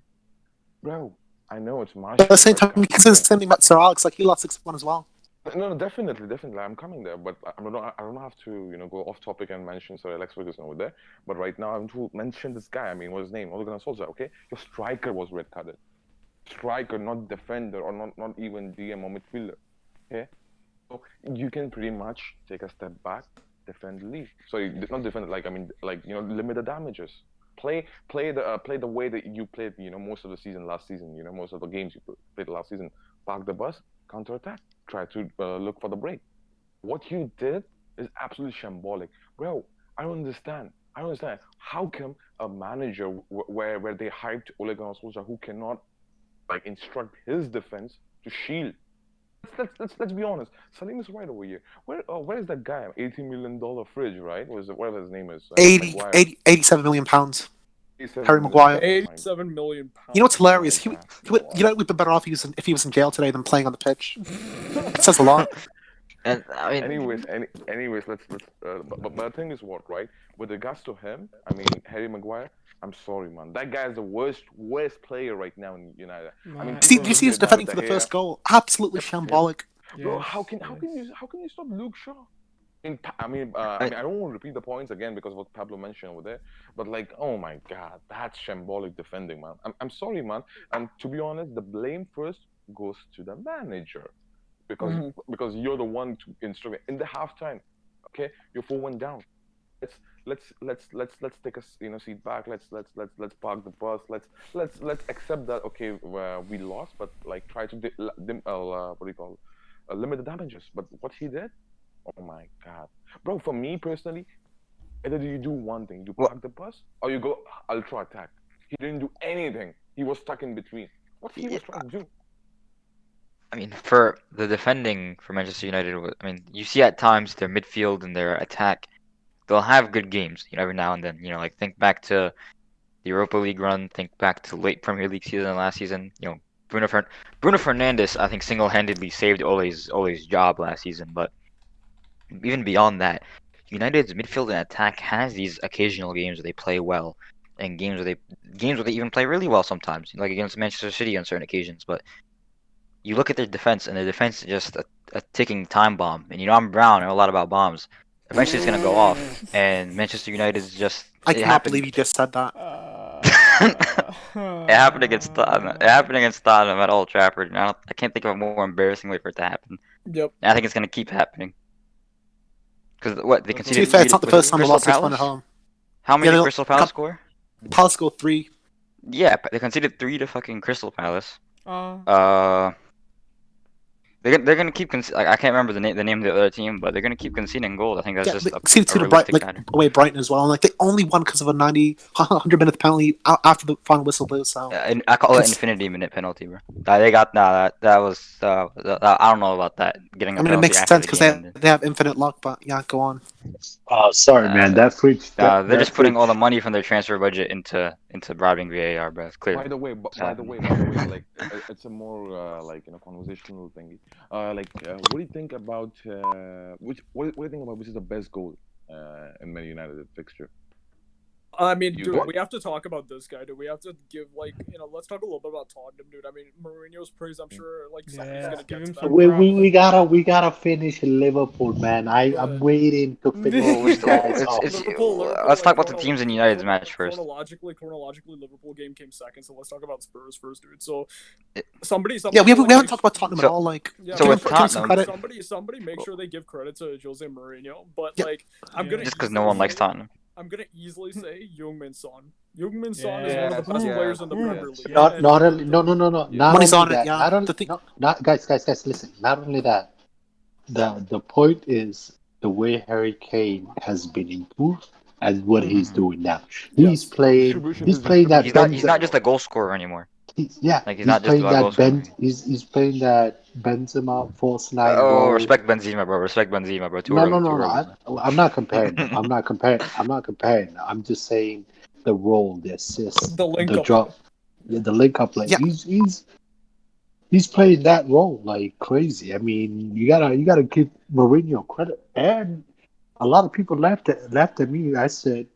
bro? I know it's Martial. At the same time, you can say the same thing about Sir Alex. He lost 6-1 as well. No, definitely. I'm coming there, but I don't have to, go off topic and mention Sir Alex Ferguson over there. But right now, I'm to mention this guy. I mean, what's his name? Ole Gunnar Solskjaer. Okay, your striker was red carded. Striker, not defender, or not even DM or midfielder. Okay, so you can pretty much take a step back, defend the league. Sorry, not defend. Limit the damages. Play the way that you played. Most of the season last season. Most of the games you played last season. Park the bus, counter attack. Try to look for the break. What you did is absolutely shambolic, bro. I don't understand. How come a manager where they hyped Ole Gunnar Solskjaer who cannot instruct his defense to shield? Let's be honest. Salim is right over here. Where is that guy? $80 million fridge, right? Whatever his name is. 87 million pounds. Harry Maguire. 87 million pounds. You know what's hilarious? We've been better off if he was in jail today than playing on the pitch. It says a lot. And I mean, anyways, let's. But the thing is, what, right? With regards to him, I mean, Harry Maguire. I'm sorry, man. That guy is the worst player right now in United. I mean, do you see his defending for the first goal? Absolutely shambolic. Yeah. Bro, how can you stop Luke Shaw? I mean, I don't want to repeat the points again because of what Pablo mentioned over there. But oh my God, that's shambolic defending, man. I'm sorry, man. And to be honest, the blame first goes to the manager, because you're the one to instrument in the halftime. Okay, you're 4-1 down. Let's take a seat back. Let's park the bus. Let's accept that. Okay, we lost, but try to limit the damages. But what he did. Oh my God, bro! For me personally, either you do one thing, you park the bus, or you go ultra attack. He didn't do anything. He was stuck in between. What he was trying to do? I mean, for the defending for Manchester United, I mean, you see at times their midfield and their attack, they'll have good games, every now and then. Think back to the Europa League run. Think back to late Premier League season last season. Bruno Fernandes, I think single-handedly saved Ole's job last season, but. Even beyond that, United's midfield and attack has these occasional games where they play well, and games where they even play really well sometimes, like against Manchester City on certain occasions. But you look at their defense, and their defense is just a ticking time bomb. And I'm Brown, I know a lot about bombs. Eventually, it's gonna go off, and Manchester United is just. I cannot believe you just said that. It happened against Tottenham. It happened against Tottenham at Old Trafford. And I can't think of a more embarrassing way for it to happen. Yep. And I think it's gonna keep happening. Because what they To be conceded fair, three it's not the was it first time they Crystal lost 6-1 at Palace. home. How many Yeah, did Crystal Palace score? Palace scored 3. Yeah, they conceded 3 to fucking Crystal Palace. Uh, They're gonna keep like I can't remember the name of the other team, but they're gonna keep conceding goals. I think that's Yeah, just they a conceded 2 to realistic Brighton, pattern. away at Brighton as well. And like they only won because of a 100-minute penalty after the final whistle blew. So And I call it infinity minute penalty, bro. They got that was I don't know about that getting a I mean, it penalty makes after sense the because game ended. they have infinite luck. But yeah, go on. Sorry, man. That fridge. They're That just putting all the fridge. money from their transfer budget into bribing VAR, bro. It's clear. By the way, like it's a more like conversational thingy. What do you think about what do you think about which is the best goal in Man United fixture? I mean, You dude, got- we have to talk about this guy. Do we have to give let's talk a little bit about Tottenham, dude. I mean, Mourinho's praise. I'm sure somebody's Yeah, gonna give get him to some that. We gotta finish Liverpool, man. I'm waiting to finish Well, these guys off. Liverpool, let's talk about the teams in United's match first. Chronologically, Liverpool game came second. So let's talk about Spurs first, dude. So It- somebody Yeah, we like, haven't talked about Tottenham So- at all. Like, Yeah, So give with him- give him some Tottenham- credit. somebody make sure they give credit to Jose Mourinho. But Yeah. like, I'm Yeah. gonna Just because no easily one likes say- Tottenham. I'm gonna easily say Heung-min Son. Heung-min Son is Yeah. one of the best Yes, players in the yes, Premier yes. League. Not and not the- only no. Not Money's only on it, that. yeah. Not only The thing- not guys. Listen. Not only that. The point is the way Harry Kane has been improved and what he's doing now. He's Yes. playing. Distribution, He's his playing that. distribution. He's not just a goal scorer anymore. He's Like, he's not just playing about goal that scoring. He's playing that Benzema false nine Oh, role. respect Benzema, bro. Respect Benzema, bro. Too No, early. no, Too no, no. early. I'm not comparing them. I'm not comparing. I'm just saying the role, the assist, The link the up drop, the link up play. Yeah. He's playing that role like crazy. I mean, you gotta give Mourinho credit. And a lot of people laughed at me. I said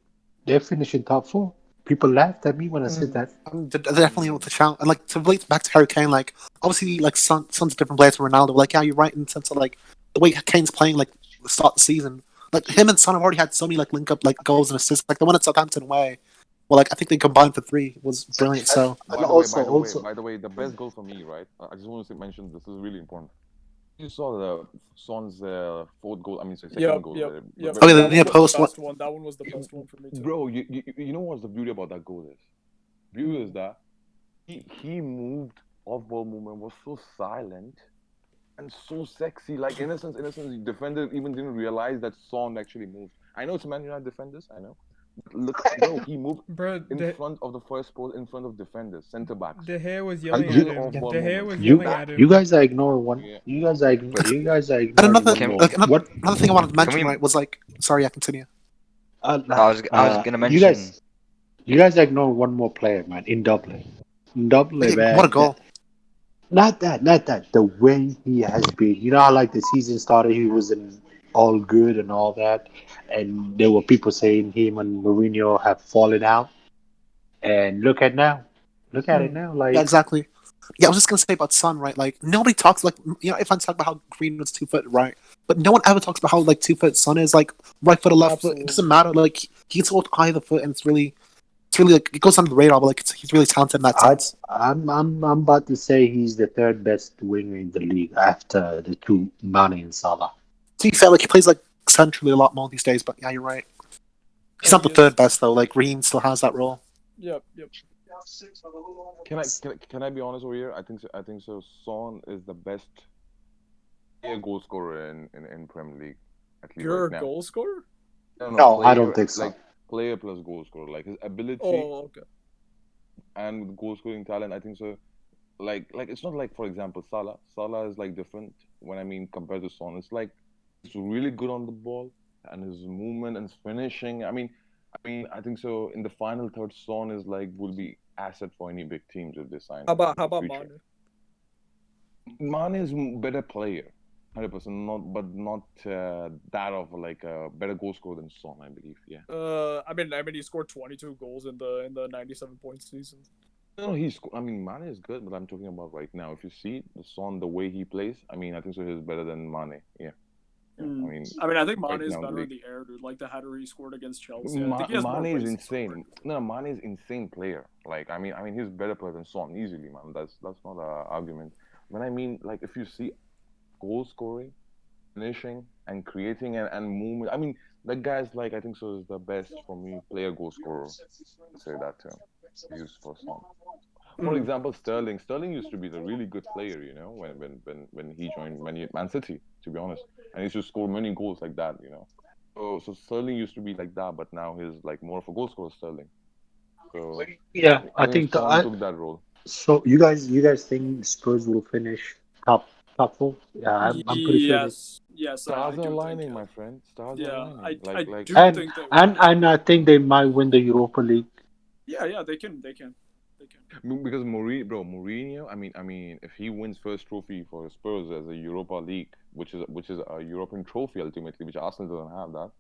they're finishing top 4. People laughed at me when I said that. They're definitely with the shout. And like to relate back to Harry Kane, like obviously like Son's a different player to Ronaldo. Like yeah, you're right in the sense of like the way Kane's playing, like the start of the season. Like him and Son have already had so many like link up like goals and assists. Like the one at Southampton away. Well, like I think they combined for 3 was brilliant. So And By also, the way, the best goal for me, right? I just want to mention this is really important. You saw the Son's fourth goal. I mean, second Yep, goal. yep, yep. Oh, yeah, That the near one was post the one. best one. That one was the best one for me too. Bro, you know what's the beauty about that goal is? Beauty is that he moved off ball movement was so silent and so sexy. Like in a sense, the defender even didn't realize that Son actually moved. I know it's Man United defenders. I know. Look, bro, he moved bro, in front of the first post, in front of defenders, center backs. De Gea was yelling you- at him. Yeah. De Gea was you yelling at him. you guys are ignoring one. Yeah. You guys are ignoring and another one Can- more. like another thing I wanted to Can mention we- right was like sorry, I continue. I was gonna mention. You guys ignore one more player, man. In Dublin, man. What a goal! Not that. The way he has been. You know how like the season started, he wasn't all good and all that, and there were people saying him and Mourinho have fallen out. And look at now. Look at it now. Like Yeah, exactly. Yeah, I was just gonna say about Son, right? Like nobody talks like everyone's talking about how Greenwood's 2 foot, right? But no one ever talks about how like 2 foot Son is like right foot or left foot. It doesn't matter. Like he can score with either foot, and it's really like it goes under the radar. But like he's really talented in that sense. I'm about to say he's the third best winger in the league after the 2 Mane and Salah. To be fair, like he plays like centrally a lot more these days. But yeah, you're right. He's not the third best though. Like Raheem still has that role. Yep. Can I be honest over here? I think so. Son is the best goal scorer in Premier League at least You're right a now. goal scorer? No, I don't think so. Like player plus goal scorer, like his ability Oh, okay. and with goal scoring talent. I think so. Like it's not like for example Salah. Salah is like different when I mean compared to Son. It's like he's really good on the ball and his movement and his finishing. I mean, I think so. In the final third, Son is like will be asset for any big teams if they sign. How about in the future. Mane? Mane is better player, 100%. Not that of like a better goal scorer than Son, I believe. Yeah. I mean, he scored 22 goals in the 97 points season. No, Mane is good, but I'm talking about right now. If you see the Son, the way he plays, I mean, I think so. He's better than Mane. Yeah. I think Mane right is now in the better in league. the air, dude. Like the header he scored against Chelsea. I think he has more Mane is brains. insane. No, Mane is insane player. Like he's a better player than Son easily, man. That's not an argument. But I mean, like if you see goal scoring, finishing, and creating and movement, I mean that guy's like I think so is the best for me player goal scorer. I'd say that too. Used for Son. For example, Sterling. Sterling used to be the really good player, you know, when he joined Man City, to be honest, and he used to score many goals like that, you know. So Sterling used to be like that, but now he's like more of a goal scorer, Sterling. So Yeah, I I think think the, Son took that role. so. You guys think Spurs will finish top 4? Yeah, I'm pretty sure they. Yes, I Stars are do think aligning, yeah. my friend. Stars are Yeah, aligning. I Like do And think they will. and I think they might win the Europa League. Yeah, they can. because Mourinho. I mean, if he wins first trophy for Spurs as a Europa League, which is a European trophy ultimately, which Arsenal doesn't have that.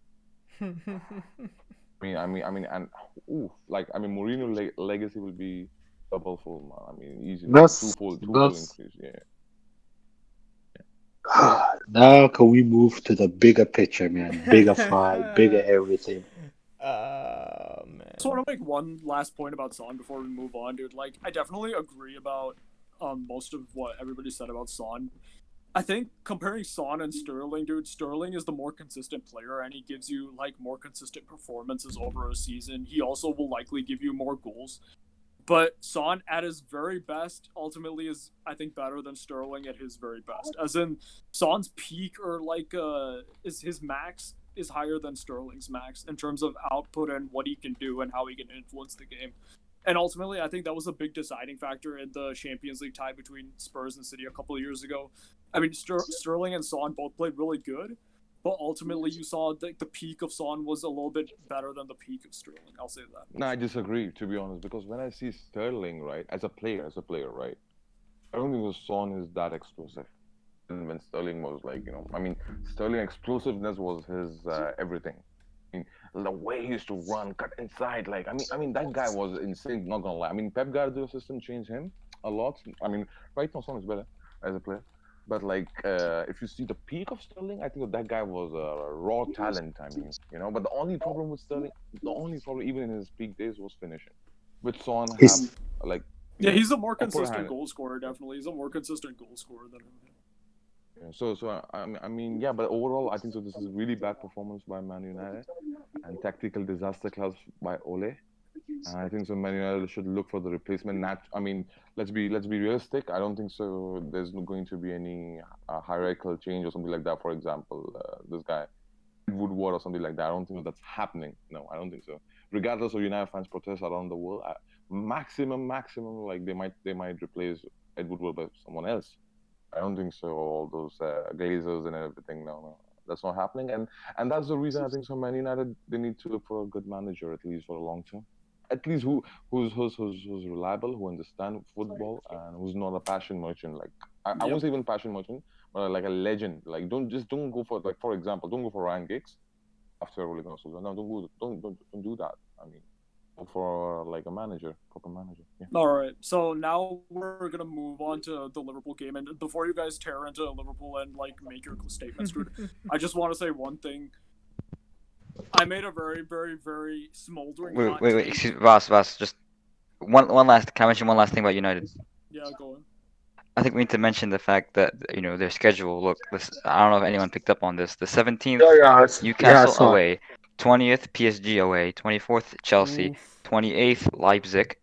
And Mourinho legacy will be double fold, man. I mean, easily Thus, twofold thus. increase. Yeah. Now can we move to the bigger picture, man? Bigger fight, bigger everything. Man. I just want to make one last point about Son before we move on, dude. Like, I definitely agree about most of what everybody said about Son. I think comparing Son and Sterling, dude, Sterling is the more consistent player, and he gives you like more consistent performances over a season. He also will likely give you more goals. But Son at his very best ultimately is, I think, better than Sterling at his very best. As in, Son's peak or like is his max is higher than Sterling's max in terms of output and what he can do and how he can influence the game. And ultimately, I think that was a big deciding factor in the Champions League tie between Spurs and City a couple of years ago. I mean, Sterling and Son both played really good, but ultimately you saw the peak of Son was a little bit better than the peak of Sterling. I'll say that. No, I disagree, to be honest, because when I see Sterling, right, as a player, right, I don't think the Son is that explosive. And when Sterling was like, Sterling explosiveness was his everything. I mean, the way he used to run, cut inside, like, that guy was insane. Not gonna lie. I mean, Pep Guardiola's system changed him a lot. I mean, right now Son is better as a player, but like, if you see the peak of Sterling, I think that guy was a raw talent. I mean, but the only problem with Sterling, even in his peak days, was finishing. With Son have He's like, Yeah, he's a more upper consistent hand. goal scorer. Definitely, he's a more consistent goal scorer than him. Yeah, yeah, but overall, I think so. This is really bad performance by Man United and tactical disaster class by Ole. And I think so. Man United should look for the replacement. Let's be realistic. I don't think so. There's not going to be any hierarchical change or something like that. For example, this guy Woodward or something like that. I don't think that's happening. No, I don't think so. Regardless of United fans' protests around the world, maximum, like they might replace Ed Woodward by someone else. I don't think so. All those Glazers and everything. No, that's not happening. And that's the reason I think so. Man United, they need to look for a good manager at least for the long term. At least who's reliable, who understands football, and who's not a passion merchant. Like I won't say even passion merchant, but like a legend. Like don't go for, like, for example, don't go for Ryan Giggs after Ole Gunnar Solskjaer. No, don't do that. I mean, go for like a manager, proper manager. Yeah. All right, so now we're gonna move on to the Liverpool game, and before you guys tear into Liverpool and like make your statements, dude, I just want to say one thing. I made a very, very, very smoldering hot Wait, take. excuse me, Voss, just one last. Can I mention one last thing about United? Yeah, go on. I think we need to mention the fact that their schedule. Look, I don't know if anyone picked up on this. The 17th, yeah, Newcastle it's not. away, 20th PSG away, 24th Chelsea, Oof. 28th Leipzig,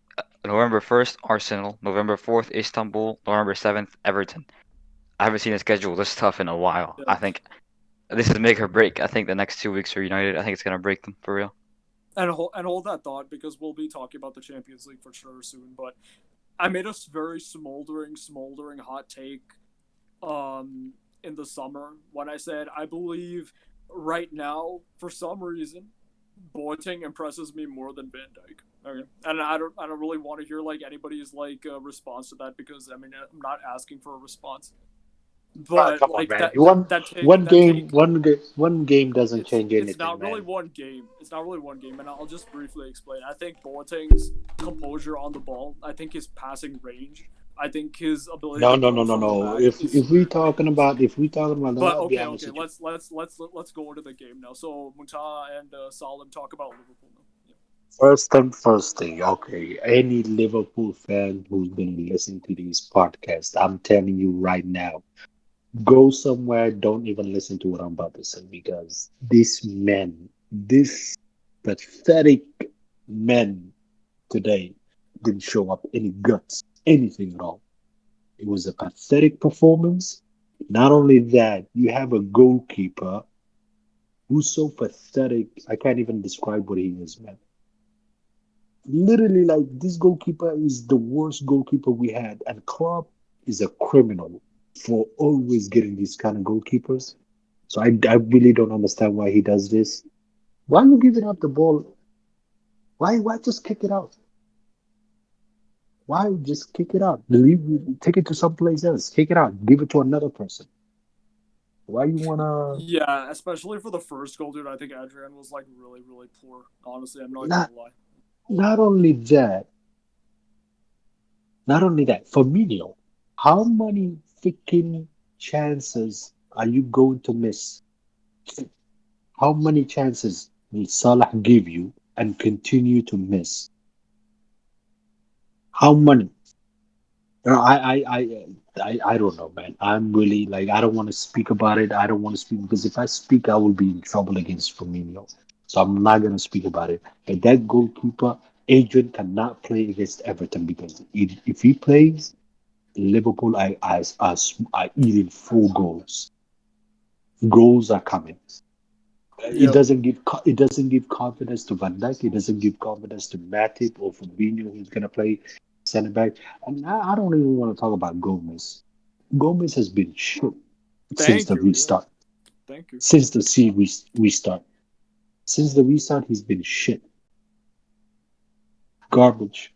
November 1st Arsenal, November 4th Istanbul, November 7th Everton. I haven't seen a schedule this tough in a while. Yeah. I think this is make or break. I think the next 2 weeks for United. I think it's gonna break them for real. And hold that thought, because we'll be talking about the Champions League for sure soon. But I made a very smoldering hot take in the summer when I said I believe right now, for some reason, Boateng impresses me more than Van Dijk. Okay, and I don't really want to hear like anybody's like response to that, because I mean I'm not asking for a response. But Come on, like man. One game doesn't change anything, it's not really man. one game. It's not really one game, and I'll just briefly explain. I think Boateng's composure on the ball, I think his passing range, I think his ability No, to no, build no, no, from the no. back If is if we very talking dangerous. about But that, be okay, honest okay, with you. let's go into the game now. So Muta and Salim talk about Liverpool now. Yeah. First thing, okay. Any Liverpool fan who's been listening to these podcasts, I'm telling you right now, go somewhere, don't even listen to what I'm about to say because this pathetic men today didn't show up any guts, anything at all. It was a pathetic performance. Not only that, you have a goalkeeper who's so pathetic, I can't even describe what he is, man. Literally, like this goalkeeper is the worst goalkeeper we had, and Klopp is a criminal for always getting these kind of goalkeepers. So I really don't understand why he does this. Why are you giving up the ball? Why just kick it out? Why just kick it out? Take it to someplace else. Kick it out. Give it to another person. Why you wanna Yeah, especially for the first goal, dude. I think Adrian was like really, really poor. Honestly, I'm not not gonna lie. not only that, not only that, Firmino, how many freaking chances are you going to miss? How many chances will Salah give you and continue to miss? How many? You know, I don't know, man. I'm really like I don't want to speak about it. I don't want to speak because if I speak, I will be in trouble against Firmino. So I'm not gonna speak about it. But that goalkeeper, Adrian, cannot play against Everton because if he plays, Liverpool are eating 4 goals. Goals are coming. Yep. It doesn't give confidence to Van Dijk. It doesn't give confidence to Matip or Fabinho, who's gonna play center back. And I don't even want to talk about Gomez. Gomez has been shit since Thank the you. Yeah. restart. Thank you. Since the restart. Since the restart, he's been shit, garbage.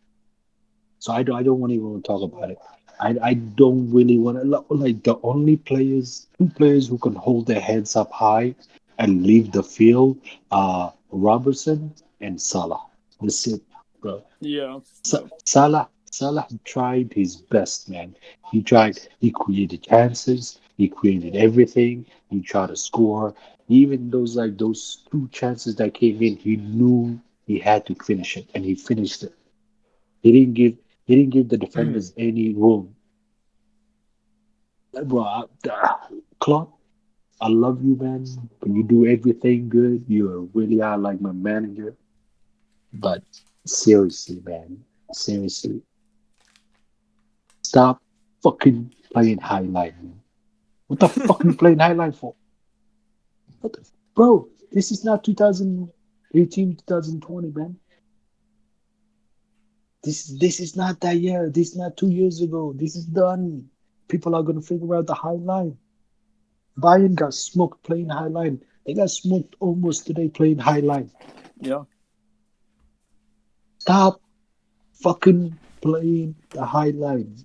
So I don't want to even talk about it. I don't really want to like the only players, 2 players who can hold their heads up high and leave the field are Robertson and Salah. That's it, bro. Yeah. Yeah. Salah tried his best, man. He tried. He created chances. He created everything. He tried to score. Even those 2 chances that came in, he knew he had to finish it, and he finished it. He didn't give he didn't give the defenders any room. Bro, Klopp, I love you, man. But you do everything good. You really are like my manager. But seriously, man, seriously, stop fucking playing highlight, man. What the fuck are you playing highlight for? Bro, this is not 2018, 2020, man. This is not that year. This is not 2 years ago. This is done. People are gonna figure out the highlight. Bayern got smoked playing highline. They got smoked almost today playing highline. Yeah. Stop fucking playing the highline.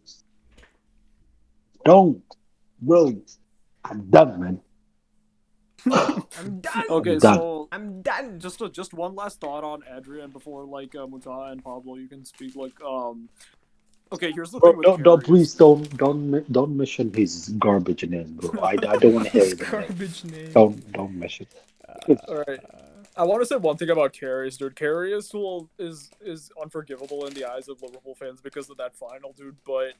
Don't, bro. I'm done, man. I'm done. Okay, I'm done. so I'm done. just one last thought on Adrian before like Muta and Pablo, you can speak. Like okay, here's the Bro, thing with please Karius. don't mention his garbage name, bro. I don't want to hear This the name. garbage name. Don't mention. All right. I want to say one thing about Karius, dude. Karius is unforgivable in the eyes of Liverpool fans because of that final, dude. But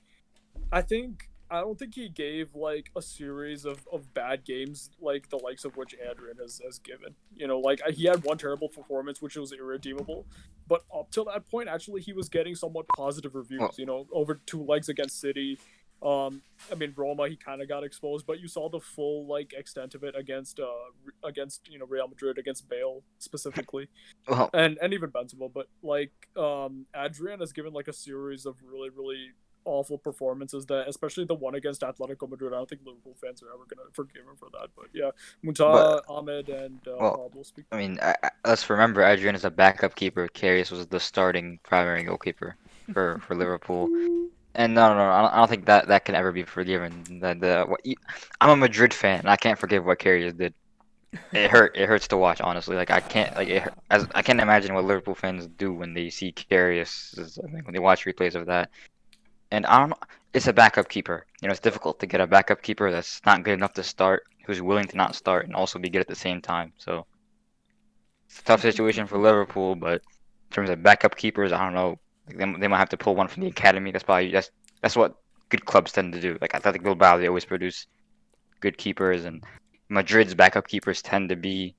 I don't think he gave like a series of bad games like the likes of which Adrian has given. You know, like he had one terrible performance which was irredeemable, but up till that point, actually he was getting somewhat positive reviews. Well, You know, over 2 legs against City. I mean Roma, he kind of got exposed, but you saw the full like extent of it against Real Madrid, against Bale specifically, well, and even Benzema. But like Adrian has given like a series of really really awful performances that, especially the one against Atletico Madrid. I don't think Liverpool fans are ever gonna forgive him for that. But yeah, but Muta, Ahmed, and well, Pablo speak. I mean, let's remember Adrian is a backup keeper. Karius was the starting primary goalkeeper for Liverpool. And no, I don't think that can ever be forgiven. I'm a Madrid fan, and I can't forgive what Karius did. It hurts to watch, honestly. Like I can't like I can't imagine what Liverpool fans do when they see Karius. I think when they watch replays of that. And I don't know, it's a backup keeper. It's difficult to get a backup keeper that's not good enough to start, who's willing to not start and also be good at the same time. So it's a tough situation for Liverpool, but in terms of backup keepers, I don't know. They might have to pull one from the academy. That's what good clubs tend to do. Like Athletic Bilbao, they always produce good keepers, and Madrid's backup keepers tend to be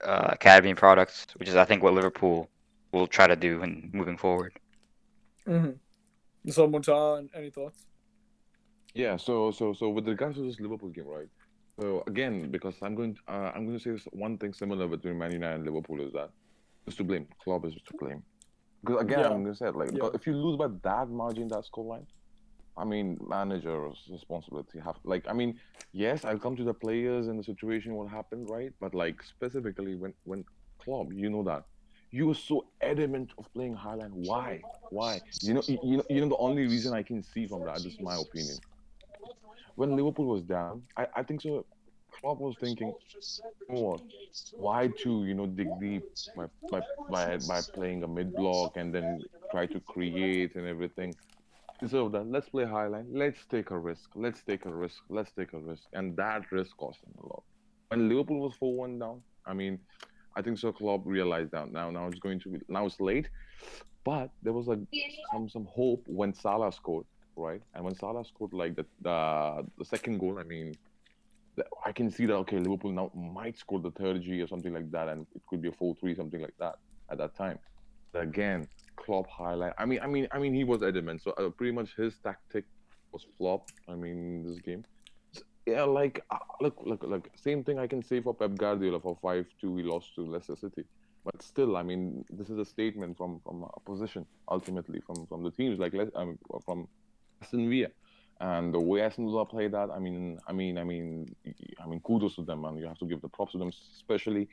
academy products, which is I think what Liverpool will try to do in moving forward. So Munta, any thoughts? Yeah. So with regards to this Liverpool game, right? So again, because I'm going to say one thing similar between Man United and Liverpool is that is to blame. Klopp is to blame. Because again, Yeah. I'm going to say it, like, Yeah. because if you lose by that margin, that scoreline, I mean, manager's responsibility have like, I mean, yes, I'll come to the players and the situation what happened, right? But like specifically when Klopp, you know that you were so adamant of playing Highland. Why? Why? The only reason I can see from that, this is my opinion. When Liverpool was down, I think so. Klopp was thinking, you know what? Why to dig deep by playing a mid block and then try to create and everything. Instead of that, let's play highline. Let's take a risk. Let's take a risk. Let's take a risk. And that risk cost him a lot. When Liverpool was 4-1 down, I mean, I think so Klopp realized that now it's going to be now it's late. But there was like some hope when Salah scored, right? And when Salah scored like the second goal, I mean, I can see that okay, Liverpool now might score the third G or something like that, and it could be a 4-3, something like that at that time. But again, Klopp highlight. I mean, he was adamant. So pretty much his tactic was flop. I mean, this game. Yeah, like look. Same thing I can say for Pep Guardiola for 5-2. He lost to Leicester City, but still, I mean, this is a statement from opposition ultimately from the teams like from Aston Villa. And the way Aston Villa played that, I mean, kudos to them, and you have to give the props to them, especially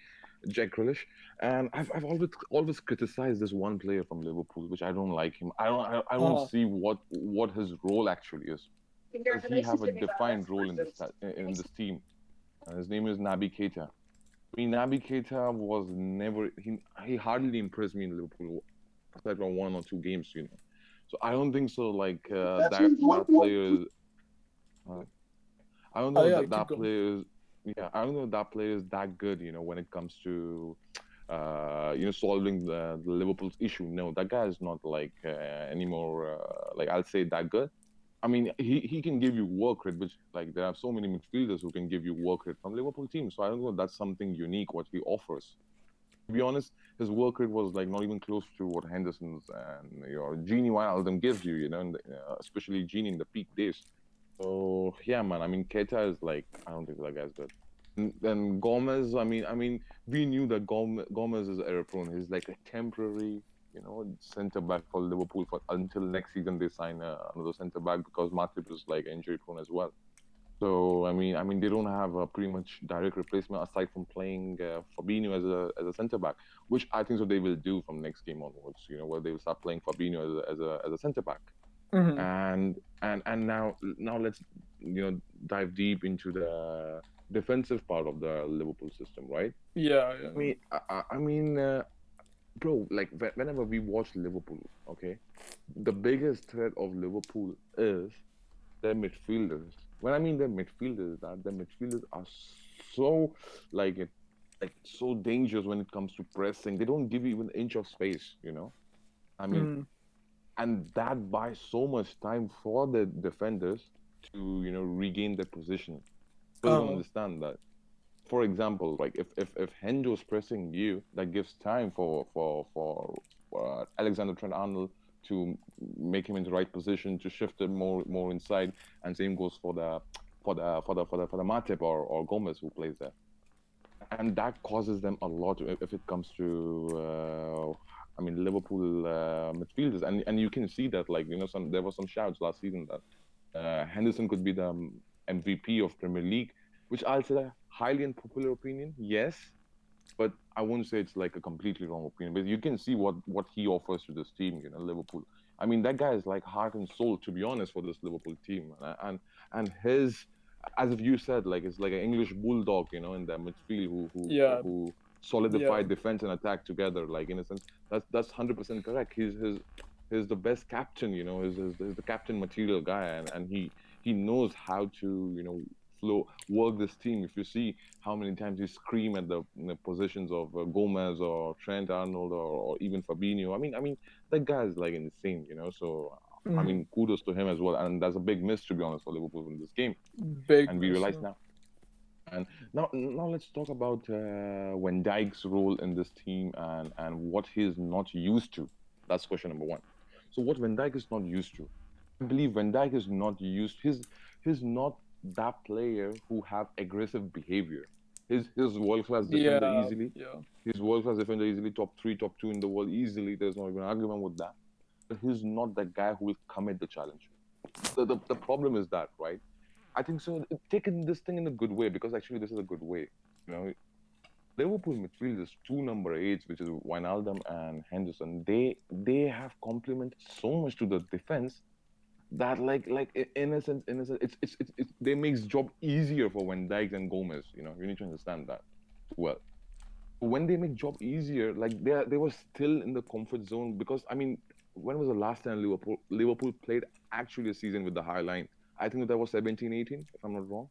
Jack Grealish. And I've always criticized this one player from Liverpool, which I don't like him. I don't see what his role actually is. Does he have a defined role in this team? His name is Naby Keita. I mean, Naby Keita was never he hardly impressed me in Liverpool, aside from 1 or 2 games. So I don't think so. Like that player. Uh, I don't know Yeah, that keep that going. player is. Yeah, I don't know that player is that good. When it comes to, solving the Liverpool's issue. No, that guy is not like anymore. Like I'll say that good. I mean, he can give you work rate, which like there are so many midfielders who can give you work rate from Liverpool team. So I don't know if that's something unique what he offers. To be honest, his work rate was like not even close to what Henderson's and Genie Wijnaldum gives you. Especially Genie in the peak days. So yeah, man. I mean, Keita is like I don't think that guy's good. And then Gomez, I mean, we knew that Gomez is error prone. He's like a temporary, center back for Liverpool for until next season they sign another center back because Matip is like injury prone as well. So I mean, they don't have a pretty much direct replacement aside from playing Fabinho as a center back, which I think so they will do from next game onwards. Where they will start playing Fabinho as a center back. And now let's dive deep into the defensive part of the Liverpool system, right? Yeah. I mean, bro, like whenever we watch Liverpool, okay, the biggest threat of Liverpool is their midfielders. When I mean their midfielders, that their midfielders are so like so dangerous when it comes to pressing. They don't give you even an inch of space. I mean, and that buys so much time for the defenders to regain their position. People don't understand that. For example, like if Hendo's pressing you, that gives time for Alexander Trent Arnold to make him in the right position to shift him more inside, and same goes for the Matip or Gomez who plays there, and that causes them a lot if it comes to Liverpool midfielders, and you can see that like there were some shouts last season that Henderson could be the MVP of Premier League, which I'll say a highly unpopular opinion, yes, but I won't say it's like a completely wrong opinion. But you can see what he offers to this team, Liverpool. I mean, that guy is like heart and soul, to be honest, for this Liverpool team, and his, as if you said, like it's like an English bulldog, in the midfield Yeah. who solidify defense and attack together. Like in a sense, that's 100% correct. His he's the best captain. He's the captain material guy, and he knows how to flow work this team. If you see how many times he scream at the positions of Gomez or Trent Arnold or even Fabinho. I mean that guy is like insane. So I Mhm. mean kudos to him as well. And that's a big miss, to be honest, for Liverpool in this game, Big and we miss. realize now. And now let's talk about Van Dijk's role in this team and what he's not used to. That's question number one. So what Van Dijk is not used to, I believe Van Dijk is not used. He's not that player who have aggressive behavior. His world class defender Yeah, easily. yeah. He's world class defender easily, top three, top two in the world easily. There's not even an argument with that. But he's not the guy who will commit the challenge. The problem is that, right? I think so. Taking this thing in a good way, because actually this is a good way. You know, Liverpool midfield is two number eights, which is Wijnaldum and Henderson. They have complemented so much to the defense that in a sense, it's they makes job easier for Van Dijk and Gomez. You need to understand that well. When they make job easier, like they were still in the comfort zone, because I mean, when was the last time Liverpool played actually a season with the high line? I think that was 17-18, if I'm not wrong.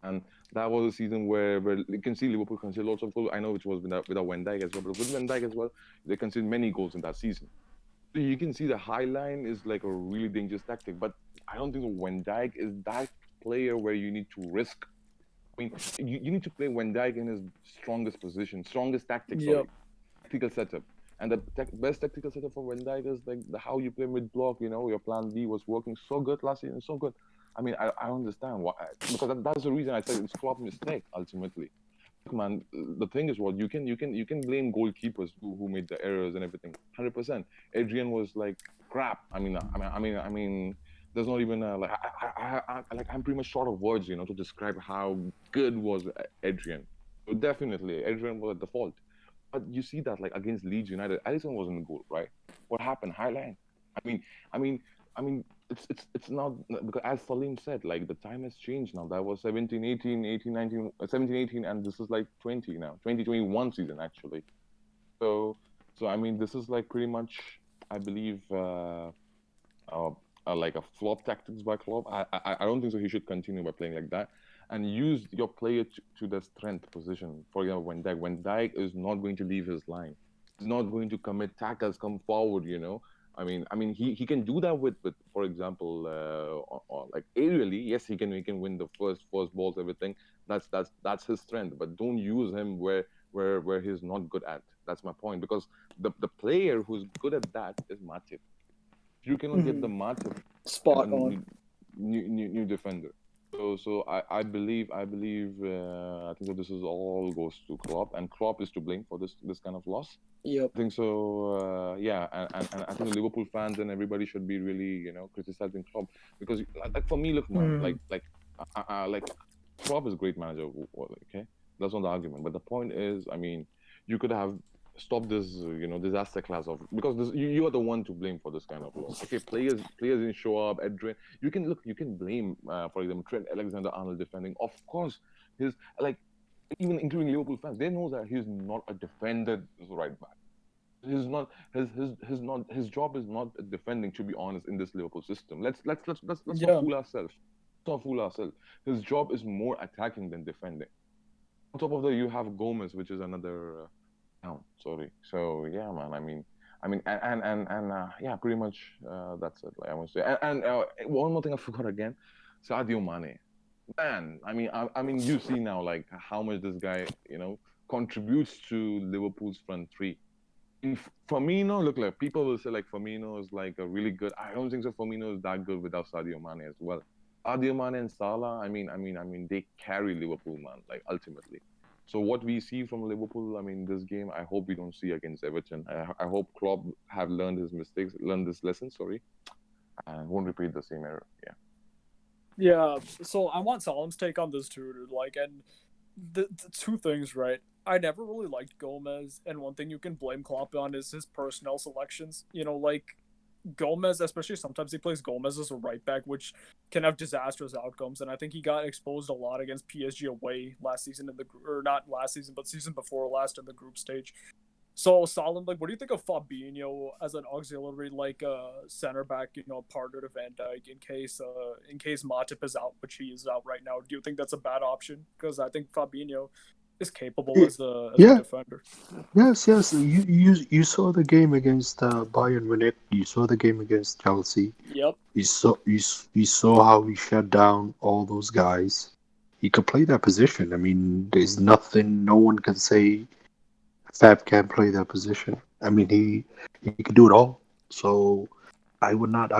And that was a season where you can see Liverpool conceded lots of goals. I know it was without Van Dijk as well, but with Van Dijk as well, they conceded many goals in that season. So you can see the high line is like a really dangerous tactic. But I don't think Van Dijk is that player where you need to risk. I mean, you need to play Van Dijk in his strongest position, strongest tactic, Yep. sorry, tactical setup. And the best tactical setup for Van Dijk is like how you play mid block. Your plan B was working so good last season, so good. I mean, I understand why, because that's the reason I said it's Klopp's mistake ultimately. Look, man, the thing is, what you can blame goalkeepers who made the errors and everything. 100%. Adrian was like crap. I mean, there's not even like I'm pretty much short of words, to describe how good was Adrian. So definitely, Adrian was at the fault. But you see that like against Leeds United, Alisson was in the goal, right? What happened? Highline. I mean, I mean, I mean, it's not, because as Salim said, like the time has changed now. That was 17, 18, 18, 19, 17, 18, and this is like 20 now, 2021 season actually. So, I mean, this is like pretty much, I believe, uh, like a flop tactics by Klopp. I don't think so. He should continue by playing like that and use your player to the strength position. For example, when Dijk is not going to leave his line, he's not going to commit tackles, come forward. I mean, he can do that with for example, or like aerially. Yes, he can win the first balls, everything. That's his strength. But don't use him where he's not good at. That's my point. Because the player who's good at that is Matip. You cannot get the Mhm. Matip and a Spot on. new defender. So I think that this is all goes to Klopp, and Klopp is to blame for this kind of loss. Yep. I think so. Yeah, and I think the Liverpool fans and everybody should be really criticizing Klopp, because like for me, look, man, Mhm. like Klopp is a great manager. Okay, that's not the argument. But the point is, I mean, you could have stopped this disaster class of, because you are the one to blame for this kind of loss. Okay, players didn't show up. Adrian, you can blame, for example, Trent Alexander-Arnold defending. Of course, his like, even including Liverpool fans, they know that he's not a defender right back. He's not his job is not defending, to be honest, in this Liverpool system. Let's not Yeah. fool ourselves. Let's not fool ourselves. His job is more attacking than defending. On top of that, you have Gomez, which is another down. Sorry. So yeah, man. I mean, and yeah, pretty much that's it. Like I want to say, and one more thing I forgot again, Sadio Mane. Man, I mean, you see now like how much this guy contributes to Liverpool's front three. Firmino, look, like people will say like Firmino is like a really good. I don't think so. Firmino is that good without Sadio Mane as well. Sadio Mane and Salah, I mean, they carry Liverpool, man. Like ultimately. So what we see from Liverpool, I mean, this game, I hope we don't see against Everton. I hope Klopp have learned his mistakes, learned this lesson. Sorry, and won't repeat the same error. Yeah. Yeah. So I want Salim's take on this too, dude. Like, and the two things, right? I never really liked Gomez, and one thing you can blame Klopp on is his personnel selections. Like Gomez, especially sometimes he plays Gomez as a right back, which can have disastrous outcomes. And I think he got exposed a lot against PSG away last season or not last season, but season before last in the group stage. So Solomon, like, what do you think of Fabinho as an auxiliary, like center back, partner to Van Dijk in case Matip is out, which he is out right now? Do you think that's a bad option? Because I think Fabinho is capable Yeah, as a yeah, defender. yes, yes. You saw the game against Bayern Munich. You saw the game against Chelsea. Yep. You saw how he shut down all those guys. He could play that position. I mean, there's nothing. No one can say Fab can't play that position. I mean, he could do it all. So I would not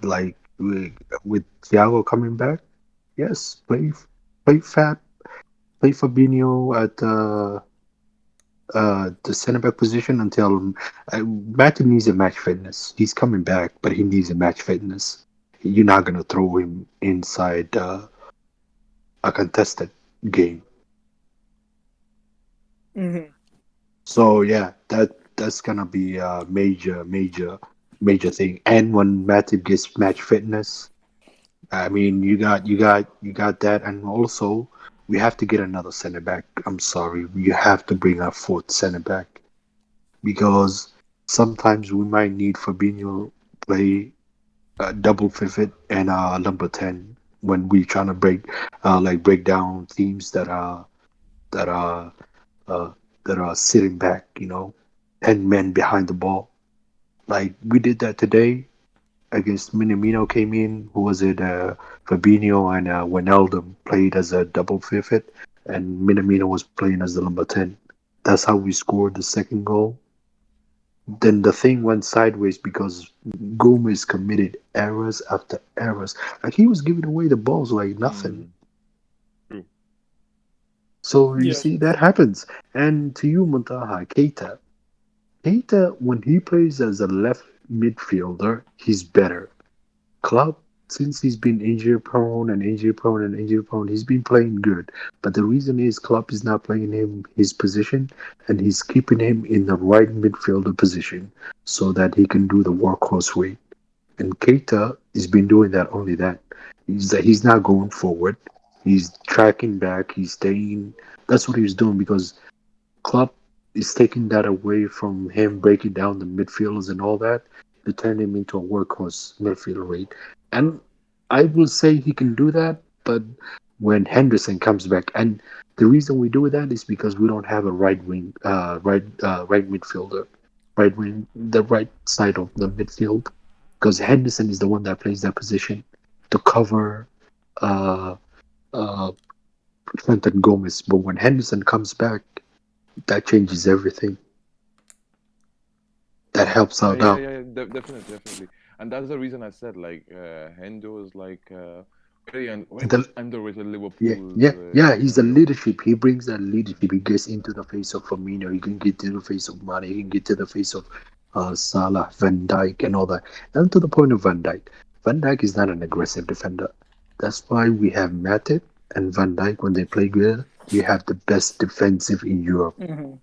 like with Thiago coming back. Yes, play Fab, play Fabinho at the center back position until Matip needs a match fitness. He's coming back, but he needs a match fitness. You're not gonna throw him inside a contested game. Mm-hmm. So yeah, that's gonna be a major thing. And when Matip gets match fitness, I mean you got that, and also we have to get another center back. I'm sorry, you have to bring a fourth center back because sometimes we might need Fabinho play double pivot and number 10 when we trying to break down teams that are uh, that are sitting back, 10 men behind the ball. Like we did that today against Minamino came in. Who was it? Fabinho and Wijnaldum played as a double pivot, and Minamino was playing as the number 10. That's how we scored the second goal. Then the thing went sideways because Gomez committed errors after errors. Like he was giving away the balls like nothing. True. So you Yeah. see that happens. And to you, Muntaha, Keita, when he plays as a left midfielder, he's better. Klopp, since he's been injury prone, he's been playing good. But the reason is Klopp is not playing him his position, and he's keeping him in the right midfielder position so that he can do the workhorse way. And Keita has been doing that only that. He's not going forward. He's tracking back. He's staying. That's what he's doing because Klopp is taking that away from him breaking down the midfielders and all that to turn him into a workhorse midfielder rate. And I will say he can do that, but when Henderson comes back, and the reason we do that is because we don't have a right midfielder, right wing, the right side of the midfield, because Henderson is the one that plays that position to cover uh, uh, Trenton Gomez. But when Henderson comes back, that changes everything. That helps out now. Definitely. And that's the reason I said like Hendo is like very much The, underrated yeah, Liverpool's yeah, yeah. He's the defender. leadership. He brings that leadership. He gets into the face of Firmino. He can get to the face of Mane. He can get to the face of Salah, Van Dijk, and all that. And to the point of Van Dijk. Van Dijk is not an aggressive defender. That's why we have Matip and Van Dijk when they play good. We have the best defensive in Europe. Mm-hmm.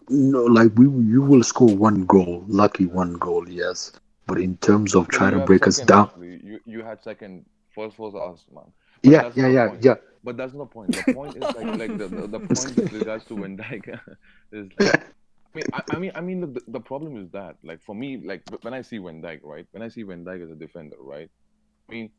No, like you will score one goal, lucky one goal, yes. But in terms of But trying you to have break us second down, actually. You had second. First was us, man. But yeah, that's yeah, not the yeah, point. yeah. But that's not the point. The point is like the point with regards to Van Dijk is like I mean look, the problem is that like for me like when I see Van Dijk, right, when I see Van Dijk as a defender, right, I mean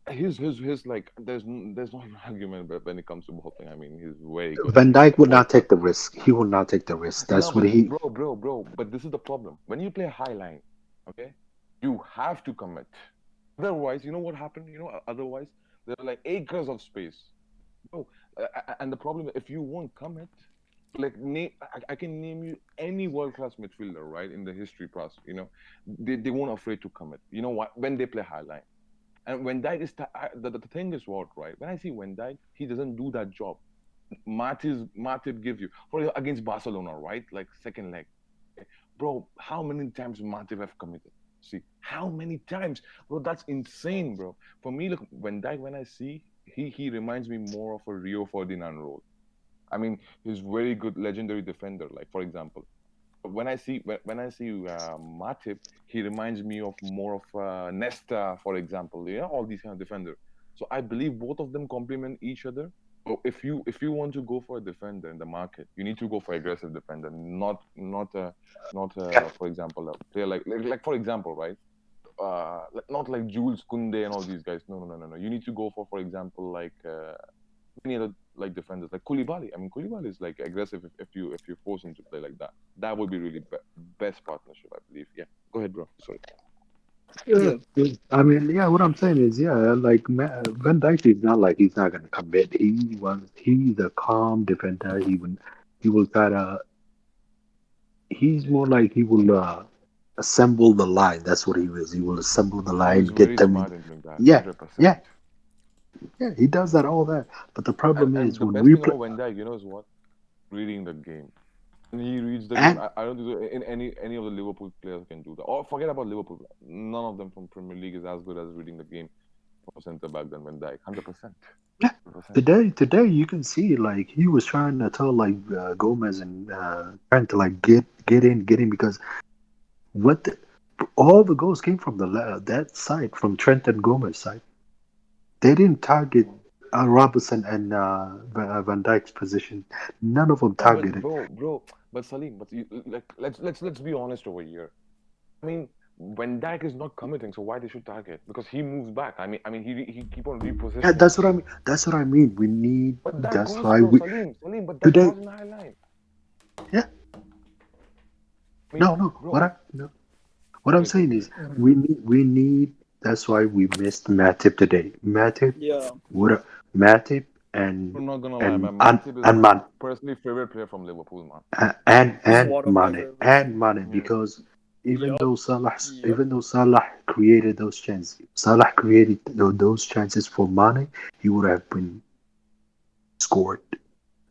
his like there's no argument when it comes to ball playing. I mean he's very good. I Van mean Dijk would world not class. take the risk. He would not take the risk. No, That's what but he. bro, but this is the problem. When you play high line, okay, you have to commit. Otherwise, you know what happened? Otherwise, there are like acres of space. Bro, and the problem, if you won't commit, like I can name you any world class midfielder, right, in the history past. They won't afraid to commit. You know what? When they play high line, and when Dijk is the thing is what, right? When I see when Dijk, he doesn't do that job. Matip gives you for against Barcelona, right? Like second leg, bro. How many times Matip have committed? See how many times, bro. That's insane, bro. For me, look, when I see he reminds me more of a Rio Ferdinand role. I mean, he's very good, legendary defender. Like for example, when I see Matip, he reminds me of more of Nesta, for example. All these kind of defender. So I believe both of them complement each other. If you want to go for a defender in the market, you need to go for aggressive defender, not for example a player like for example, right? Not like Jules Kunde and all these guys. No. You need to go for example, like many other like defenders, like Koulibaly. I mean, Koulibaly is like aggressive if you force him to play like that. That would be really best partnership, I believe. Yeah, go ahead, bro. Sorry. Yeah, Yeah. I mean, yeah. What I'm saying is, yeah, like Van Dijk is not like he's not gonna commit. He's a calm defender. He will try to. He's more like he will assemble the line. That's what he is. He will assemble the line, He's get very them in. smart in doing that, Yeah, 100%. yeah, yeah. He does that all that. But the problem And is the when best we thing play, about Van Dijk, you know, is what? Reading the game. And he reads the game. and I don't think in any of the Liverpool players can do that. Or forget about Liverpool. None of them from Premier League is as good as reading the game for centre back than Van Dijk. 100%. yeah, 100%. today you can see like he was trying to tell like Gomez and trying to like get in because what the, all the goals came from that side from Trent and Gomez side. They didn't target Robertson and Van Dijk's position. None of them No, but targeted. but Salim, but you, like let's be honest over here. I mean, Van Dijk is not committing, so why they should target? Because he moves back. I mean, he keep on Yeah, repositioning. that's what I mean. That's what I mean. We need. But that That's goes, why bro, we Salim, but that today. goes in the high line. Yeah. I mean, No, no. bro, What I'm sorry, sorry, saying sorry. is we need. That's why we missed Matip today. Yeah. What? Matip and I'm not gonna lie, and man. and Matip is and my Man personally favorite player from Liverpool, man. He's and one of my Mane favorites. Yeah. because even Yep. though Salah Yep. even though Salah created those chances, Salah created those chances for Mane, he would have been scored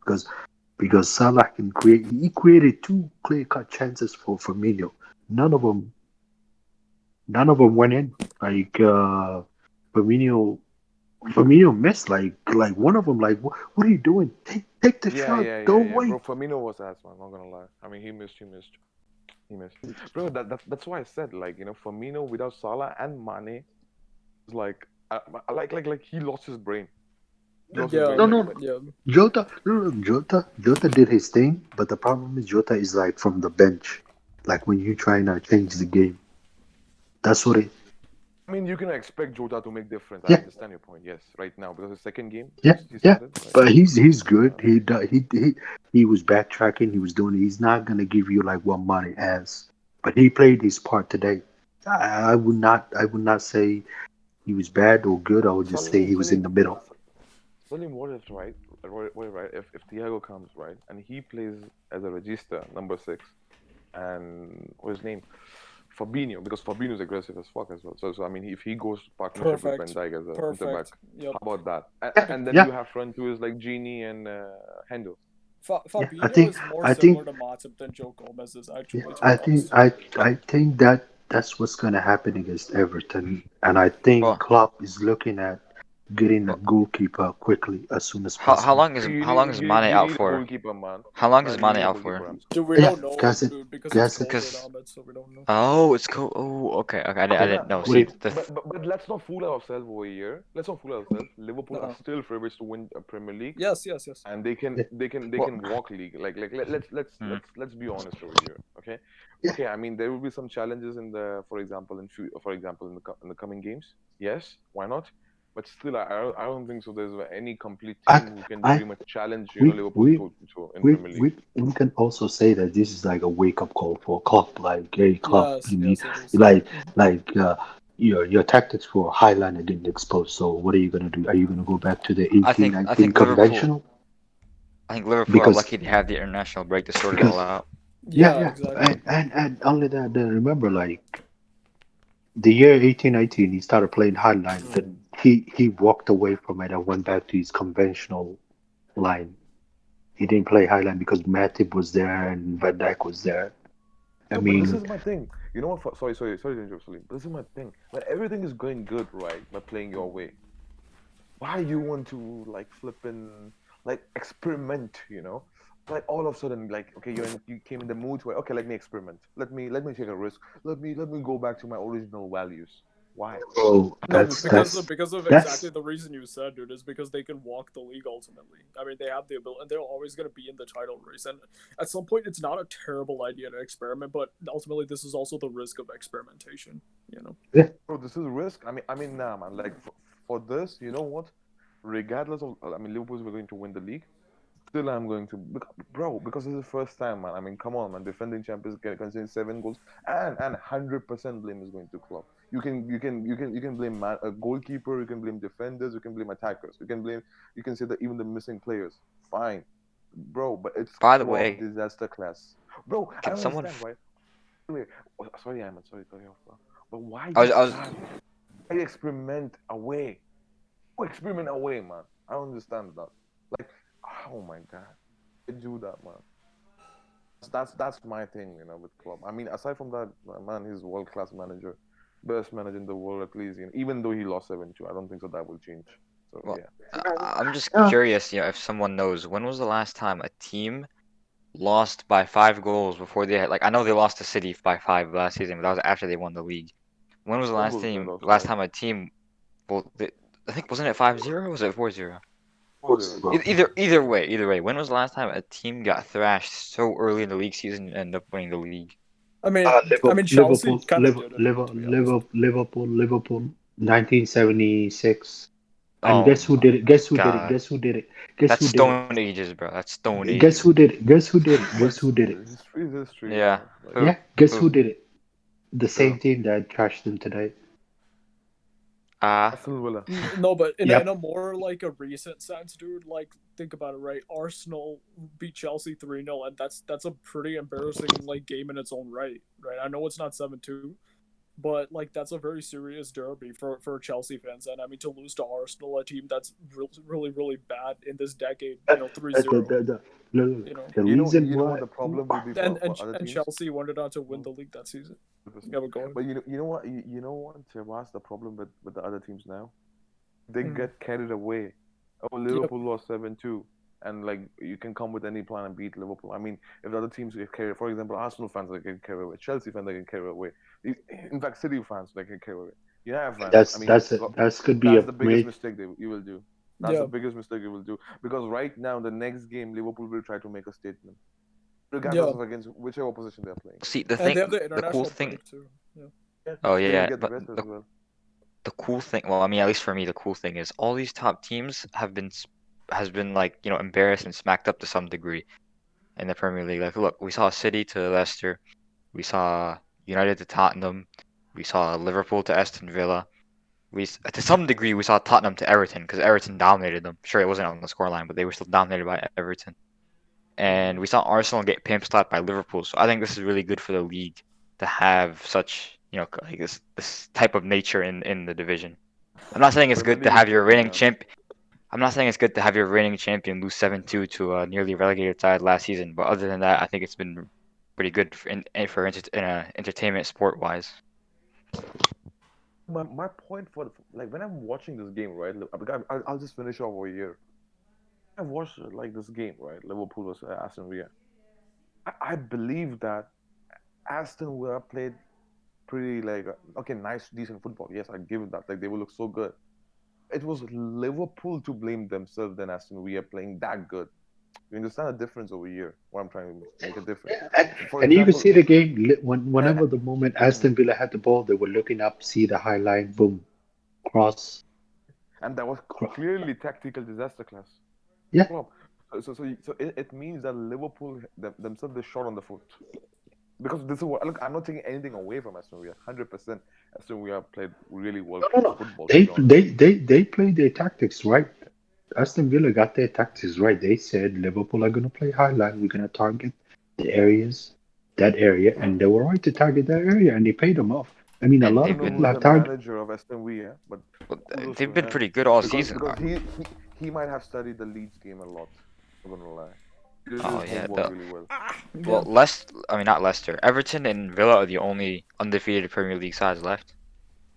because Salah can create. He created two clear cut chances for Firmino. None of them none of them went in. Like Firmino Firmino missed like one of them. Like what are you doing? Take the shot. Go Yeah. away. Bro, Firmino was ass, man. Not gonna lie. I mean, he missed. Bro, that's why I said, like, you know, Firmino without Salah and Mane is like, like he lost his brain. He lost his Yeah. brain. No, no, no. Yeah. Jota, no, Jota did his thing, but the problem is Jota is like from the bench. Like when you trying to change the game, that's what it. I mean, you can expect Jota to make difference. I Yeah, understand your point. Yes, right now because his second game yeah, he yeah. started, right? But he's good. I He mean, do- he was backtracking. He was doing. He's not gonna give you like what Money has, but he played his part today. I would not say he was bad or good. I would just say he was in the middle. Salim, what if, right? Right? If Thiago comes, right, and he plays as a regista, number 6, and what's his name? Fabinho, because Fabinho is aggressive as fuck as well. So I mean, if he goes partnership with Van Perfect. Dijk as a centre back, Perfect. Yep. how about that? Yeah, And then yeah, you have front two is like Genie and Hendo. yeah. I Fabinho think is more I think similar to Matip than Joe Gomez is Yeah, actually, to I be think honest. I think that's what's gonna happen against Everton, and I think Well, Klopp is looking at getting a well, goalkeeper quickly as soon as possible. how long is Mane You out need a for? goalkeeper, man. How long is Man, you Mane need a out for? goalkeeper. I'm Dude, we Yeah, don't know, guys, dude, because it's guys, COVID, Because Ahmed, so we don't know. oh, it's cool. Oh, okay, okay. I Okay, didn't know. what See, it, but let's not fool ourselves over here. Let's not fool ourselves. Liverpool are Uh-huh. still favorites to win a Premier League, Yes, yes, yes. and they can yeah, they well, can walk league. hmm. Let's be honest over here. Okay, yeah, okay. I mean, there will be some challenges in the, for example, for example, in the coming games. Yes, why not? But still, I don't think so. There's any complete I team who can I pretty much challenge, you know, we Liverpool we to in we Premier League. we can also say that this is like a wake up call for Klopp. Like, hey, Klopp, Yes, you need yes, it is. like Mhm. like your tactics for Highline are getting exposed. So what are you gonna do? Are you gonna go back to the I 1819 think Liverpool. conventional? I think Liverpool are Because lucky to have the international break to sort it all because out. yeah, Yeah, yeah, exactly. and only that. Then remember, like the year 1819, he started playing hardline. Then he walked away from it and went back to his conventional line. He didn't play highline because Matip was there and Van Dijk was there. I No, but this mean, is my thing. You know what? Sorry to interrupt, Salim. This is my thing. When everything is going good, right, by playing your way, why you want to like flip and like experiment, you know, like all of a sudden, like, okay, you came in the mood where, okay, let me experiment, let me take a risk, let me go back to my original values. Why? Oh, No, that's because that's of that's exactly the reason you said, dude, is because they can walk the league ultimately. I mean, they have the ability, and they're always going to be in the title race. And at some point, it's not a terrible idea to experiment, but ultimately, this is also the risk of experimentation. You know. Bro, this is a risk. Nah, man. Like for this, you know what? Regardless of, Liverpool's were going to win the league. Still, I'm going to, bro, because it's the first time, man. I mean, come on, man. Defending champions get conceding 7 goals, and 100% blame is going to club. You can blame a goalkeeper. You can blame defenders. You can blame attackers. You can say that even the missing players. Fine, bro, but it's By the Klopp way, disaster class, bro. I can don't someone? understand why. Wait, sorry, Ahmed. Sorry, cut you off, bro. But why I you was, I was, start? Why you experiment away? Why experiment away, man? I don't understand that. Like, oh my god, they do that, man. That's my thing, with Klopp. I mean, aside from that, man, he's world class manager, best manager in the world at least. Even though he lost 7-2, I don't think so that will change. So well, yeah, I'm just yeah. curious, if someone knows, when was the last time a team lost by 5 goals before they had, like, I know they lost to City by 5 last season, but that was after they won the league. When was the Red last Bulls they team, lost last 5. time a team, well, I think, wasn't it 5-0 or was it 4-0? 4-0, bro. Either way, when was the last time a team got thrashed so early in the league season and ended up winning the league? Chelsea kind of did it, to be honest. Liverpool, 1976. And Oh guess who my did it? Guess who did it? God. Guess who did it? Guess That's who did it? Stone Ages, bro. That's Stone Guess Ages. who did it? Guess who did it? But Guess who did it? history is history, Yeah. Like, Who? Yeah, guess Who? who did it? The yeah. same team that trashed them today. Aston Villa. No, but in Yep. a more like a recent sense, dude, like think about it, right? Arsenal beat Chelsea 3-0, and that's a pretty embarrassing like game in its own right, right? I know it's not 7-2, but like that's a very serious derby for Chelsea fans, and I mean to lose to Arsenal, a team that's really bad in this decade, Uh, 3-0, look, you know. the You know, reason you know what why. the problem will be for other And teams. Chelsea wanted on to win the league that season. 100%. Yeah, but go ahead. But you know what? You know what? What's the problem with the other teams now? They get carried away. Oh, Liverpool lost 7-2, and like you can come with any plan and beat Liverpool. I mean, if the other teams get carried, for example, Arsenal fans they get carried away, Chelsea fans they get carried away. In fact, City fans they get carried away. United fans, I mean, That's could be that's a the biggest major. mistake you will do. That's the biggest mistake you will do because right now the next game Liverpool will try to make a statement, regardless of against whichever opposition they're playing. See, And they have the the international cool thing. break too. Yeah. Oh They will yeah, get the but rest as well. the cool thing, well, I mean, at least for me, the cool thing is all these top teams has been like, embarrassed and smacked up to some degree in the Premier League. Like, look, we saw City to Leicester, we saw United to Tottenham, we saw Liverpool to Aston Villa. To some degree, we saw Tottenham to Everton because Everton dominated them. Sure, it wasn't on the scoreline, but they were still dominated by Everton. And we saw Arsenal get pimp slapped by Liverpool. So I think this is really good for the league to have such, like this type of nature in the division. I'm not saying it's Premier good to League is have your different, reigning man. champ. I'm not saying it's good to have your reigning champion lose 7-2 to a nearly relegated side last season, but other than that, I think it's been pretty good for entertainment sport wise. My point for like when I'm watching this game, right? I'll just finish off over here. I watched like this game, right? Liverpool versus Aston Villa. I believe that Aston Villa played pretty like okay, nice, decent football. Yes, I give it that. Like they will look so good. It was Liverpool to blame themselves than Aston Villa playing that good. You understand the difference over here? What I'm trying to make a difference. For And you can example, see the game uh, whenever the moment Aston Villa had the ball, they were looking up, see the high line, boom, cross. and that was clearly tactical disaster class. Yeah, Klopp. So it means that Liverpool themselves they shot on the foot because this is what look. I'm not taking anything away from Aston Villa. 100% Aston Villa played really world class no. football. To They be honest, they played their tactics right. Aston Villa got their tactics right. They said Liverpool are going to play high line. We're going to target the areas, that area, and they were right to target that area, and they paid them off. I mean, a And I lot don't of they've know people who's been have the targeted. manager of Aston Villa, but kudos they've to been him pretty good all because season. because he might have studied the Leeds game a lot. I'm gonna lie. He did Oh his yeah, homework really well. well, not Leicester. Everton and Villa are the only undefeated Premier League sides left.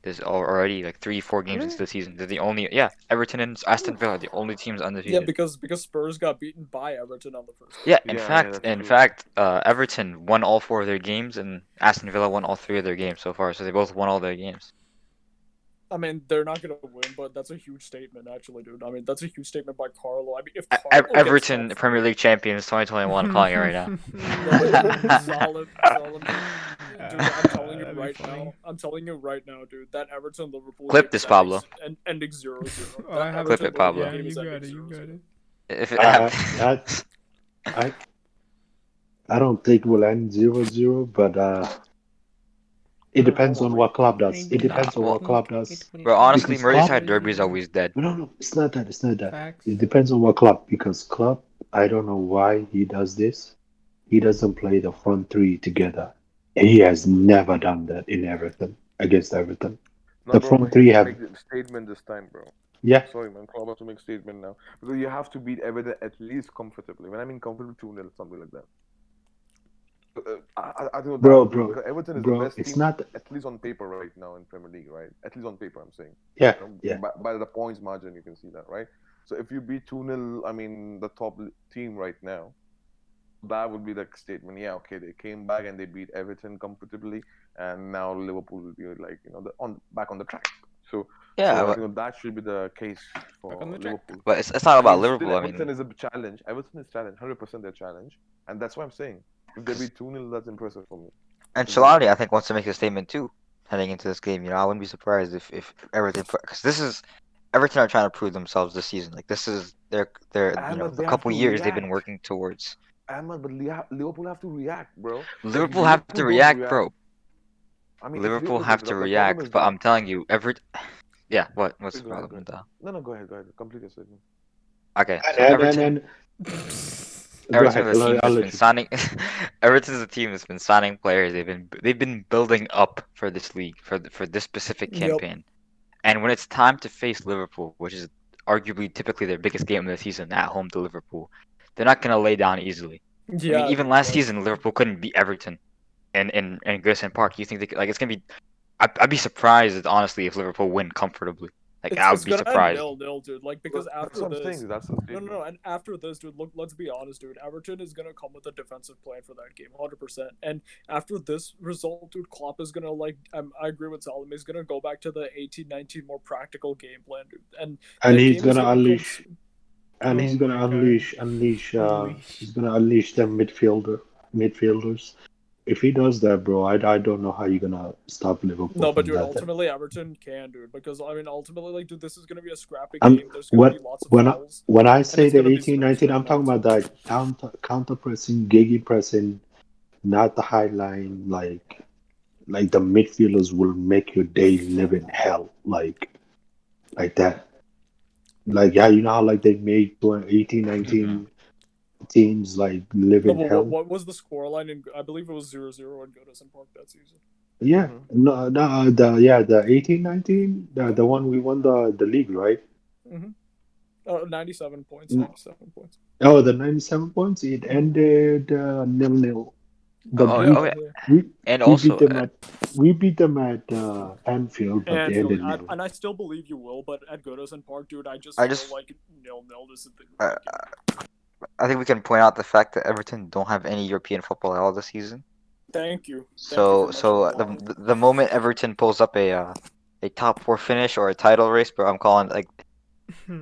There's already like 3-4 games into Really? the season. They're the only, Everton and Aston Villa are the only teams Yeah, undefeated. because Spurs got beaten by Everton on the first game. Yeah, Yeah, that's in true. fact, Everton won all 4 of their games, and Aston Villa won all 3 of their games so far. So they both won all their games. I mean, they're not gonna win, but that's a huge statement, actually, dude. I mean, that's a huge statement by Carlo. I mean, if Carlo Everton gets top Premier League champions 2021, calling it right now. no, but Salim, dude, I'm telling you That'd be right funny. now. I'm telling you right now, dude. That Everton Liverpool Clip game this, is Pablo. ending 0-0. Oh, I That have Clip Everton it, Pablo. Liverpool Yeah, game you is got ending it. You 0-0. got it. If it I don't think we'll end 0-0, but it depends on what club does. It depends on well, what club does. Bro, honestly, Because Klopp, Merseyside derby is always dead. no, it's not that. It's not that. Facts. It depends on what club. Because club, I don't know why he does this. He doesn't play the front three together. He has never done that in Everton against Everton. No, The bro, front but he three has to have, make the statement this time, bro. yeah, Sorry, man. Klopp has to make statement now because you have to beat Everton at least comfortably. When I mean comfortably, 2-0, something like that. I think bro, that bro, because Everton is the bro. best It's team, not. at least on paper right now in Premier League, right? At least on paper, I'm saying. Yeah, You know, yeah. by the points margin, you can see that, right? So if you beat 2-0, I mean the top team right now, that would be the statement. Yeah, okay, they came back and they beat Everton comfortably, and now Liverpool will be like back on the track. So Yeah, I think that should be the case Back on for the track. Liverpool. but it's not I about mean, still Liverpool. I Everton mean, is a challenge. Everton is challenge, 100% their challenge, and that's what I'm saying. If they beat 2-0, that's impressive for me. Ancelotti, I think, wants to make a statement too, heading into this game. I wouldn't be surprised if Everton, because this is Everton are trying to prove themselves this season. Like this is their Ahmad, a they have couple to years they've been react. working towards. Ahmad, but Liverpool have to react, bro. If Liverpool have to Liverpool don't react, react, bro. I mean, if Liverpool look, have to the problem react, is but that. I'm telling you, yeah. What's the Go ahead, problem go with ahead. that? No, go ahead, Complete your statement. Okay, so And go Everton ahead. is a team I'll that's let been you. signing. Everton is a team that's been signing players. They've been building up for this league for this specific Yep. campaign. And when it's time to face Liverpool, which is arguably typically their biggest game of the season at home to Liverpool, they're not gonna lay down easily. Yeah. I mean, even dude, last like, season, Liverpool couldn't beat Everton in Goodison Park. You think it's gonna be? I'd be surprised, honestly, if Liverpool win comfortably. Like I would it's be gonna end surprised. 0-0, dude. Like because That's after what I'm this, saying. That's the statement. no, and after this, dude, look, let's be honest, dude. Everton is gonna come with a defensive plan for that game, 100%. And after this result, dude, Klopp is gonna I agree with Salim. He's gonna go back to the 18-19 more practical game plan, dude. And And that he's game is gonna gonna come unleash. soon. And Oh he's my gonna God. unleash. Unleash. He's gonna unleash them midfielders. If he does that, bro, I don't know how you're gonna stop Liverpool No, but from dude, that. ultimately Everton can, dude, because I mean, ultimately, like, dude, this is gonna be a scrappy I'm game. There's gonna be lots of fouls, when I and say it's the gonna be 18, 19, 0-0 I'm talking night. about that counter pressing, giggy pressing, not the high line. Like the midfielders will make your day live in hell, like that. Like yeah, you know how like they made 18, 19 teams like live No, in but hell. what was the scoreline? In I believe it was 0-0 in Goodison Park that season. Yeah, no, the 18, 19, the one we won the league, right? 97 points. Mm. 97 points. Oh, the 97 points. It ended 0-0. But Oh, Yeah, oh yeah. we And we beat also, them at Anfield, but they Anfield, ended 0. and I still believe you will, but at Goodison Park, dude, I just I feel just like 0-0 is the uh, game. I think we can point out the fact that Everton don't have any European football at all this season. Thank you. Thank you So for mentioning the moment Everton pulls up a top four finish or a title race, bro, I'm calling like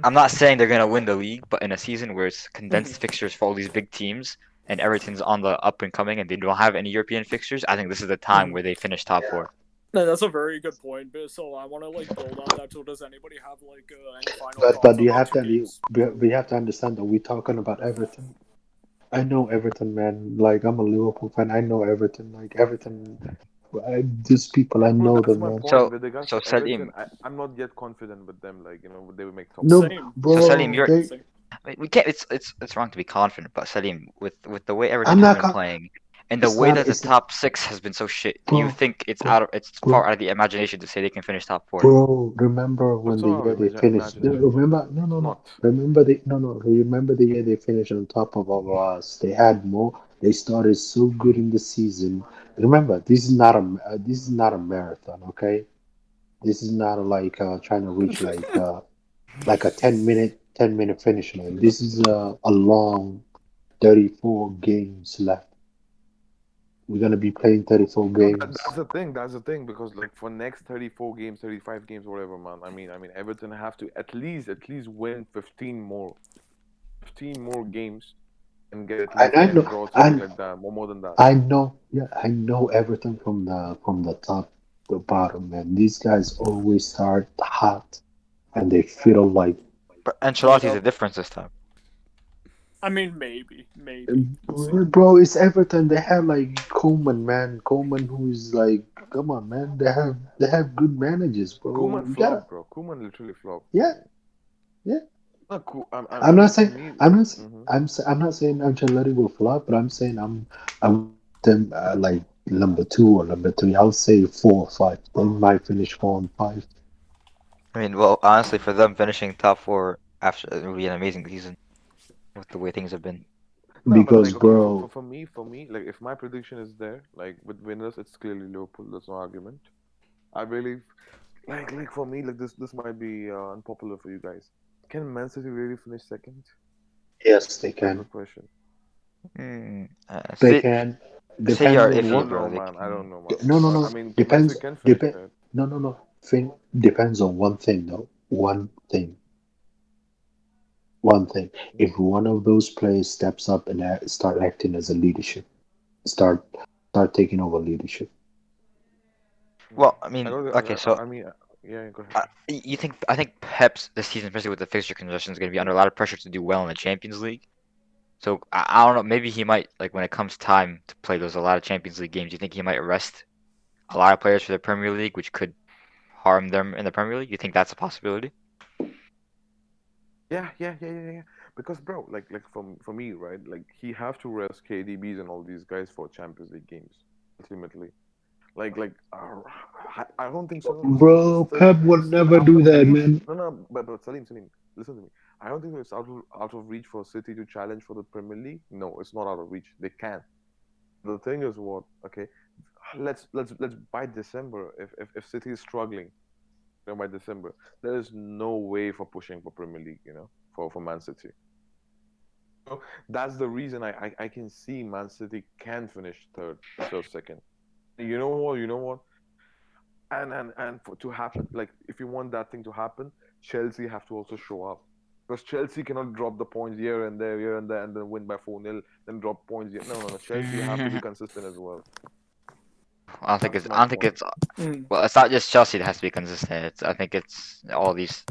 I'm not saying they're gonna win the league, but in a season where it's condensed fixtures for all these big teams and Everton's on the up and coming and they don't have any European fixtures, I think this is the time where they finish top four. No, that's a very good point. So I want to like build on that. So does anybody have like any final thoughts But on you the have two to games? we have to understand that we're talking about Everton. I know Everton, man. Like I'm a Liverpool fan. I know Everton. Like Everton, these people I Well, know that's them, my man. point. So With regards so to Everton, Salim, I'm not yet confident with them. Like, they will make top No, four. Same, so Salim, bro. you're They. same. I mean, we can't. It's wrong to be confident, but Salim, with the way I'm Everton has not. been playing, and the It's way not. that the It's not, top six has been so shit, you bro. think it's Bro. far Bro. out of the imagination to say they can finish top four? Bro, remember when It's the not year our they finished? imagination. Remember? No, no, It's no. not. Remember the no, no. Remember the year they finished on top of us? They had more. They started so good in the season. Remember, this is not a marathon, okay? This is not like trying to reach like a 10-minute finish line. This is a long 34 games left. We're gonna be playing 34 No, games. that's the thing. That's the thing because like for next 34 games, 35 games, whatever, man. I mean, Everton have to at least win 15 more games and get at And least I 10 know, draws, something and like that, or more than that. I know, yeah, I know everything from the top to bottom, man. These guys always start hot, and they feel like, But Ancelotti's Yep. the difference this time. I mean, maybe. We'll see. bro, it's Everton. They have like Coleman, man. Coleman, who's like, come on, man. They have good managers, bro. Koeman You gotta, flopped, bro. Koeman literally flopped. yeah, yeah. Not cool. I'm not For saying me. Hmm. I'm not saying Ancelotti will flop, but I'm saying I want them like number two or number three. I'll say 4 or 5. They might finish 4 and 5 I mean, well, honestly, for them finishing top four after it would be an amazing season with the way things have been. No, but because, like okay, for, bro, for for me, like if my prediction is there, like with winners, it's clearly Liverpool. There's no argument. I believe, like for me, like this might be unpopular for you guys. Can Man City really finish second? yes, they That's the can. question. They City, can. City Depends are on I iffy, don't what. bro. know, They man. I can. don't know, man. No, no, But no. I mean, Man City Depends. can finish Depend. third. No, no, no. Depends on one thing, though. One thing. One thing. If one of those players steps up and start acting as a leadership, start start taking over leadership. Well, I I mean, got. okay, so I mean, yeah. Go ahead. you think I think Pep's this season, especially with the fixture congestion, is going to be under a lot of pressure to do well in the Champions League. So I don't know. Maybe he might like when it comes time to play those a lot of Champions League games. You think he might rest a lot of players for the Premier League, which could harm them in the Premier League? You think that's a possibility? Yeah. Because bro, like for me, right? Like he have to rest KDBs and all these guys for Champions League games. Ultimately, I don't think so. Bro, Still, Pep will still never out do of that, reach. man. No. But Salim, listen to me. I don't think it's out of reach for City to challenge for the Premier League. No, it's not out of reach. They can. The thing is what? Okay, let's by December, if City is struggling, by December, there is no way for pushing for Premier League. For Man City. So that's the reason I can see Man City can finish third instead of second. You know what? You know what? And for to happen, like if you want that thing to happen, Chelsea have to also show up because Chelsea cannot drop the points here and there, and then win by 4-0, then drop points here. No. Chelsea have to be consistent as well. That's I my don't think point. it's Mm. well. It's not just Chelsea that has to be consistent. I think it's all these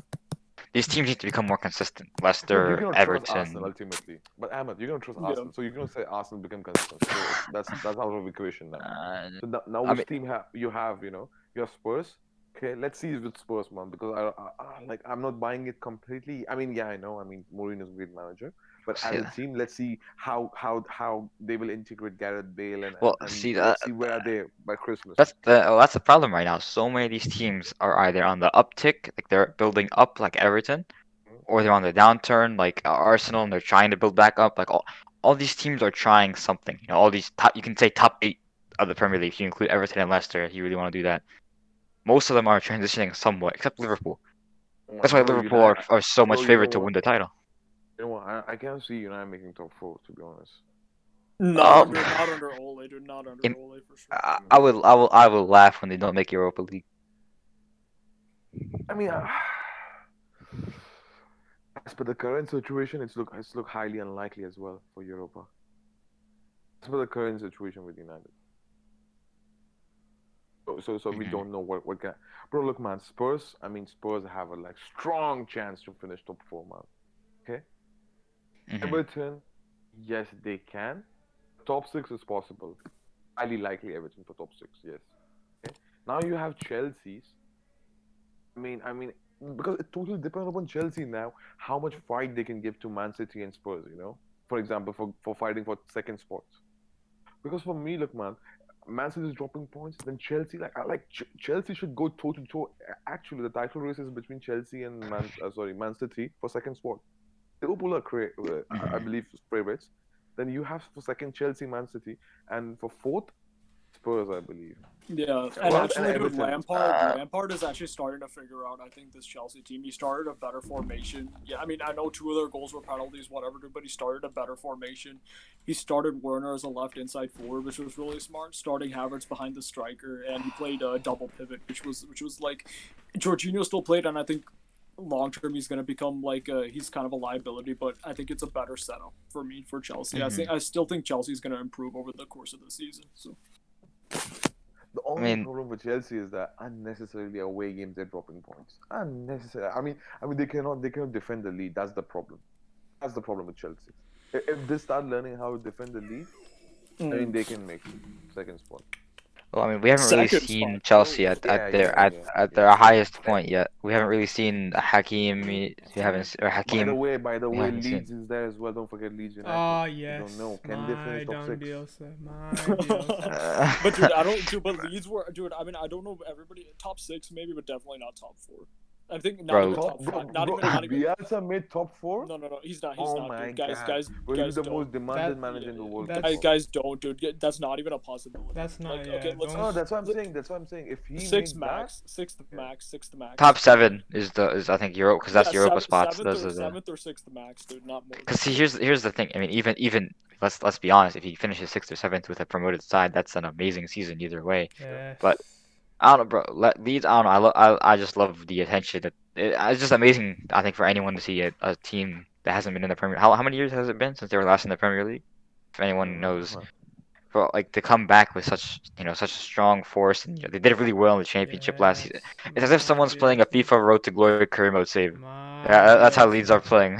teams need to become more consistent. But you Leicester, cannot trust Arsenal Everton. ultimately. But Ahmed, you're gonna trust Yeah. Arsenal, so you're gonna say Arsenal become consistent. So that's out of equation now. Uh, So now I mean, which team you have? You have Spurs. Okay, let's see with Spurs, man, because I'm not buying it completely. I mean, yeah, I know. I mean, Mourinho's a great manager, but as see, a team, let's see how they will integrate Gareth Bale well, and see that let's see where are they by Christmas. that's the problem right now. So many of these teams are either on the uptick, like they're building up, like Everton, Mhm. or they're on the downturn, like Arsenal, and they're trying to build back up. Like all these teams are trying something. All these top, you can say top 8 of the Premier League. If you include Everton and Leicester, if you really want to do that. Most of them are transitioning somewhat, except Liverpool. That's why Bro, Liverpool United, are so bro, much you know favored to what? win the title. You know what? I can't see United making top four, to be honest. Not Uh, under not under Ole, dude. Not under in, Ole for sure. I will laugh when they don't make Europa League. I mean, as per the current situation, it's look highly unlikely as well for Europa. As per the current situation with United, so we Hmm. don't know what can. Bro, look, man, Spurs. I mean, Spurs have a strong chance to finish top four, man. Okay, Hmm. Everton, yes, they can. Top six is possible. Highly likely Everton for top six, yes. Okay, now you have Chelsea's. I mean, because it totally depends upon Chelsea now, how much fight they can give to Man City and Spurs, For example, for fighting for second spots. Because for me, look, man, Man City is dropping points, then Chelsea, Chelsea should go toe to toe. Actually, the title race is between Chelsea and Man City for second spot. Liverpool are, I Hmm. believe, favorites. Then you have for second Chelsea, Man City, and for fourth, Spurs, I believe. Yeah, and Well, actually, dude, Everton. Lampard is actually starting to figure out. I think this Chelsea team. He started a better formation. Yeah, I mean, I know 2 of their goals were penalties, whatever, dude, but he started a better formation. He started Werner as a left inside forward, which was really smart. Starting Havertz behind the striker, and he played a double pivot, which was like, Jorginho still played, and I think long term he's going to become like he's kind of a liability, but I think it's a better setup for me for Chelsea. Mm-hmm. I still think Chelsea's going to improve over the course of the season. So. The only problem with Chelsea is that unnecessarily away games they're dropping points. Unnecessary. I mean they cannot defend the lead. That's the problem. That's the problem with Chelsea. If they start learning how to defend the lead, I mean they can make second spot. Well, I mean, we haven't really Second seen spot. Chelsea Oh. at their highest point yet. We haven't really seen Hakimi. We haven't or Hakim. By the way, haven't seen. Leeds is there as well. Don't forget Leeds United. Oh You yes. don't know. Can they finish top 6? My Bielsa. But dude, I don't. Dude, but Leeds were. Dude, I mean, I don't know everybody. Top 6 maybe, but definitely not top 4. I think not even top 5. Not even. Bielsa made top 4? No. He's not. Oh not. my Dude. God. Guys, He's the don't. most demanded manager in the world. Guys, don't, dude. That's not even a possibility. That's not. Like, Yeah, okay, let's. No, that's what I'm saying. If he 6 made max, that, 6th max, 6th max. Top 7 is I think Europe because that's Europa spots. Those are the 7th or 6th max, dude. Not more. Because see, here's the thing. I mean, even let's be honest. If he finishes 6th or 7th with a promoted side, that's an amazing season either way. Yes. But I don't know, bro. Leeds, I don't know. I just love the attention. It's just amazing. I think for anyone to see a team that hasn't been in the Premier. How many years has it been since they were last in the Premier League? If anyone knows, for like to come back with such a strong force, and they did really well in the Championship last season. It's as if someone's playing a FIFA Road to Glory career mode save. Yeah, that's how Leeds are playing.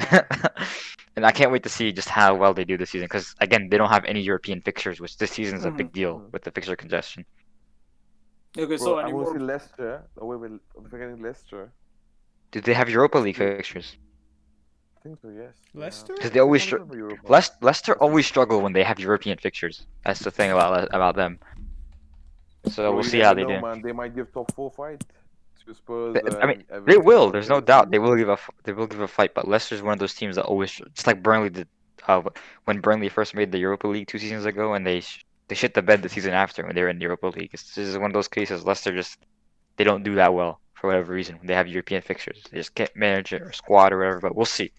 And I can't wait to see just how well they do this season. Because again, they don't have any European fixtures, which this season is a big deal with the fixture congestion. Okay, so I want to see Leicester. Oh wait, I'm forgetting Leicester. Do they have Europa League fixtures? I think so, yes. Leicester? Because they always Leicester always struggle when they have European fixtures. That's the thing about them. So we'll see how they do. Man. They might give top 4 fight to Spurs. I mean, they will. There's no doubt. They will give a fight. But Leicester's one of those teams that always, just like Burnley did, when Burnley first made the Europa League 2 seasons ago, and they shit the bed the season after when they were in the Europa League. This is one of those cases. Leicester they don't do that well for whatever reason when they have European fixtures. They just can't manage it or squad or whatever. But we'll see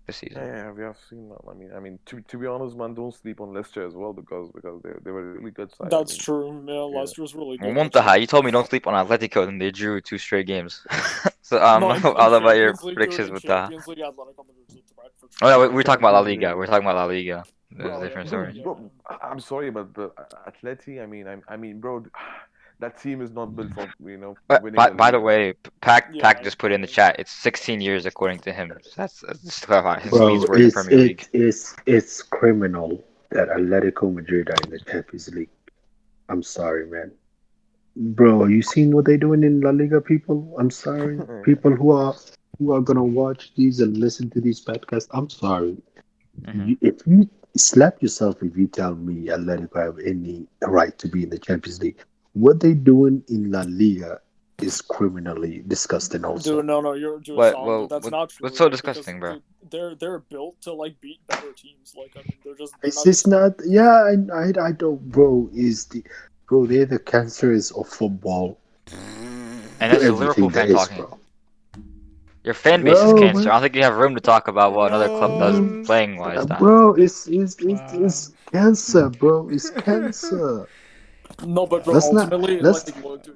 this season. Yeah, we have seen that. I mean, to be honest, man, don't sleep on Leicester as well because they were a really good side. That's true. Yeah, Leicester's really good. You told me don't sleep on Atletico, and they drew 2 straight games. So all about your predictions with that. Oh yeah, we're talking about La Liga. We're talking about La Liga. There's a different story. Bro, I'm sorry, but Atleti. I mean, bro, that team is not built for winning. By the way, Pac just put in the chat. It's 16 years according to him. So that's just to clarify. Bro, it's criminal that Atletico Madrid are in the Champions League. I'm sorry, man. Bro, you seen what they're doing in La Liga, people? I'm sorry, people who are gonna watch these and listen to these podcasts. I'm sorry. If you slap yourself if you tell me Atletico have any right to be in the Champions League. What they doing in La Liga is criminally disgusting. Also, dude, no, you're that's not true. What's so disgusting, bro? Dude, they're built to like beat better teams. Like I mean, it's just not. Yeah, I don't. Bro, they're the cancers of football. And that's a Liverpool fan talking. Bro. Your fan base is cancer. Man. I don't think you have room to talk about what another club does playing wise. Bro, it's cancer, bro. It's cancer. No, but bro, ultimately,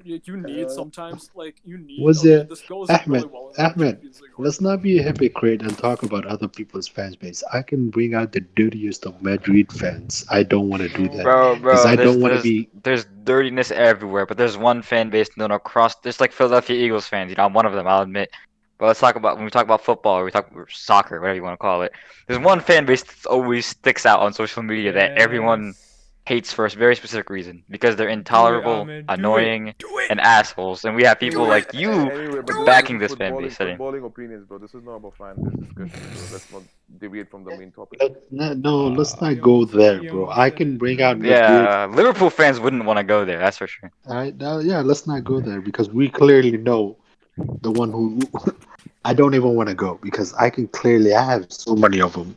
you need sometimes, this goes Ahmed, really well Ahmed, let's not be a hypocrite and talk about other people's fan base. I can bring out the dirtiest of Madrid fans. I don't want to do that. Bro, I don't want to be... There's dirtiness everywhere, but there's one fan base known across... There's like Philadelphia Eagles fans, I'm one of them, I'll admit. But let's talk about, when we talk about football, or we talk about soccer, whatever you want to call it, there's one fan base that always sticks out on social media that everyone... hates for a very specific reason, because they're intolerable, annoying, and assholes, and we have people like you backing this fan base. Footballing opinions, bro. This is not about fan base discussion, bro. Let's not deviate from the main topic. Let's not go there, bro. I can bring out. Liverpool fans wouldn't want to go there. That's for sure. Let's not go there because we clearly know the one who. I don't even want to go because I have so many of them,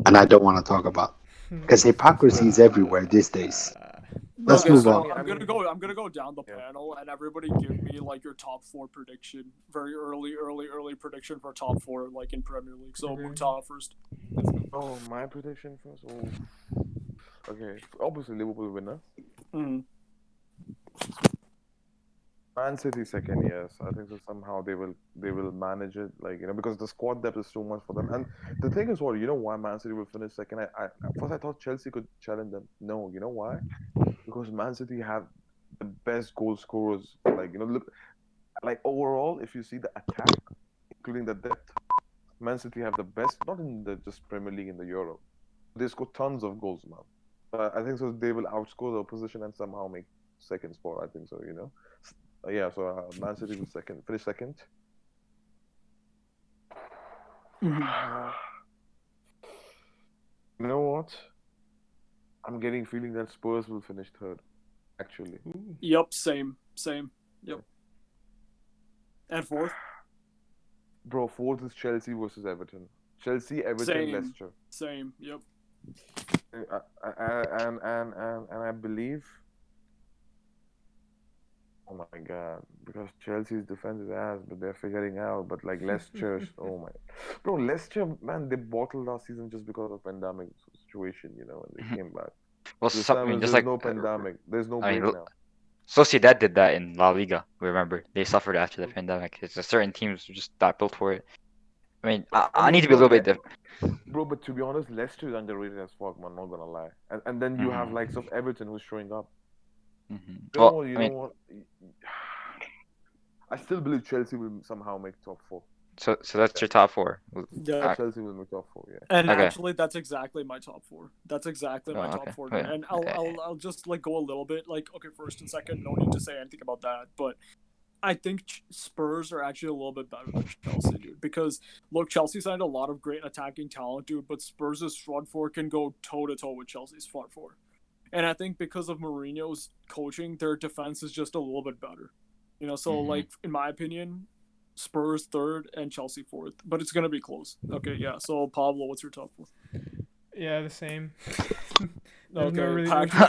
and I don't want to talk about. Because hypocrisy is everywhere these days. Let's Okay, move so on. I'm gonna go down the panel, and everybody give me like your top four prediction, very early prediction for top four, like in Premier League. So Okay. Muta first. Oh, my prediction first. Oh, okay. Obviously, Liverpool winner. Mm. Man City second, yes. I think so somehow they will manage it, like because the squad depth is too much for them. And the thing is, what why Man City will finish second? I first I thought Chelsea could challenge them. No, you know why? Because Man City have the best goal scorers. Like look, like overall, if you see the attack, including the depth, Man City have the best, not in the just Premier League in the Euro. They score tons of goals, man. I think so. They will outscore the opposition and somehow make second spot. I think so. Yeah, so Man City will finish second. You know what? I'm getting feeling that Spurs will finish third. Actually, Yep, same. Yep. And fourth. bro, fourth is Chelsea versus Everton. Chelsea, Everton, Same. Leicester. Same. Yep. And I believe. Oh my God! Because Chelsea's defense is ass, but they're figuring out. But like Leicester, oh my, bro, Leicester, man, they bottled last season just because of pandemic situation, and they came back. Well, This I time mean, just there's like no pandemic, there's no I mean, break now. Sociedad did that in La Liga. Remember, they suffered after the pandemic. It's just certain teams were just not built for it. I mean, I need to be a bro, little bit different. Bro, but to be honest, Leicester is underrated as fuck, man. Not gonna lie. And then you have likes of Everton who's showing up. You know Well, what? You know what? I still believe Chelsea will somehow make top four. so that's your top four. Yeah. Chelsea will make top four, yeah. And Okay. actually, that's exactly my top four. That's exactly my top okay. four. Yeah. And I'll just like go a little bit like okay, first and second. No need to say anything about that. But I think Spurs are actually a little bit better than Chelsea, dude. Because look, Chelsea signed a lot of great attacking talent, dude. But Spurs' front four can go toe to toe with Chelsea's front four. And I think because of Mourinho's coaching, their defense is just a little bit better. So like in my opinion, Spurs third and Chelsea fourth, but it's gonna be close. Okay, yeah. So Pablo, what's your top four? Yeah, the same. Okay,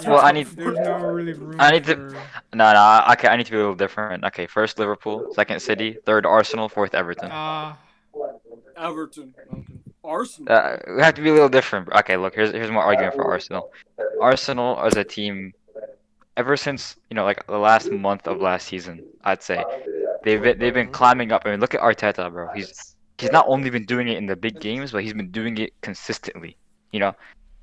Well, I need. There's no really room I need to. for. No. Okay, I need to be a little different. Okay, first Liverpool, second City, third Arsenal, fourth Everton. Everton. Okay. Arsenal. We have to be a little different. Okay, look, here's my argument for Arsenal. Arsenal as a team, ever since like the last month of last season, I'd say they've been climbing up. I mean, look at Arteta, bro. He's not only been doing it in the big games, but he's been doing it consistently.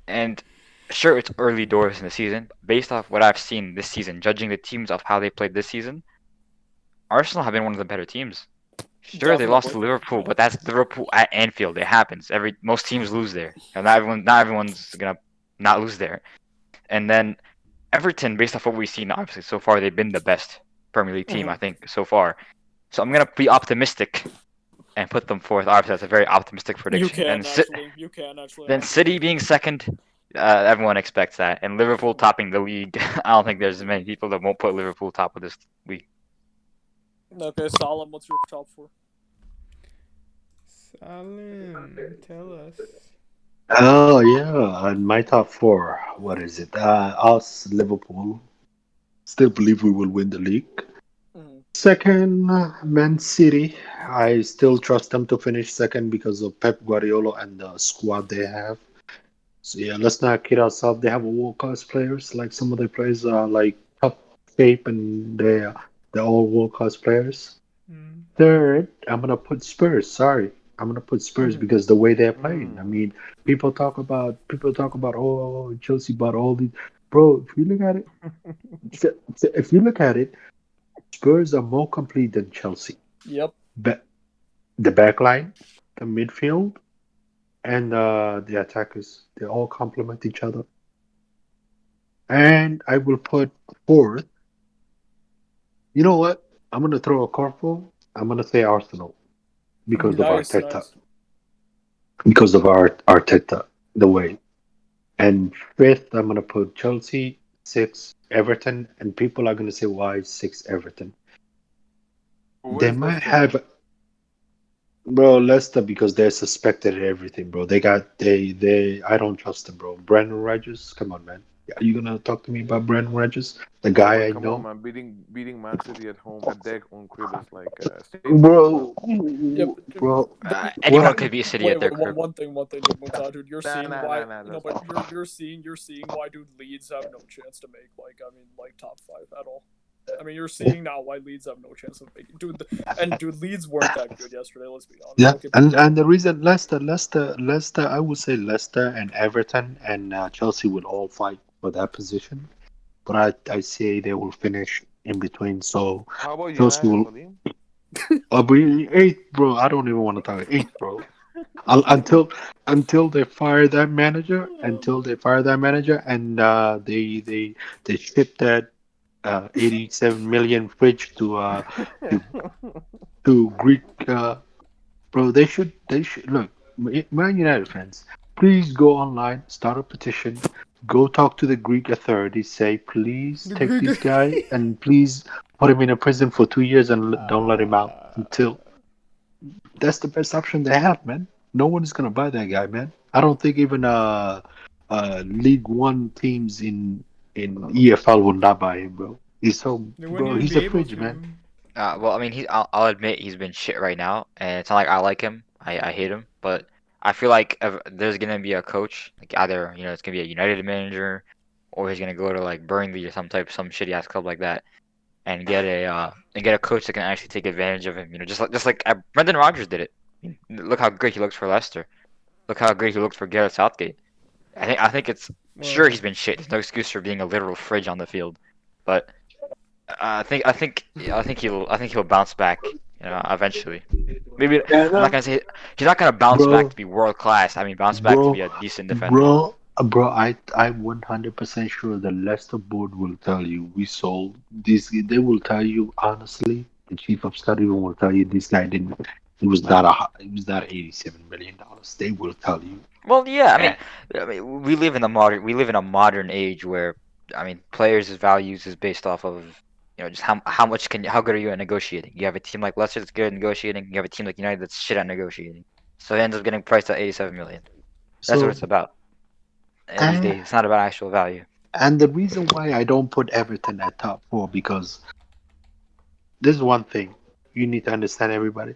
And sure, it's early doors in the season. Based off what I've seen this season, judging the teams of how they played this season, Arsenal have been one of the better teams. Sure, they lost to Liverpool, but that's Liverpool at Anfield. It happens. Most teams lose there. And not everyone's gonna not lose there. And then Everton, based off what we've seen, obviously so far they've been the best Premier League team, I think, so far. So I'm gonna be optimistic and put them fourth. Obviously, that's a very optimistic prediction. You can actually. Then City being second, everyone expects that, and Liverpool topping the league. I don't think there's many people that won't put Liverpool top of this league. Okay, Salim, what's your top four? Salim, tell us. Oh yeah, and my top four. What is it? Us, Liverpool. Still believe we will win the league. Second, Man City. I still trust them to finish second because of Pep Guardiola and the squad they have. So yeah, let's not kid ourselves. They have a world-class players. Like some of their players are like top shape, and they're all world-class players. Third, I'm gonna put Spurs. Sorry, I'm gonna put Spurs because the way they're playing. I mean, people talk about oh Chelsea bought all these. Bro, if you look at it, Spurs are more complete than Chelsea. Yep. The back line, the midfield, and the attackers, they all complement each other. And I will put fourth. You know what? I'm gonna throw a curveball. I'm gonna say Arsenal because of Arteta. Nice. Because of Arteta, the way. And fifth, I'm gonna put Chelsea. Six, Everton, and people are gonna say why six Everton. They might have, bro, Leicester because they're suspected at everything, bro. They. I don't trust them, bro. Brandon Rodgers, come on, man. Are you gonna talk to me about Brandon Rodgers, the Bro, guy but I come on, know? man. Beating Man City at home at their own crib is like a statement, man. Bro, Yep. bro, Anyone what? could be a city at Wait, their wait, crib. one thing, dude, dude. You're Nah, seeing nah, why, nah, nah. no, That's but you're seeing why, dude, Leeds have no chance to make, like, I mean, like, top five at all. I mean, you're seeing now why Leeds have no chance of making, dude. Dude, Leeds weren't that good yesterday. Let's be honest. Yeah, Okay, and the reason Leicester, I would say Leicester and Everton and Chelsea would all fight for that position, but I say they will finish in between. So how about Chelsea United, will. Salim? Be eighth, bro. I don't even want to talk eighth, bro. Until they fire that manager, and they ship that 87 million fridge to Greek. Bro, they should look. Man United fans, please go online, start a petition, go talk to the Greek authorities, say please The take this Greek. guy and please put him in a prison for 2 years and don't let him out until that's the best option they have, man. No one is gonna buy that guy, man. I don't think even League One teams in EFL would not buy him, bro. They wouldn't Bro. even He's be a able fridge, man. to. Well, I mean, I'll admit he's been shit right now, and it's not like I like him. I hate him, but I feel like there's gonna be a coach, like either it's gonna be a United manager, or he's gonna go to like Burnley or some shitty ass club like that, and get a coach that can actually take advantage of him. Just like Brendan Rodgers did it. Look how great he looks for Leicester. Look how great he looked for Gareth Southgate. I think it's sure Well, he's been shit. There's no excuse for being a literal fridge on the field, but I think he'll bounce back, eventually. Maybe Yeah, I'm not no. gonna say he's not gonna bounce back Bro, to be world class. I mean, bounce back to bro, be a decent defender. bro. I'm 100% sure the Leicester board will tell you we sold this. They will tell you honestly. The chief of staff even will tell you this guy didn't. It was not $87 million. They will tell you. Well, yeah, And I mean, we live in a modern age where, I mean, players' values is based off of, just how good are you at negotiating. You have a team like Leicester that's good at negotiating. You have a team like United that's shit at negotiating. So he ends up getting priced at 87 million. That's what so it's about. These and days, it's not about actual value. and the reason why I don't put Everton at top four because this is one thing you need to understand, everybody,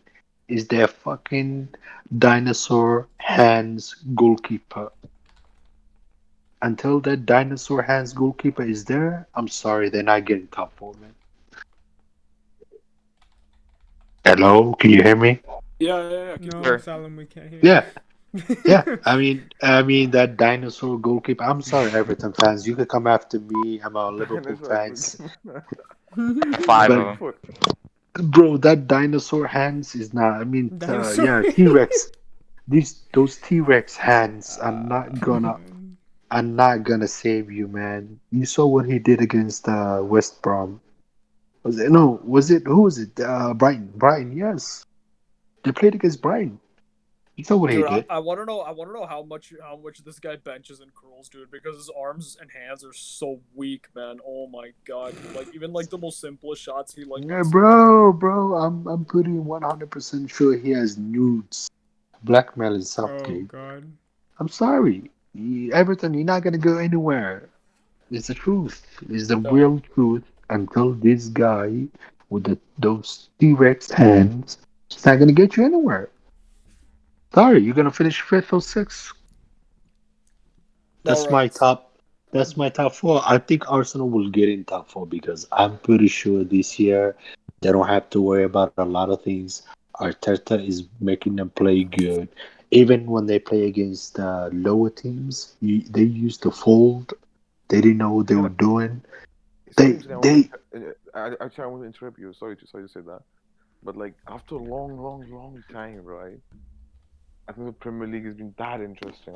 is their fucking dinosaur hands goalkeeper. Until that dinosaur hands goalkeeper is there, I'm sorry, they're not getting top four, man. Hello, can you hear me? yeah. Keep no, going. Sure. Salim, we can't hear Yeah, yeah. you. I mean that dinosaur goalkeeper. I'm sorry, Everton fans. You could come after me. I'm a Liverpool Dinosaur fans, goalkeeper. Five but of them. Bigfoot. bro, that dinosaur hands is not. I mean, Dinosaur. yeah, T Rex. Those T Rex hands Uh, are not gonna save you, man. You saw what he did against West Brom. Was it no? Was it who was it? Brighton. Brighton. Yes, they played against Brighton. You saw what he Dude, did. I want to know. I want to know how much this guy benches and curls, dude, because his arms and hands are so weak, man. Oh my god, dude. Like even like the most simplest shots, he like Yeah, messes up. bro. I'm pretty 100% sure he has nudes blackmailing oh Southgate. God. I'm sorry, Everton. You're not gonna go anywhere. It's the truth. It's the No, real truth. Until this guy with those T-Rex hands, it's not gonna get you anywhere. Sorry, you're gonna finish fifth or sixth. all That's my right. top. That's my top four. I think Arsenal will get in top four because I'm pretty sure this year they don't have to worry about a lot of things. Arteta is making them play good. Even when they play against lower teams, they used to fold. They didn't know what they You were know, doing. They Salim, I want they to. Actually, I want to interrupt you. Sorry to say that. But like after a long time, right? I think the Premier League has been that interesting.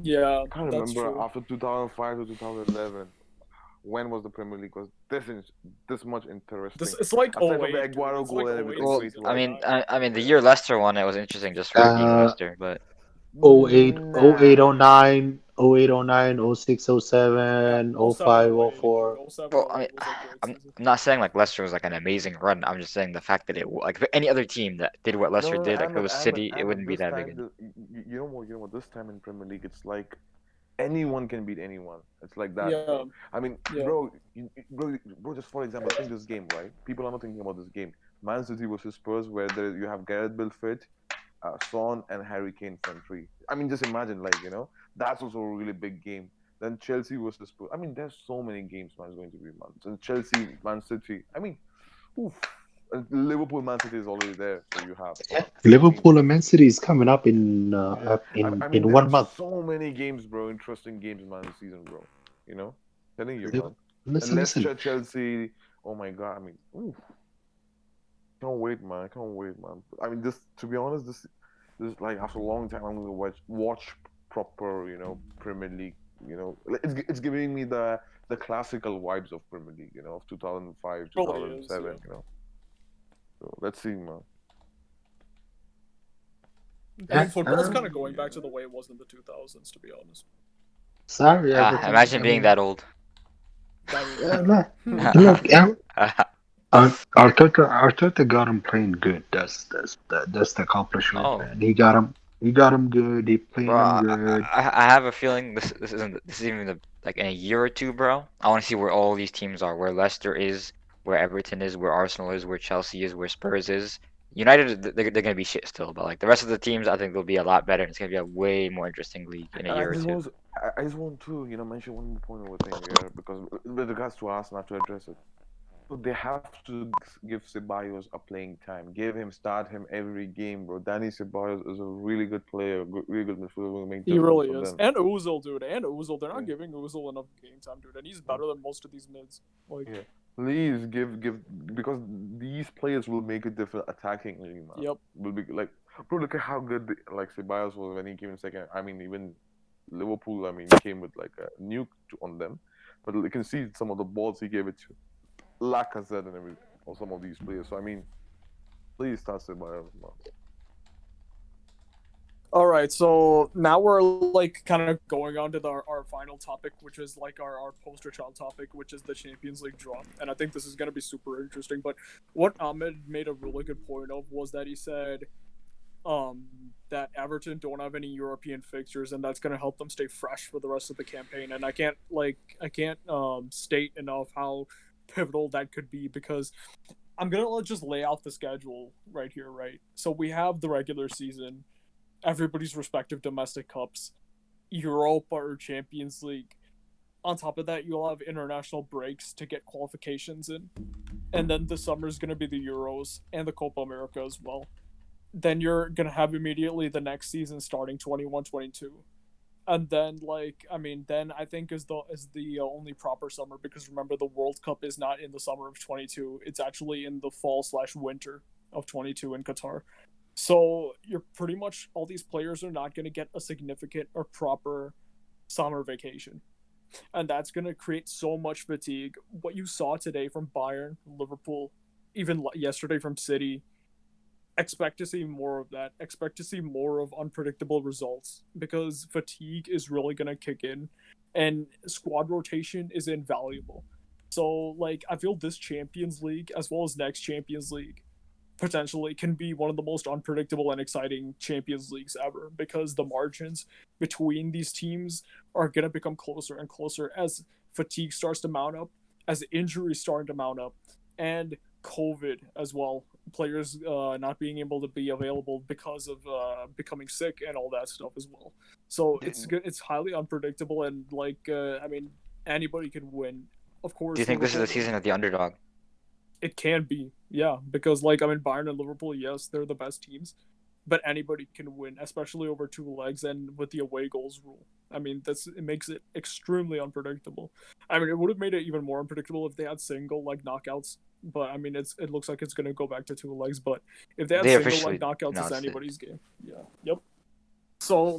Yeah, I can't that's remember true. after 2005 to 2011 when was the Premier League was this much This interesting. it's like Aside from the 08, dude. Aguero It's like goal and 08 everything, Well, wait, season, I what? mean, 09. the year Leicester won it was interesting just for it being uh Leicester, but 08, oh 08, oh Nah. 09, 08, oh 09, oh 06, oh Yeah, 07, oh oh 07, 05, oh oh 08, dude. 04. Oh 07, well, oh I mean, 08 was a great season. I'm not saying like Leicester was like an amazing run. I'm just saying the fact that like if any other team that did what No, Leicester no, no, did, like if it Ahmed, was Ahmed, City, it Ahmed. wouldn't be This that big. time, you know what? This time in Premier League, it's like anyone can beat anyone. It's like that, Yeah, bro. I mean, yeah. bro, just for example, think this game, right? People are not thinking about this game. Man City versus Spurs, where you have Gareth Bale fit, Son and Harry Kane front three. I mean, just imagine, like, that's also a really big game. Then Chelsea versus Spurs. I mean, there's so many games, man, is going to be, man. And Chelsea, Man City. I mean, oof. And Liverpool, Man City is already there, so you have. Yeah. I mean, Liverpool and Man City is coming up in yeah. I mean, in there are 1 month. so many games, bro. Interesting games, man, this season, bro. You know, telling you, Liv- man. And Listen. Leicester, Chelsea. Oh my God. I mean, oof. Can't wait, man. Can't wait, man. I mean, this. To be honest, this like after a long time, I'm gonna watch proper, Premier League. It's giving me the classical vibes of Premier League, of 2005, Probably is, 2007. yeah. So let's see, man. I mean, football's kind of going back to the way it was in the 2000s, to be honest. Sorry, everything. Imagine I being mean, that old. look, Arteta got him playing good. That's the accomplishment, Oh, man. He got him good. He playing bro, him I, good. I have a feeling this is even like in a year or two, bro. I want to see where all these teams are, where Leicester is, where Everton is, where Arsenal is, where Chelsea is, where Spurs is. United, they're gonna be shit still, but like the rest of the teams, I think they'll be a lot better. And it's gonna be a way more interesting league in a And year or two. I just want to, mention one more point over thing here because with regards to Arsenal, I have to address it. So they have to give Ceballos a playing time. Start him every game, bro. Danny Ceballos is a really good player, really good midfielder. Will make He difference really for is. them. And Ozil, dude. And Ozil. They're not Yeah. giving Ozil enough game time, dude. And he's better than most of these mids. Like, Yeah. Please give because these players will make a difference attackingly, man. Yep. Will be like, bro. Look at how good like Ceballos was when he came in second. I mean, even Liverpool. I mean, came with like a nuke on them, but you can see some of the balls he gave it to Lacazette and everything, or some of these players. So I mean, please start Ceballos, man. all right. So now we're like kind of going on to our final topic, which is like our poster child topic, which is the Champions League draw. And I think this is going to be super interesting. But what Ahmed made a really good point of was that he said that Everton don't have any European fixtures, and that's going to help them stay fresh for the rest of the campaign. And I can't state enough how pivotal that could be, because I'm gonna just lay out the schedule right here, right? So we have the regular season, everybody's respective domestic cups, Europa or Champions League. On top of that, you'll have international breaks to get qualifications in, and then the summer is going to be the Euros and the Copa America as well. Then you're going to have immediately the next season starting 21-22. And then then I think is the only proper summer, because remember, the World Cup is not in the summer of 22. It's actually in the fall/winter of 22 in Qatar. So you're pretty much, all these players are not going to get a significant or proper summer vacation. And that's going to create so much fatigue. What you saw today from Bayern, Liverpool, even yesterday from City, expect to see more of that. Expect to see more of unpredictable results, because fatigue is really going to kick in, and squad rotation is invaluable. So, I feel this Champions League, as well as next Champions League, potentially can be one of the most unpredictable and exciting Champions Leagues ever, because the margins between these teams are going to become closer and closer as fatigue starts to mount up, as injuries start to mount up, and COVID as well. Players not being able to be available because of becoming sick and all that stuff as well. So it's good. It's highly unpredictable, and anybody can win. Of course, Do you think this is the Liverpool, season of the underdog? it can be, yeah, because Bayern and Liverpool, yes, they're the best teams, but anybody can win, especially over two legs and with the away goals rule. I mean, it makes it extremely unpredictable. I mean, it would have made it even more unpredictable if they had single leg knockouts, but I mean, it looks like it's gonna go back to two legs. But if they had They single officially leg knockouts, it's announced it. anybody's game. Yeah, yep. So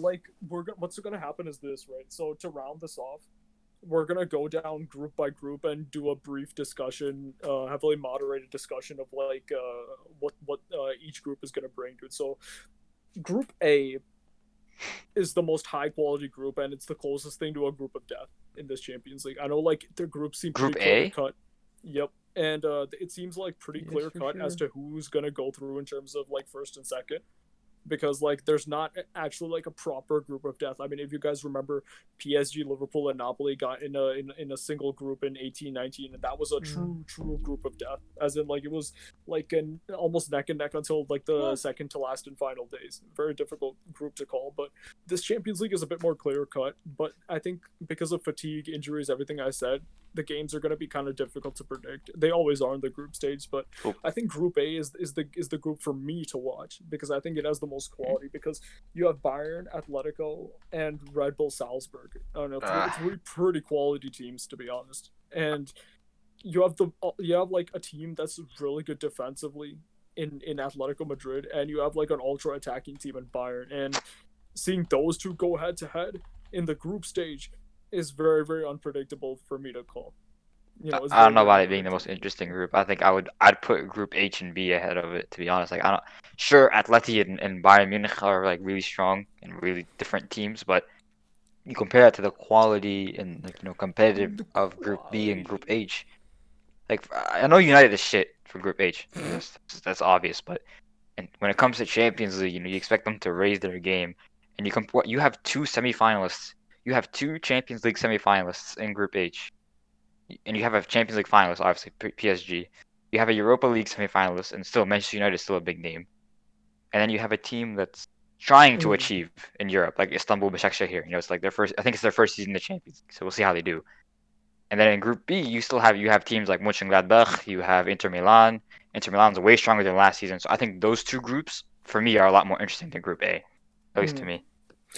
what's gonna happen is this, right? So to round this off, we're gonna go down group by group and do a brief discussion, heavily moderated discussion of what each group is gonna bring to it. So, Group A is the most high quality group, and it's the closest thing to a group of death in this Champions League. I know their groups seem Group pretty clear A? cut. Yep, and it seems like pretty Yes, clear for cut sure. as to who's gonna go through in terms of first and second. because like there's not actually like a proper group of death. I mean, if you guys remember, PSG, Liverpool, and Napoli got in a single group in 18-19, and that was a true group of death. As in, like it was like an almost neck and neck until like the second to last and final days. Very difficult group to call, but this Champions League is a bit more clear cut. But I think because of fatigue, injuries, everything I said, the games are going to be kind of difficult to predict. They always are in the group stage, but I think Group A is the group for me to watch because I think it has the most quality. Because you have Bayern, Atletico, and Red Bull Salzburg. I don't know, three pretty quality teams to be honest. And you have like a team that's really good defensively in Atletico Madrid, and you have like an ultra attacking team in Bayern. And seeing those two go head to head in the group stage is very, very unpredictable for me to call. You know, I don't know about it being the most interesting group. I think I'd put Group H and B ahead of it, to be honest. Like sure, Atleti and Bayern Munich are like really strong and really different teams, but you compare it to the quality and like competitive of Group B and Group H. Like I know United is shit for Group H. That's obvious, but and when it comes to Champions League, you expect them to raise their game, and you have two semifinalists. You have two Champions League semifinalists in Group H, and you have a Champions League finalist, obviously PSG. You have a Europa League semifinalist, and still Manchester United is still a big name. And then you have a team that's trying to achieve in Europe, like Istanbul Başakşehir here. It's like their first. I think it's their first season in the Champions League, so we'll see how they do. And then in Group B, you have teams like Mönchengladbach, you have Inter Milan. Inter Milan's way stronger than last season, so I think those two groups for me are a lot more interesting than Group A, at least to me.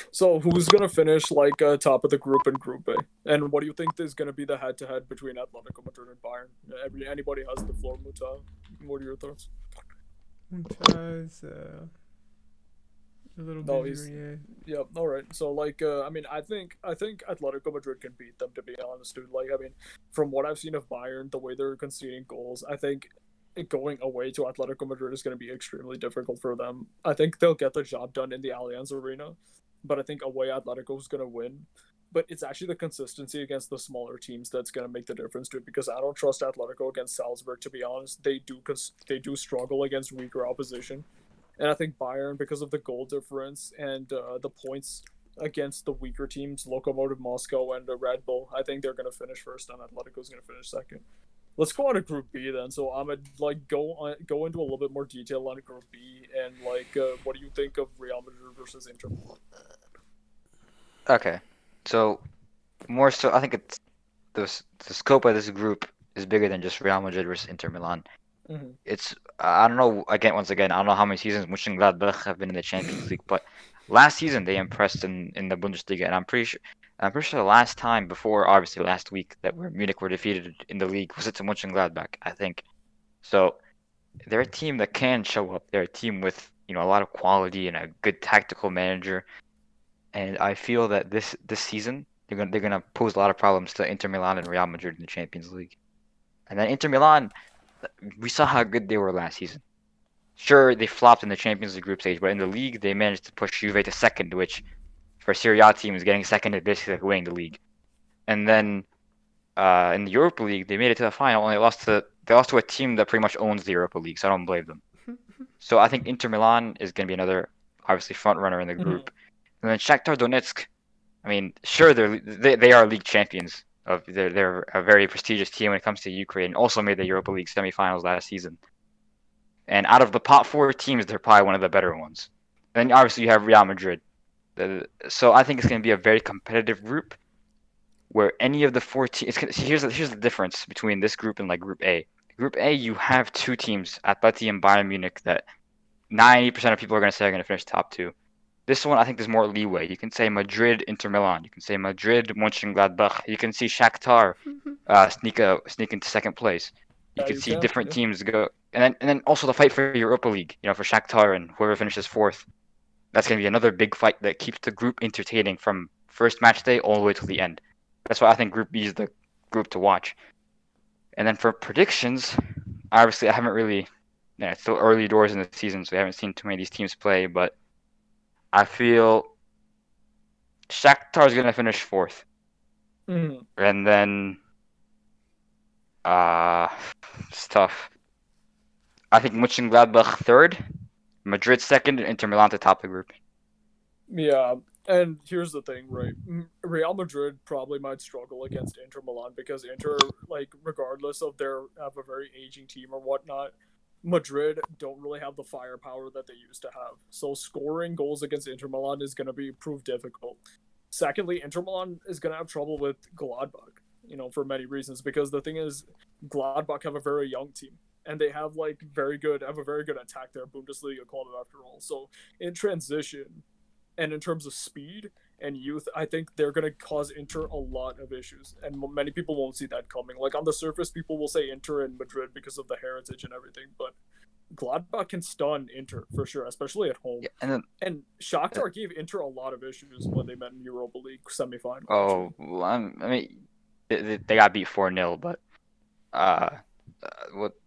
So who's gonna finish like top of the group in Group A? And what do you think is gonna be the head-to-head between Atletico Madrid and Bayern? Anybody has the floor, Muta. What are your thoughts? Muta's a little busy. Yeah. All right. So like, I mean, I think Atletico Madrid can beat them. To be honest, dude. Like, I mean, from what I've seen of Bayern, the way they're conceding goals, I think going away to Atletico Madrid is going to be extremely difficult for them. I think they'll get the job done in the Allianz Arena, but I think away Atletico is going to win. But it's actually the consistency against the smaller teams that's going to make the difference, dude. Because I don't trust Atletico against Salzburg. To be honest, they do struggle against weaker opposition. And I think Bayern, because of the goal difference and the points against the weaker teams, Lokomotiv Moscow and Red Bull, I think they're going to finish first, and Atletico's going to finish second. Let's go on to Group B then. So I'm gonna like go into a little bit more detail on Group B and like what do you think of Real Madrid versus Inter? Okay, so more so, I think it's the scope of this group is bigger than just Real Madrid versus Inter Milan. It's I don't know. Once again, I don't know how many seasons Mönchengladbach have been in the Champions League, but last season they impressed in the Bundesliga, and I'm pretty sure the last time before, obviously last week, that Munich were defeated in the league was it to Mönchengladbach, I think. So they're a team that can show up. They're a team with a lot of quality and a good tactical manager, and I feel that this season they're gonna pose a lot of problems to Inter Milan and Real Madrid in the Champions League. And then Inter Milan, we saw how good they were last season. Sure, they flopped in the Champions League group stage, but in the league, they managed to push Juve to second, which for a Serie A team is getting second is basically like winning the league. And then in the Europa League, they made it to the final, and they lost to a team that pretty much owns the Europa League, so I don't blame them. So I think Inter Milan is going to be another, obviously, front runner in the group. And then Shakhtar Donetsk, I mean, sure, they are league champions. They're a very prestigious team when it comes to Ukraine, and also made the Europa League semifinals last season. And out of the top four teams, they're probably one of the better ones. And then obviously you have Real Madrid. So I think it's going to be a very competitive group where any of the four teams. Here's the difference between this group and like Group A. Group A, you have two teams, Atleti and Bayern Munich, that 90% of people are going to say are going to finish top two. This one, I think there's more leeway. You can say Madrid, Inter Milan. You can say Madrid, Mönchengladbach. You can see Shakhtar sneak into second place. You can see different teams go, and then also the fight for Europa League. For Shakhtar and whoever finishes fourth, that's going to be another big fight that keeps the group entertaining from first match day all the way to the end. That's why I think Group B is the group to watch. And then for predictions, obviously I haven't really. It's still early doors in the season, so we haven't seen too many of these teams play. But I feel Shakhtar is going to finish fourth, and then. It's tough. I think Mönchengladbach third, Madrid second, and Inter Milan to top the group. Yeah, and here's the thing, right? Real Madrid probably might struggle against Inter Milan because Inter, like, regardless of their have a very aging team or whatnot, Madrid don't really have the firepower that they used to have. So scoring goals against Inter Milan is going to be proved difficult. Secondly, Inter Milan is going to have trouble with Gladbach, for many reasons. Because the thing is, Gladbach have a very young team, and they have a very good attack. They're a Bundesliga club after all. So in transition, and in terms of speed and youth, I think they're going to cause Inter a lot of issues, and many people won't see that coming. Like, on the surface, people will say Inter and Madrid because of the heritage and everything, but Gladbach can stun Inter for sure, especially at home. Yeah, and Shakhtar gave Inter a lot of issues when they met in Europa League semifinal. Oh, well, I mean, they got beat 4-0, but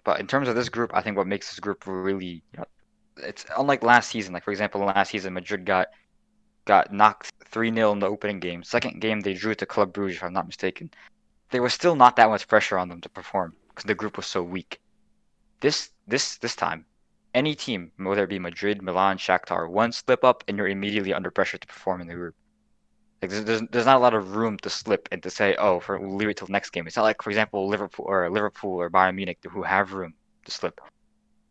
but in terms of this group, I think what makes this group really, it's unlike last season. Like, for example, last season Madrid got knocked 3-0 in the opening game. Second game they drew to Club Brugge, if I'm not mistaken. There was still not that much pressure on them to perform because the group was so weak. This time, any team, whether it be Madrid, Milan, Shakhtar, one slip up and you're immediately under pressure to perform in the group. Like, there's not a lot of room to slip and to say, oh, we'll leave it till next game. It's not like, for example, Liverpool or Bayern Munich who have room to slip.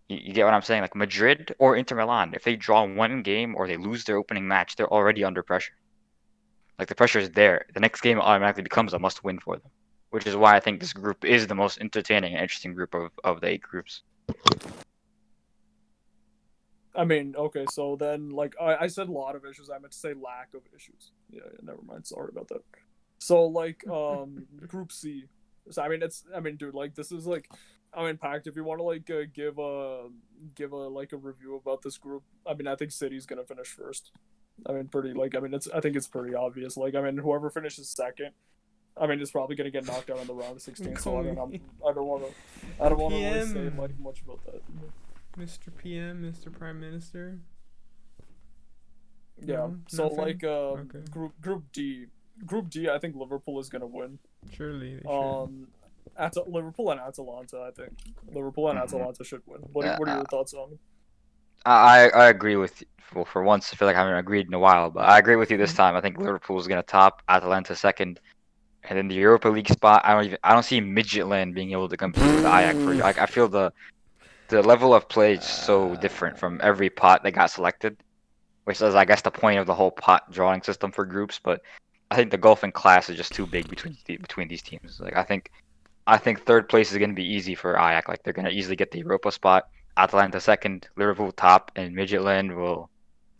You get what I'm saying? Like, Madrid or Inter Milan, if they draw one game or they lose their opening match, they're already under pressure. Like, the pressure is there. The next game automatically becomes a must-win for them, which is why I think this group is the most entertaining and interesting group of the 8 groups. I mean, okay, so then, I said a lot of issues. I meant to say lack of issues. Yeah, never mind. Sorry about that. So, Group C. So, dude, this is, Pact, if you want to, give a review about this group, I think City's going to finish first. I think it's pretty obvious. Whoever finishes second, is probably going to get knocked out in the round of 16, so I don't want to really say, much about that. Mr. PM, Mr. Prime Minister. Yeah. No, so nothing? Okay. Group D, I think Liverpool is gonna win. Surely they should. Liverpool and Atalanta, I think. Liverpool and Atalanta should win. What are your thoughts on it? I agree with you. Well, for once, I feel like I haven't agreed in a while, but I agree with you this time. I think Liverpool is gonna top, Atalanta second, and then the Europa League spot. I don't see Midtjylland being able to compete with Ajax. I feel the level of play is so different from every pot that got selected, which is, I guess, the point of the whole pot drawing system for groups. But I think the gulf in class is just too big between these teams. Like, I think third place is going to be easy for Ajax. Like, they're going to easily get the Europa spot. Atalanta second, Liverpool top, and Midtjylland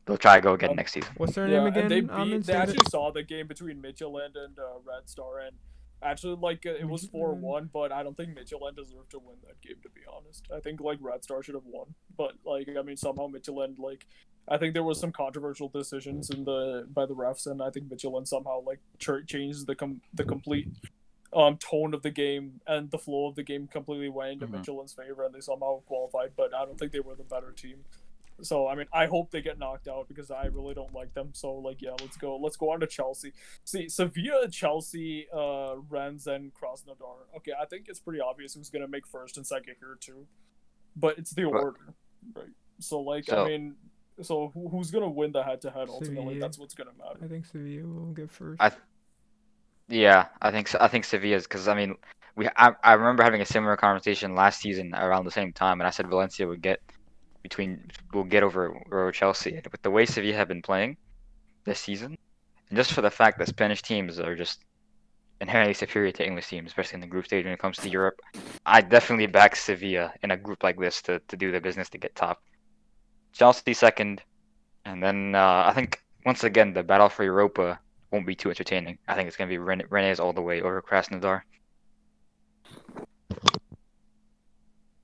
they'll try to go again next season. What's their name again? And they actually saw the game between Midtjylland and Red Star, and actually, it was 4-1, but I don't think Midtjylland deserved to win that game, to be honest. I think, Red Star should have won. But, somehow Midtjylland, I think there was some controversial decisions by the refs, and I think Midtjylland somehow, changed the complete tone of the game, and the flow of the game completely went into Midtjylland's favor, and they somehow qualified, but I don't think they were the better team. So, I hope they get knocked out because I really don't like them. So, let's go on to Chelsea. See, Sevilla, Chelsea, Rennes, and Krasnodar. Okay, I think it's pretty obvious who's going to make first and second here, too. But it's the order, right? So, so who's going to win the head-to-head ultimately? Sevilla. That's what's going to matter. I think Sevilla will get first. I think Sevilla's, because, I remember having a similar conversation last season around the same time, and I said Valencia will get over Chelsea. And with the way Sevilla have been playing this season, and just for the fact that Spanish teams are just inherently superior to English teams, especially in the group stage when it comes to Europe, I definitely back Sevilla in a group like this to do the business to get top. Chelsea second, and then I think once again the battle for Europa won't be too entertaining. I think it's going to be Rennes all the way over Krasnodar.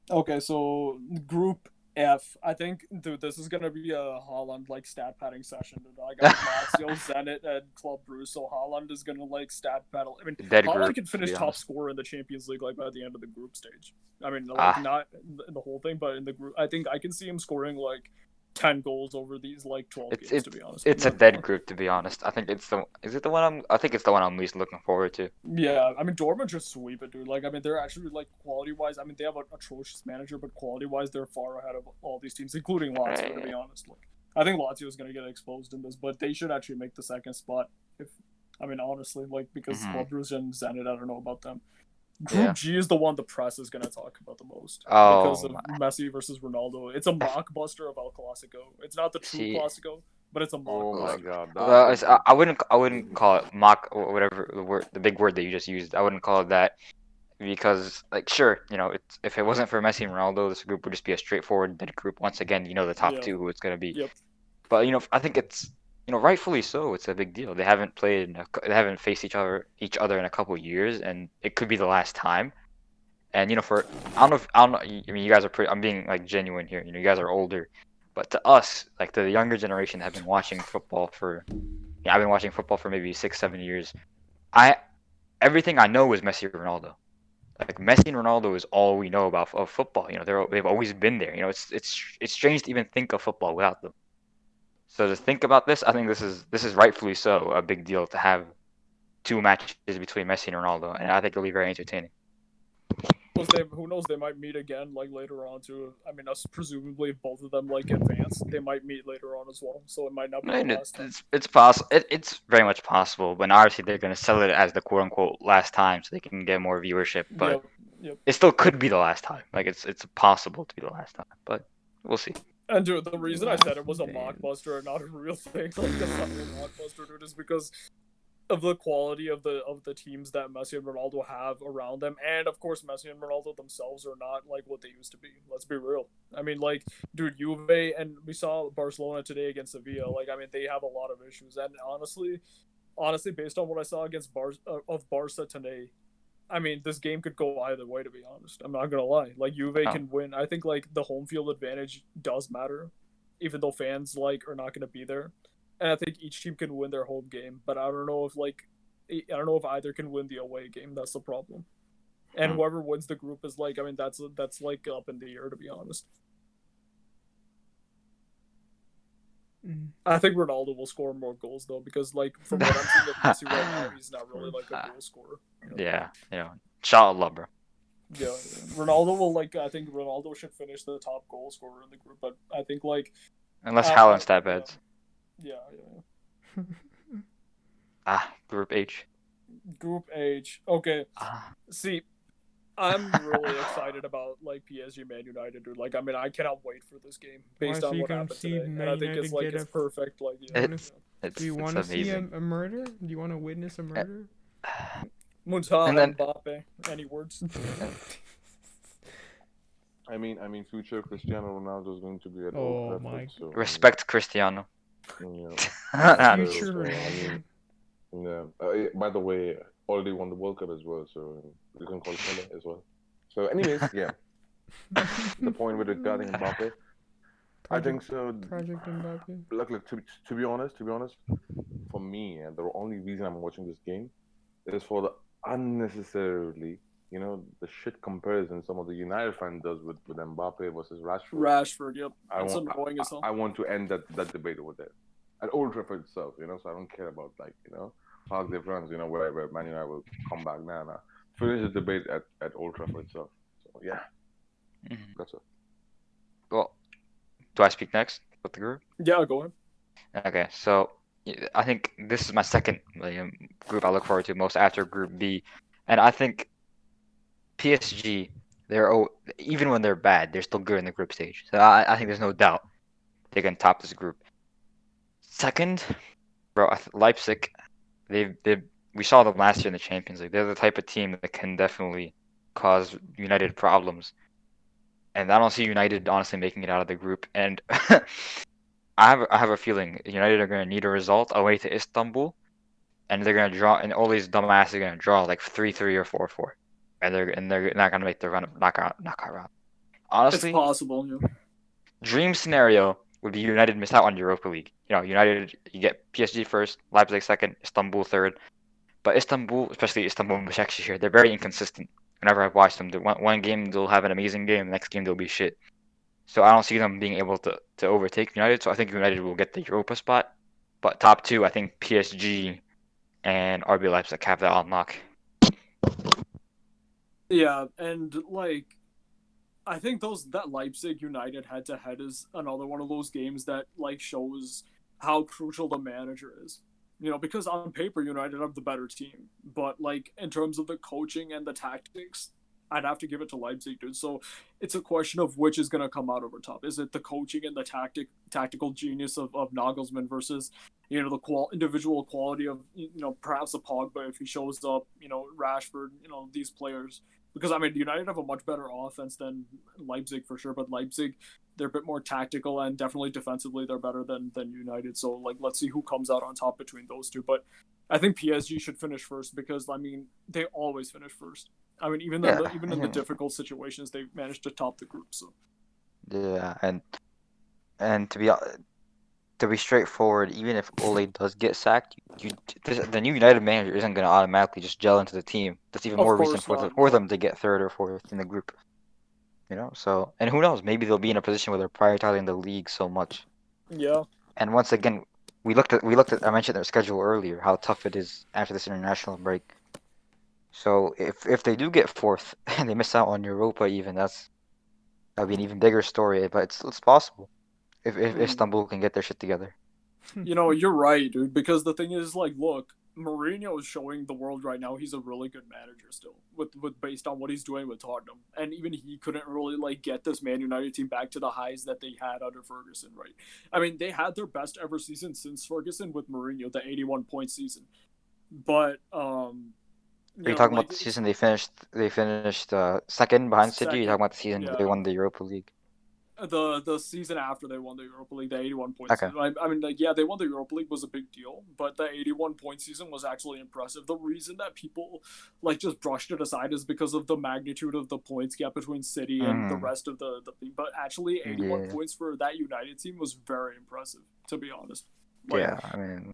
Okay, so Group F, I think, dude, this is gonna be a Haaland stat padding session. I got Lazio, Zenit, and Club Brugge. So Haaland is gonna stat battle. Haaland can finish top scorer in the Champions League by the end of the group stage. Not in the whole thing, but in the group. I think I can see him scoring 10 goals over these like 12 It's games. To be honest, it's a dead group, to be honest. I think it's the I think it's the one I'm least looking forward to. Yeah, I mean Dortmund just sweep it, dude. Like, I mean, they're actually like quality wise. I mean, they have an atrocious manager, but quality wise, they're far ahead of all these teams, including Lazio. To be honest, like, I think Lazio is gonna get exposed in this, but they should actually make the second spot. I mean, honestly, like, because well, Bruce and Zenit, I don't know about them. Group G is the one the press is gonna talk about the most because of Messi versus Ronaldo. It's a mockbuster of El Clasico. It's not the true Clasico, but it's a mock. Oh my god. Well, I wouldn't call it mock or whatever the big word that you just used. I wouldn't call it that because, like, sure, if it wasn't for Messi and Ronaldo, this group would just be a straightforward dead group. Once again, the top two who it's gonna be. Yep. But I think it's rightfully so. It's a big deal. They haven't they haven't faced each other in a couple of years, and it could be the last time. And I don't know. I mean, you guys are pretty. I'm being like genuine here. You guys are older, but to us, like the younger generation, that have been watching football for. I've been watching football for maybe 6-7 years. Everything I know is Messi or Ronaldo. Like Messi and Ronaldo is all we know about of football. They've always been there. It's strange to even think of football without them. So to think about this, I think this is rightfully so a big deal to have two matches between Messi and Ronaldo, and I think it'll be very entertaining. Who knows? They might meet again, like later on too. I mean, presumably if both of them like advance, they might meet later on as well. So it might not be the last time. It's possible. It's very much possible. But obviously they're going to sell it as the quote unquote last time, so they can get more viewership. But it still could be the last time. Like it's possible to be the last time, but we'll see. And dude, the reason I said it was a mockbuster and not a real thing, like that's not a mockbuster, dude, is because of the quality of the teams that Messi and Ronaldo have around them, and of course Messi and Ronaldo themselves are not like what they used to be. Let's be real. I mean, like, dude, Juve, and we saw Barcelona today against Sevilla. Like, I mean, they have a lot of issues, and honestly, based on what I saw against Barca today, I mean, this game could go either way, to be honest. I'm not gonna lie. Like, Juve can win. I think like the home field advantage does matter, even though fans are not gonna be there. And I think each team can win their home game, but I don't know if either can win the away game. That's the problem. And whoever wins the group is like, I mean, that's like up in the air, to be honest. I think Ronaldo will score more goals though, because like from what I'm seeing of Messi right now, he's not really like a goal scorer. Yeah, inshallah, bro. Yeah, Ronaldo will I think Ronaldo should finish the top goal scorer in the group, but I think unless Haaland stat beds. Yeah. Group H. Group H. Okay. See, I'm really excited about PSG Man United, dude. I mean, I cannot wait for this game based on what happened today. And I think it's perfect. Do you want to see a murder? Do you want to witness a murder? Muntaha, Mbappe. Any words? I mean, future Cristiano Ronaldo is going to be at Old Trafford. So, respect Cristiano. Future. By the way, already won the World Cup as well, so you can call Pele as well. So, anyways, yeah. The point with regarding Mbappe, I think so. Project Mbappe. Look, to be honest, for me, and the only reason I'm watching this game is for the unnecessarily, the shit comparison some of the United fan does with Mbappe versus Rashford. Rashford, yep. That's annoying as hell. I want to end that debate over there. At Old Trafford itself, so I don't care about Parc des Princes, where Man United will come back now. Finish the debate at Old Trafford itself. So yeah, that's it. Well, do I speak next with the group? Yeah, go ahead. Okay, so I think this is my second group I look forward to most after Group B, and I think PSG, even when they're bad, they're still good in the group stage. So I think there's no doubt they can top this group. Second, bro, Leipzig, we saw them last year in the Champions League. They're the type of team that can definitely cause United problems. And I don't see United honestly making it out of the group. And I have a feeling United are going to need a result away to Istanbul, and they're going to draw. And all these dumbasses are going to draw 3-3 or 4-4, and they're not going to make the knockout round. Honestly, it's possible. Yeah. Dream scenario would be United miss out on Europa League. United, you get PSG first, Leipzig second, Istanbul third. But Istanbul, especially Istanbul and Başakşehir, they're very inconsistent. Whenever I've watched them, one game they'll have an amazing game, the next game they'll be shit. So I don't see them being able to overtake United. So I think United will get the Europa spot. But top two, I think PSG and RB Leipzig have that on lock. Yeah, and like I think that Leipzig United head to head is another one of those games that like shows how crucial the manager is. Because on paper United have the better team, but like in terms of the coaching and the tactics, I'd have to give it to Leipzig, dude. So it's a question of which is going to come out over top. Is it the coaching and the tactical genius of Nagelsmann versus the individual quality of perhaps a Pogba if he shows up, Rashford, these players. Because I mean, United have a much better offense than Leipzig for sure, but Leipzig they're a bit more tactical and definitely defensively they're better than United. So like, let's see who comes out on top between those two. But I think PSG should finish first because I mean they always finish first. I mean even in the difficult situations they managed to top the group. So yeah, and to be straightforward, even if Ole does get sacked, the new United manager isn't going to automatically just gel into the team. That's even more reason for them to get third or fourth in the group. So and who knows? Maybe they'll be in a position where they're prioritizing the league so much. Yeah. And once again, we looked at. I mentioned their schedule earlier, how tough it is after this international break. So if they do get fourth and they miss out on Europa, even that'd be an even bigger story. But it's possible if Istanbul can get their shit together. You're right, dude. Because the thing is, like, look, Mourinho is showing the world right now he's a really good manager still, with based on what he's doing with Tottenham, and even he couldn't really like get this Man United team back to the highs that they had under Ferguson, right? I mean, they had their best ever season since Ferguson with Mourinho, the 81-point season, but Are you talking about the season they finished second behind City? You're talking about the season they won the Europa League? The season after they won the Europa League, the 81 points. Okay. I mean, like, yeah, they won the Europa League was a big deal, but the 81-point season was actually impressive. The reason that people like just brushed it aside is because of the magnitude of the points gap between City and the rest of the thing. But actually, 81 points for that United team was very impressive, to be honest. Like, yeah, I mean,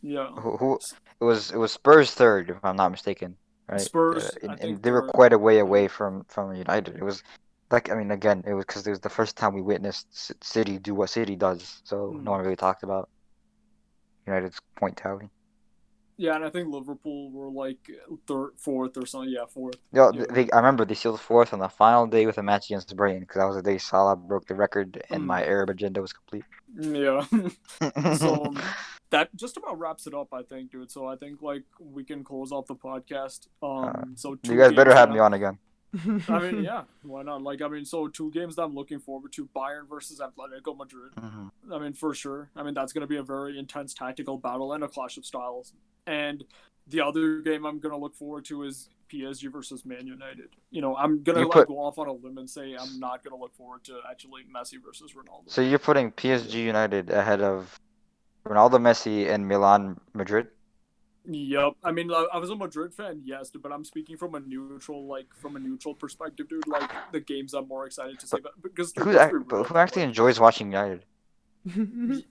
yeah, who it was Spurs third, if I'm not mistaken, right? Spurs, and they were quite a way away from United. It was. Like, I mean, again, it was because it was the first time we witnessed City do what City does, so no one really talked about United's point tally. Yeah, and I think Liverpool were like fourth or something. Yeah, fourth. Yeah, I remember they sealed fourth on the final day with a match against Brighton because that was the day Salah broke the record and my Arab agenda was complete. Yeah. So that just about wraps it up, I think, dude. So I think like we can close off the podcast. So you guys better have me on again. I mean, yeah, why not? Like, I mean, so two games that I'm looking forward to: Bayern versus Atletico Madrid. I mean, for sure. I mean, that's going to be a very intense tactical battle and a clash of styles. And the other game I'm going to look forward to is PSG versus Man United. I'm going to go off on a limb and say I'm not going to look forward to actually Messi versus Ronaldo. So you're putting PSG United ahead of Ronaldo, Messi, and Milan, Madrid? Yep. I mean, I was a Madrid fan, yes, but I'm speaking from a neutral perspective, dude. Like the games I'm more excited to see, because who actually enjoys watching United?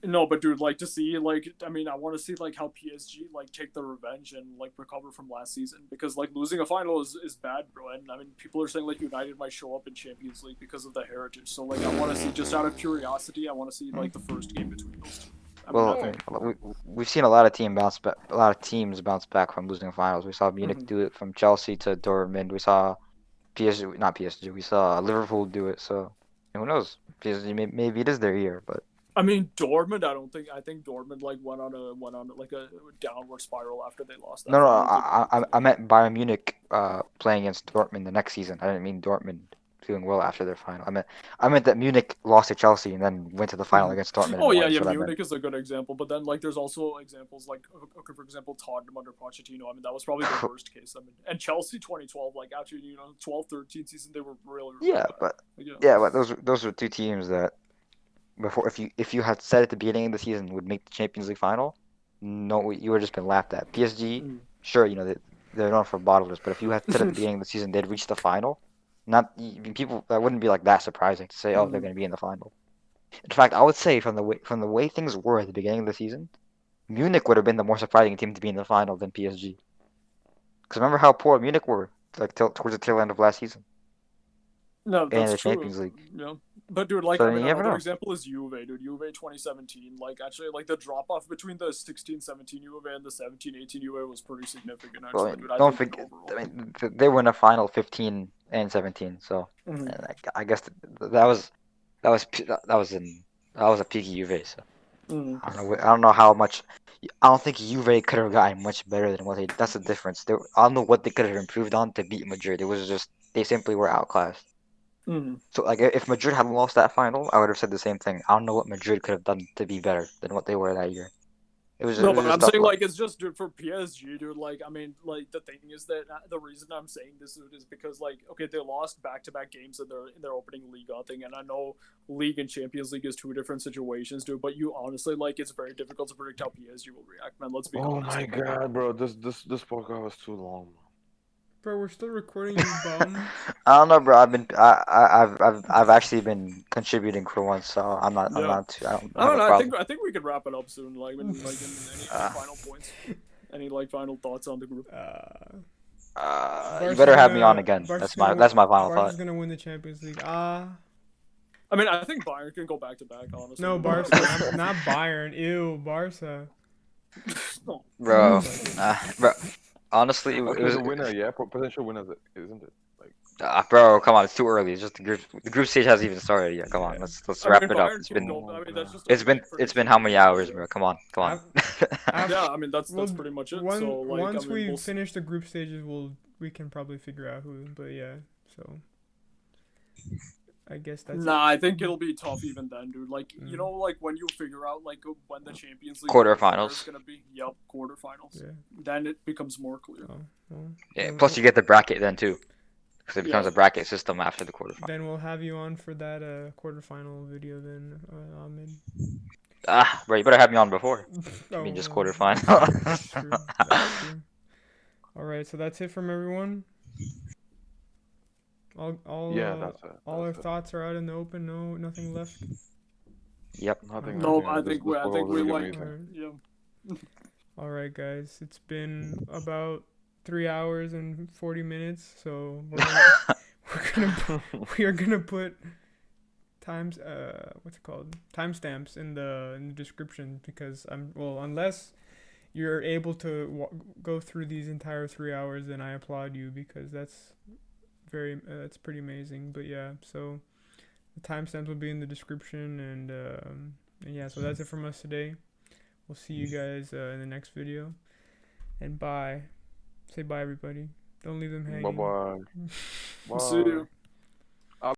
No, but dude, like to see, like, I mean, I want to see like how PSG like take the revenge and like recover from last season, because like losing a final is bad, bro. And I mean, people are saying like United might show up in Champions League because of the heritage. So like, I want to see, just out of curiosity, I want to see like the first game between those two. We've seen a lot of teams bounce back from losing finals. We saw Munich do it from Chelsea to Dortmund. We saw PSG. We saw Liverpool do it. So who knows? PSG, maybe it is their year, but. I mean, Dortmund. I think Dortmund like went on like a downward spiral after they lost that. No, I meant Bayern Munich playing against Dortmund the next season. I didn't mean Dortmund doing well after their final. I meant that Munich lost to Chelsea and then went to the final against Dortmund. Oh yeah, Munich is a good example. But then like there's also examples like, for example, Tottenham under Pochettino. I mean, that was probably the worst case. I mean, and Chelsea 2012, like after 12-13 season, they were really bad. But those were two teams that before, if you had said at the beginning of the season would make the Champions League final, no, you would have just been laughed at. PSG, sure, they're known for bottlers, but if you had said at the beginning of the season they'd reach the final. People, that wouldn't be like that surprising to say, oh, they're going to be in the final. In fact, I would say from the way things were at the beginning of the season, Munich would have been the more surprising team to be in the final than PSG. Because remember how poor Munich were like towards the tail end of last season. No, and that's the true. Champions League. Yeah. But dude, like, So I mean, you never another know. example is Juve, dude. Juve 2017. Like, actually, like the drop off between the 16-17 Juve and the 17-18 Juve was pretty significant. Well, Actually, dude. I don't think forget. overall. I mean, they were in a final 15 and 17. So Mhm. and I guess that was a peaky Juve. So Mhm. I don't know how much. I don't think Juve could have gotten much better than what they. That's the difference. I don't know what they could have improved on to beat Madrid. It was just they simply were outclassed. Mhm. So like if Madrid hadn't lost that final, I would have said the same thing. I don't know what Madrid could have done to be better than what they were that year. It No, was but just I'm saying luck. like it's just dude for PSG, dude. Like I mean, like the thing is that the reason I'm saying this dude, is because like okay, they lost back-to-back games in their opening Liga thing, and I know League and Champions League is two different situations, dude. But you honestly like it's very difficult to predict how PSG will react, man. Let's be Oh honest. my god, bro! This podcast was too long. Bro, we're still recording, you bum. I don't know, bro. I've actually been contributing for once, so I'm Yeah. not too. I don't I have don't a know. problem. I think we could wrap it up soon. Like, in, like any final points, any like final thoughts on the group. You Barca's better have me on gonna- again. Barca's That's gonna my win- that's my final Barca's thought. gonna win the Champions League. I mean, I think Bayern can go back to back. Honestly, No, Barca. Not Bayern. Ew, Barca. No. Bro, bro. Honestly, it Okay, was the winner, yeah, potential winner, isn't it? Like, bro. Come on, it's too early. It's just the group stage hasn't even started yet. Come on, Yeah. let's I wrap mean, it up. Bayern It's can been go. I mean, that's just. it's been how many hours, bro? Come on. Yeah, I mean that's Well, pretty much it. So like, once I mean, we we'll finish the group stages, we can probably figure out who. But yeah, so I guess that's it. Nah, I think it'll be tough even then, dude. Like you Mm. know, like when you figure out like when the Champions League Quarterfinals. is gonna be. Yep, quarterfinals. Yeah. Then it becomes more clear. Oh, well, Yeah. then Plus, you get the bracket then too, because it becomes Yeah. a bracket system after the quarterfinals. Then we'll have you on for that quarterfinal video then, Ahmed. Bro, you better have me on before. I Oh, mean, just well, quarterfinal. That's true. That's true. All right, so that's it from everyone. yeah, that's it. All our That's it. thoughts are out in the open. No, nothing left. Yep. Nothing. No, yeah, I this think we podcast was really like amazing. yeah. All right, guys. It's been about 3 hours and 40 minutes. So we are gonna put timestamps in the description because unless you're able to go through these entire 3 hours, then I applaud you because that's pretty amazing. But yeah, so the timestamps will be in the description, and yeah, so that's it from us today. We'll see you guys in the next video, and bye. Say bye, everybody. Don't leave them hanging. Bye-bye. See you.